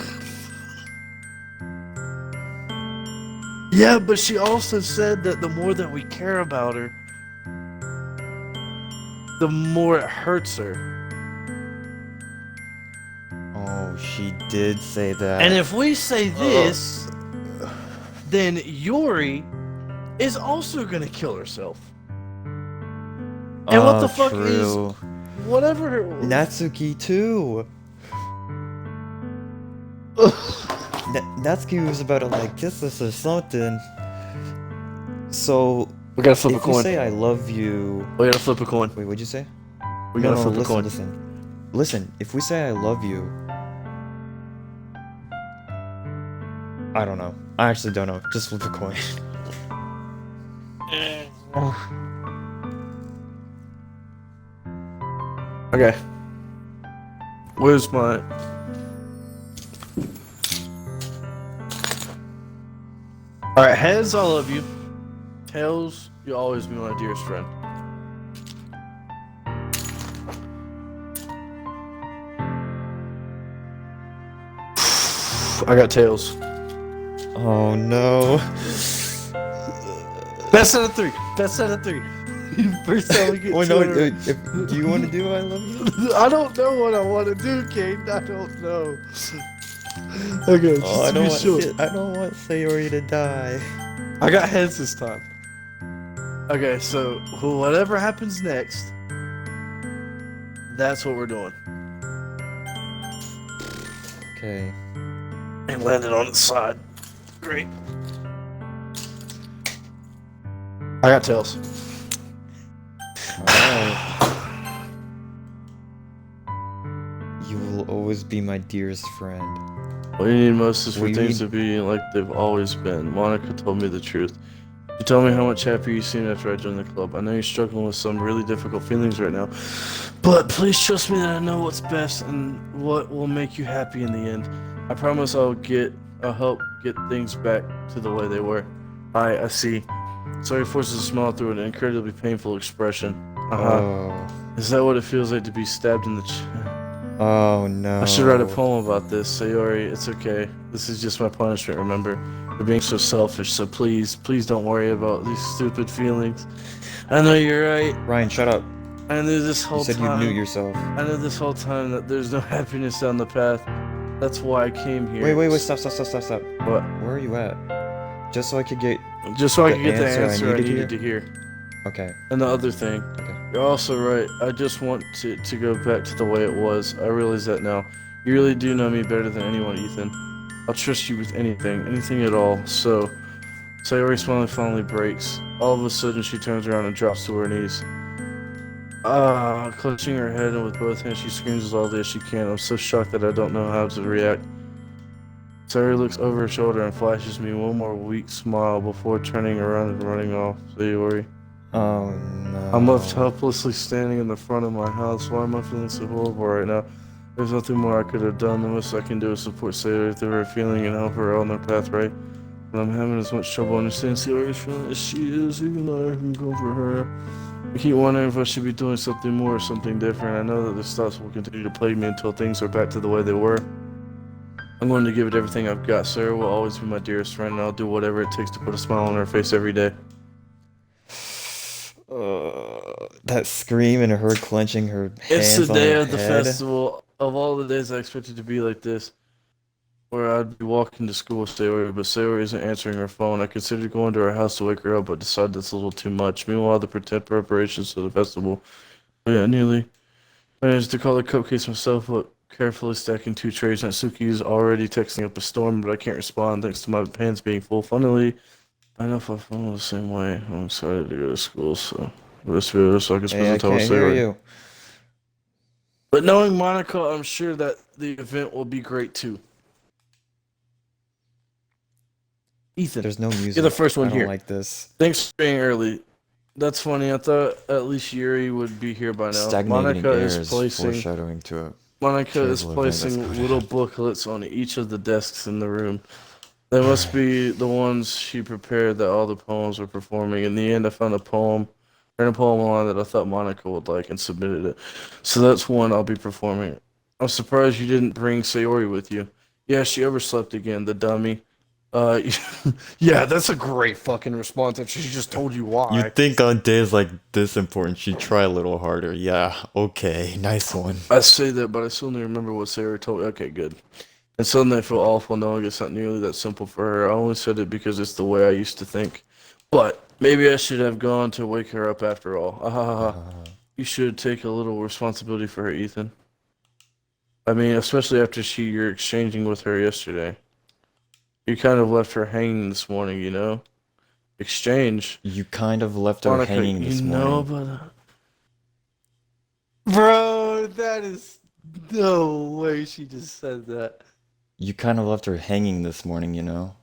Yeah, but she also said that the more that we care about her, the more it hurts her. Oh, she did say that. And if we say this, then Yuri is also gonna kill herself. And what the fuck true. is whatever? Natsuki too. Natsuki was about to like kiss us or something. So We gotta flip a if you coin. say I love you, We gotta flip a coin. wait, what'd you say? We gotta flip a listen, coin. listen. If we say I love you, I don't know. I actually don't know. Just flip a coin. Okay. Where's my? All right, heads, I love you. Tails, you'll always be my dearest friend. I got tails. Oh no. Best out of three. Best out of three. First time we get Oh no. 200. Do you want to do I love you? I don't know what I want to do, Kate. I don't know. Okay, just Oh, I to don't be want. sure. I don't want Sayori to die. I got heads this time. Okay, so whatever happens next, that's what we're doing. Okay. And landed on its side. Great. I got tails. Alright. You will always be my dearest friend. What you need most is for We things need- to be like they've always been. Monica told me the truth. She told me how much happier you seem after I joined the club. I know you're struggling with some really difficult feelings right now, but please trust me that I know what's best and what will make you happy in the end. I promise I'll help get things back to the way they were. I see. Sorry forces a smile through an incredibly painful expression. Oh. Is that what it feels like to be stabbed in the chest? Oh no. I should write a poem about this. Sayori, it's okay. This is just my punishment, remember? You're being so selfish, so please don't worry about these stupid feelings. I know you're right. Ryan, shut up. I knew this whole You said time. you knew yourself. I knew this whole time that there's no happiness down the path. That's why I came here. Wait, stop. What? Where are you at? Just so I could get. Just so I The could get the answer I answer I needed needed to hear. Okay. And the other thing, Okay. you're also right. I just want to go back to the way it was. I realize that now. You really do know me better than anyone, Ethan. I'll trust you with anything at all. So, Sayori finally breaks. All of a sudden, she turns around and drops to her knees. Clutching her head, and with both hands, she screams as loudly as she can. I'm so shocked that I don't know how to react. Sayori looks over her shoulder and flashes me one more weak smile before turning around and running off. Sayori. Oh no. I'm left helplessly standing in the front of my house. Why am I feeling so horrible right now? There's nothing more I could have done. The most I can do is support Sayori through her feeling and help her on her path, right? But I'm having as much trouble understanding Sayori's feeling as she is, even though I can go for her. I keep wondering if I should be doing something more or something different. I know that this thoughts will continue to plague me until things are back to the way they were. I'm going to give it everything I've got. Sarah will always be my dearest friend, and I'll do whatever it takes to put a smile on her face every day. That scream and her clenching her It's hands the on day her of the head. festival. Of all the days I expected to be like this, where I'd be walking to school with Sayori, but Sayori isn't answering her phone. I considered going to her house to wake her up, but decided that's a little too much. Meanwhile, the pretend preparations for the festival. Yeah, nearly managed to call the cupcakes myself, but carefully stacking 2 trays. Natsuki is already texting up a storm, but I can't respond thanks to my pants being full. Funnily, I know if I feel the same way. I'm excited to go to school, so this video so I can spend Hey, I some time can't with hear Sayori. you. But knowing Monica, I'm sure that the event will be great too. Ethan, There's no music. you're the first one I don't here. like this. Thanks for being early. That's funny. I thought at least Yuri would be here by now. Stagnating Monica air is is placing foreshadowing to it. Monica is terrible event that's placing going to little happen. booklets on each of the desks in the room. They must be the ones she prepared that all the poems were performing. In the end, I found a poem line that I thought Monica would like and submitted it. So that's one I'll be performing. I'm surprised you didn't bring Sayori with you. Yeah, she overslept again, the dummy. Uh, yeah, that's a great fucking response after she just told you why. You'd think on days like this important she'd try a little harder. Yeah, okay, nice one. I say that, but I suddenly remember what Sarah told me. Okay, good. And suddenly I feel awful knowing it's not nearly that simple for her. I only said it because it's the way I used to think. But maybe I should have gone to wake her up after all. Ah, ha, ha, ha. You should take a little responsibility for her, Ethan. I mean, especially after you're exchanging with her yesterday. You kind of left her hanging this morning, you know? Exchange. You kind of left her Monica, hanging this you know morning. about that? Bro, that is no way she just said that. You kind of left her hanging this morning, you know?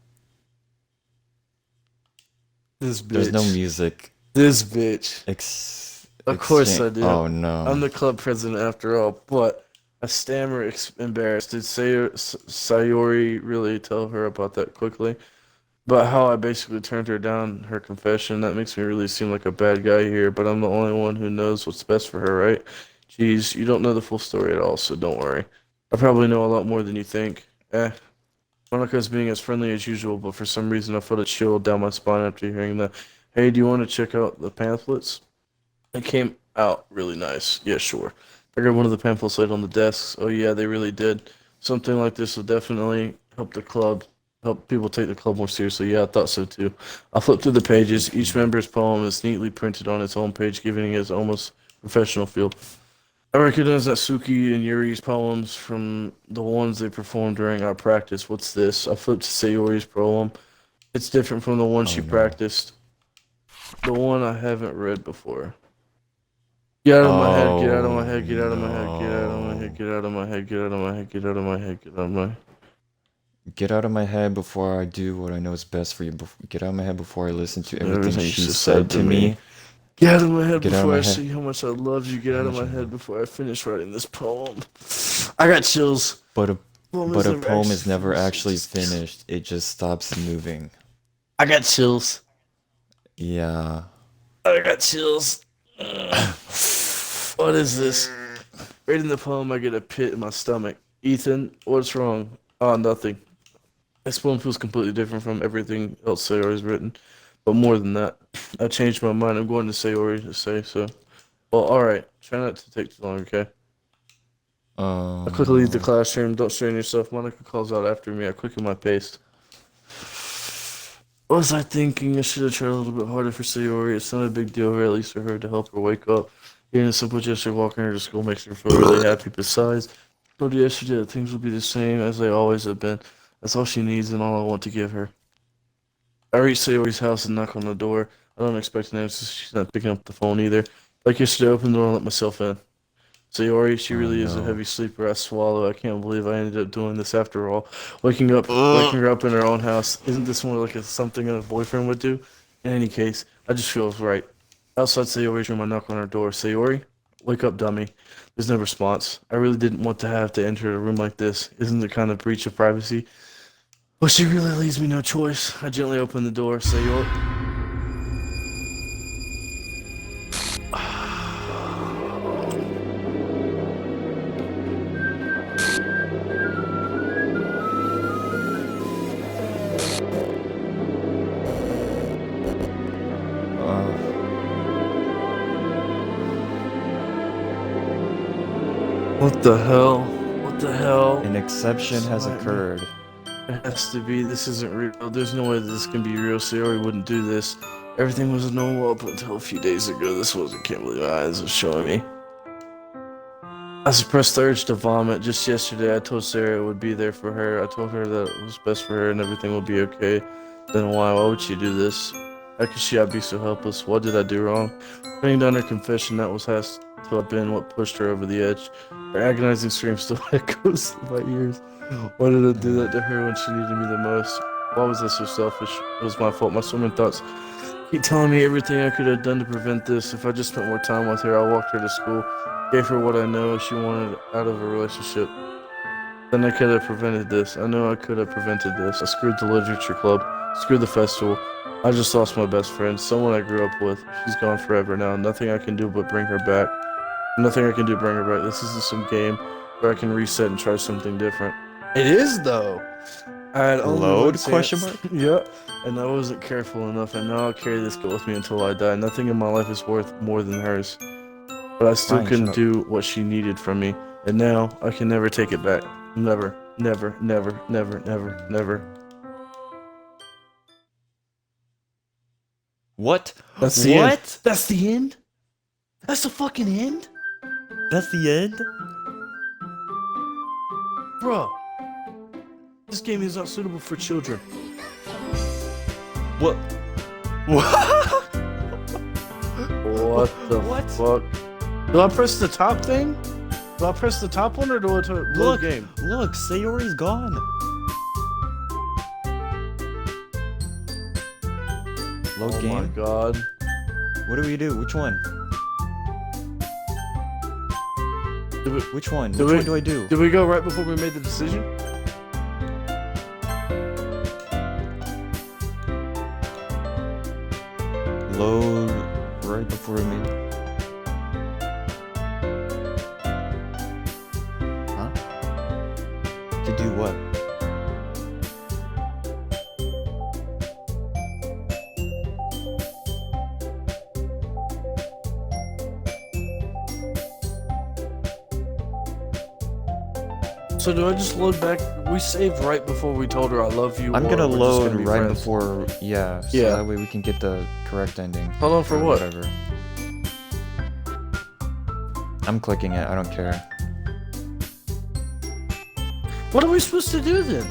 This bitch. There's no music. This bitch. Of course I do. Oh no. I'm the club president after all, but I stammer embarrassed. Did Sayori really tell her about that quickly? But how I basically turned her down her confession, that makes me really seem like a bad guy here, but I'm the only one who knows what's best for her, right? Jeez, you don't know the full story at all, so don't worry. I probably know a lot more than you think. Monica's being as friendly as usual, but for some reason I felt a chill down my spine after hearing that. Hey, do you want to check out the pamphlets? It came out really nice. Yeah, sure. I grabbed one of the pamphlets laid on the desks. Oh yeah, they really did. Something like this will definitely help people take the club more seriously. Yeah, I thought so too. I flipped through the pages. Each member's poem is neatly printed on its own page, giving it almost professional feel. I recognize that Suki and Yuri's poems from the ones they performed during our practice. What's this? I flipped to Sayori's poem. It's different from the one she practiced. The one I haven't read before. Get out of my head, get out of my head, get out of my head, get out of my head, get out of my head, get out of my head, get out of my head, get out of my head. Get out of my head before I do what I know is best for you. Get out of my head before I listen to everything she said to me. Get out of my head before I see how much I love you. Get out of my head before I finish writing this poem. I got chills. But a poem is never actually finished. It just stops moving. I got chills. Yeah. I got chills. What is this? Reading the poem, I get a pit in my stomach. Ethan, what's wrong? Oh, nothing. This poem feels completely different from everything else Sayori's written. But more than that, I changed my mind. I'm going to Sayori to say so. Well, alright. Try not to take too long, okay? I quickly leave the classroom. Don't strain yourself. Monica calls out after me. I quicken my pace. What was I thinking? I should have tried a little bit harder for Sayori. It's not a big deal, or at least for her to help her wake up. Even a simple gesture walking her to school makes her feel really happy. Besides, I told you yesterday that things will be the same as they always have been. That's all she needs and all I want to give her. I reach Sayori's house and knock on the door. I don't expect an answer. She's not picking up the phone either. Like yesterday, I opened the door and let myself in. Sayori, she really is a heavy sleeper. I swallow. I can't believe I ended up doing this after all. Waking her up in her own house. Isn't this more like something a boyfriend would do? In any case, I just feel right. Outside Sayori's room, I knock on her door. Sayori? Wake up, dummy. There's no response. I really didn't want to have to enter a room like this. Isn't it kind of breach of privacy? But she really leaves me no choice. I gently open the door. Sayori? What the hell? What the hell? An exception has occurred. It has to be. This isn't real. There's no way this can be real. Sayori wouldn't do this. Everything was normal up until a few days ago. This wasn't. Can't believe my eyes are showing me. I suppressed the urge to vomit. Just yesterday, I told Sarah it would be there for her. I told her that it was best for her and everything would be okay. Then why? Why would she do this? How could she be so helpless? What did I do wrong? Putting down her confession, that has to have been what pushed her over the edge. Her agonizing scream still echoes in my ears. Why did I do that to her when she needed me the most? Why was I so selfish? It was my fault. My swimming thoughts keep telling me everything I could have done to prevent this. If I just spent more time with her, I walked her to school, gave her what I know she wanted out of a relationship. Then I could have prevented this. I know I could have prevented this. I screwed the literature club, screwed the festival. I just lost my best friend, someone I grew up with. She's gone forever now. Nothing I can do but bring her back. Nothing I can do bring her back. This isn't some game where I can reset and try something different. It is, though. I had only Load? one Question chance. mark? Yeah, and I wasn't careful enough, and now I'll carry this girl with me until I die. Nothing in my life is worth more than hers. But I still Ryan, couldn't shut up. do what she needed from me, and now I can never take it back. Never, never, never, never, never, never. What? That's the end. What? That's the end? That's the fucking end? That's the end? Bruh. This game is not suitable for children. What? What? What the What? fuck? Do I press the top thing? Do I press the top one or do I load Look, game? look, Sayori's gone. Load Oh game. my god. What do we do? Which one? Did we, Which one? Do Which we- one do I do? did we go right before we made the decision? Load right before we made. Huh? To do what? So do I just load back? We saved right before we told her I love you. I'm or gonna we're just load gonna be right friends. before, yeah. So Yeah. that way we can get the correct ending. Hold on for or what? Whatever. I'm clicking it. I don't care. What are we supposed to do then?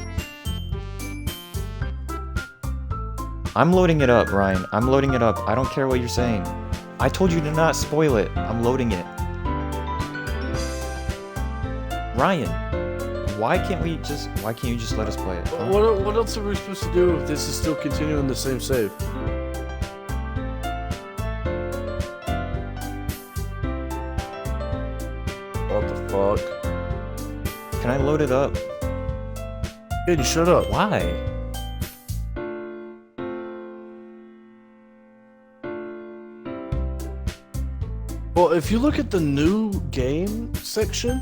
I'm loading it up, Ryan. I'm loading it up. I don't care what you're saying. I told you to not spoil it. I'm loading it. Ryan, why can't you just let us play it? Huh? What else are we supposed to do if this is still continuing the same save? What the fuck? Can I load it up? Hey, shut up. Why? Well, if you look at the new game section,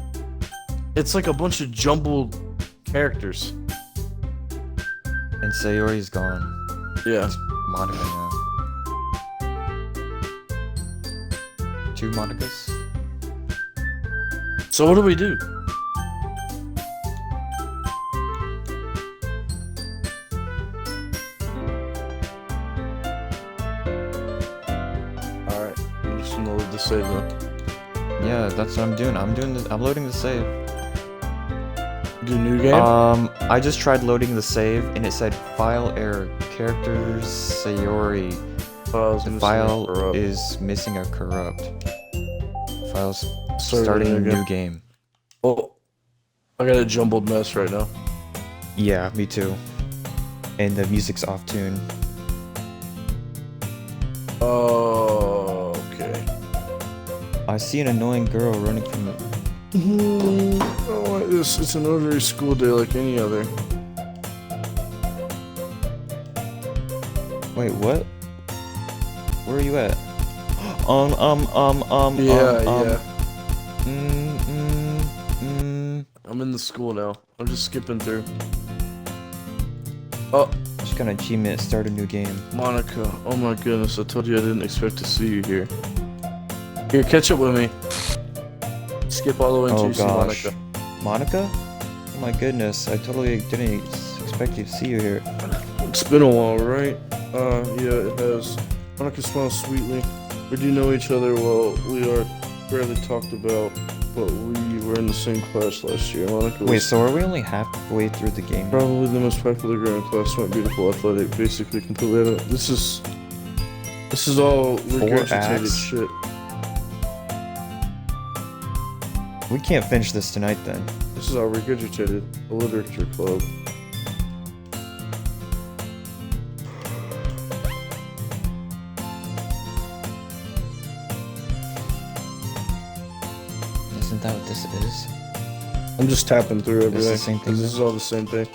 it's like a bunch of jumbled characters. And Sayori's gone. Yeah. Monica now. 2 Monicas? So what do we do? Alright, I'm just gonna load the save then. Yeah, that's what I'm doing. I'm loading the save. Do new game? I just tried loading the save and it said file error. Characters Sayori. Files The missing file or corrupt. is missing a corrupt. Files Starting starting a again. new game. Oh, I got a jumbled mess right now. Yeah, me too. And the music's off tune. Oh, okay. I see an annoying girl running from the. I don't like this. It's an ordinary school day like any other. Wait, what? Where are you at? Yeah. Mm. I'm in the school now. I'm just skipping through. Oh, Just got an achievement. Start a new game. Monica. Oh my goodness, I told you I didn't expect to see you here. Here, catch up with me. Skip all the way until Oh you see gosh. Monica. Monica? Oh my goodness, I totally didn't expect you to see you here. It's been a while, right? Yeah, it has. Monica smiles sweetly. We do know each other well. We are rarely talked about, but we were in the same class last year. Monica was Wait, so are we only halfway through the game? probably the most popular girl in class. Smart, beautiful, athletic, basically completely. This is all regurgitated acts? shit. We can't finish this tonight then. This is our regurgitated literature club. Isn't that what this is? I'm just tapping through It's everything. the same thing, 'cause this is all the same thing.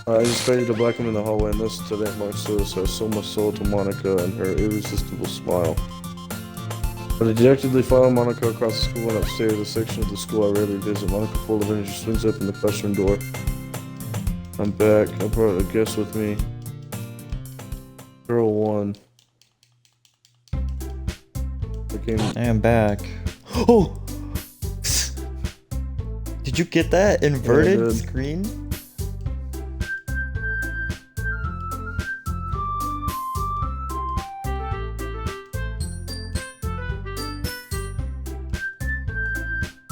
I just faded to black him in the hallway and listened to that Mark Lewis. I sold my soul to Monica and her irresistible smile. But I dejectedly follow Monica across the school and upstairs, a section of the school I rarely visit. Monica, full of energy, swings open the classroom door. I'm back. I brought a guest with me. Girl 1. Okay. I am back. Oh! Did you get that inverted did. screen?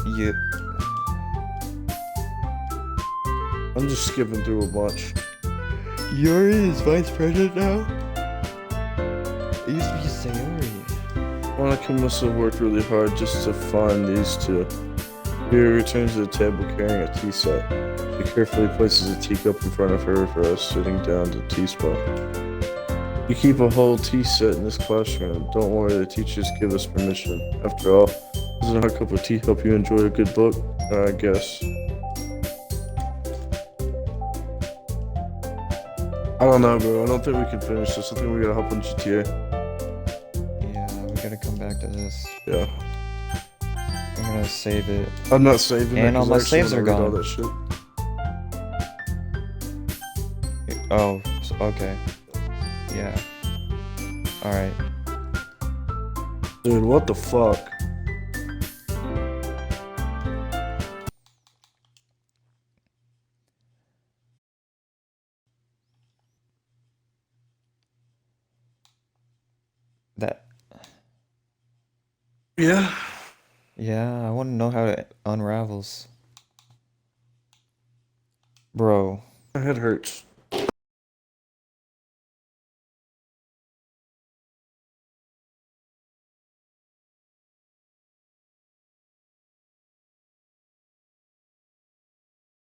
You. I'm just skipping through a bunch. Yuri is vice president now? It used to be Sayori. Monica must have worked really hard just to find these two. Yuri returns to the table carrying a tea set. She carefully places a teacup in front of her for us sitting down to tea spot. You keep a whole tea set in this classroom. Don't worry, the teachers give us permission. After all, doesn't a hot cup of tea help you enjoy a good book? I guess. I don't know, bro. I don't think we can finish this. I think we gotta hop on GTA. Yeah, we gotta come back to this. Yeah. I'm gonna save it. I'm not saving it. And all 'cause I my actually saves wanna are read all gone. that shit. Oh, okay. Yeah. Alright. Dude, what the fuck? That. Yeah. Yeah, I wanna know how it unravels. Bro. My head hurts.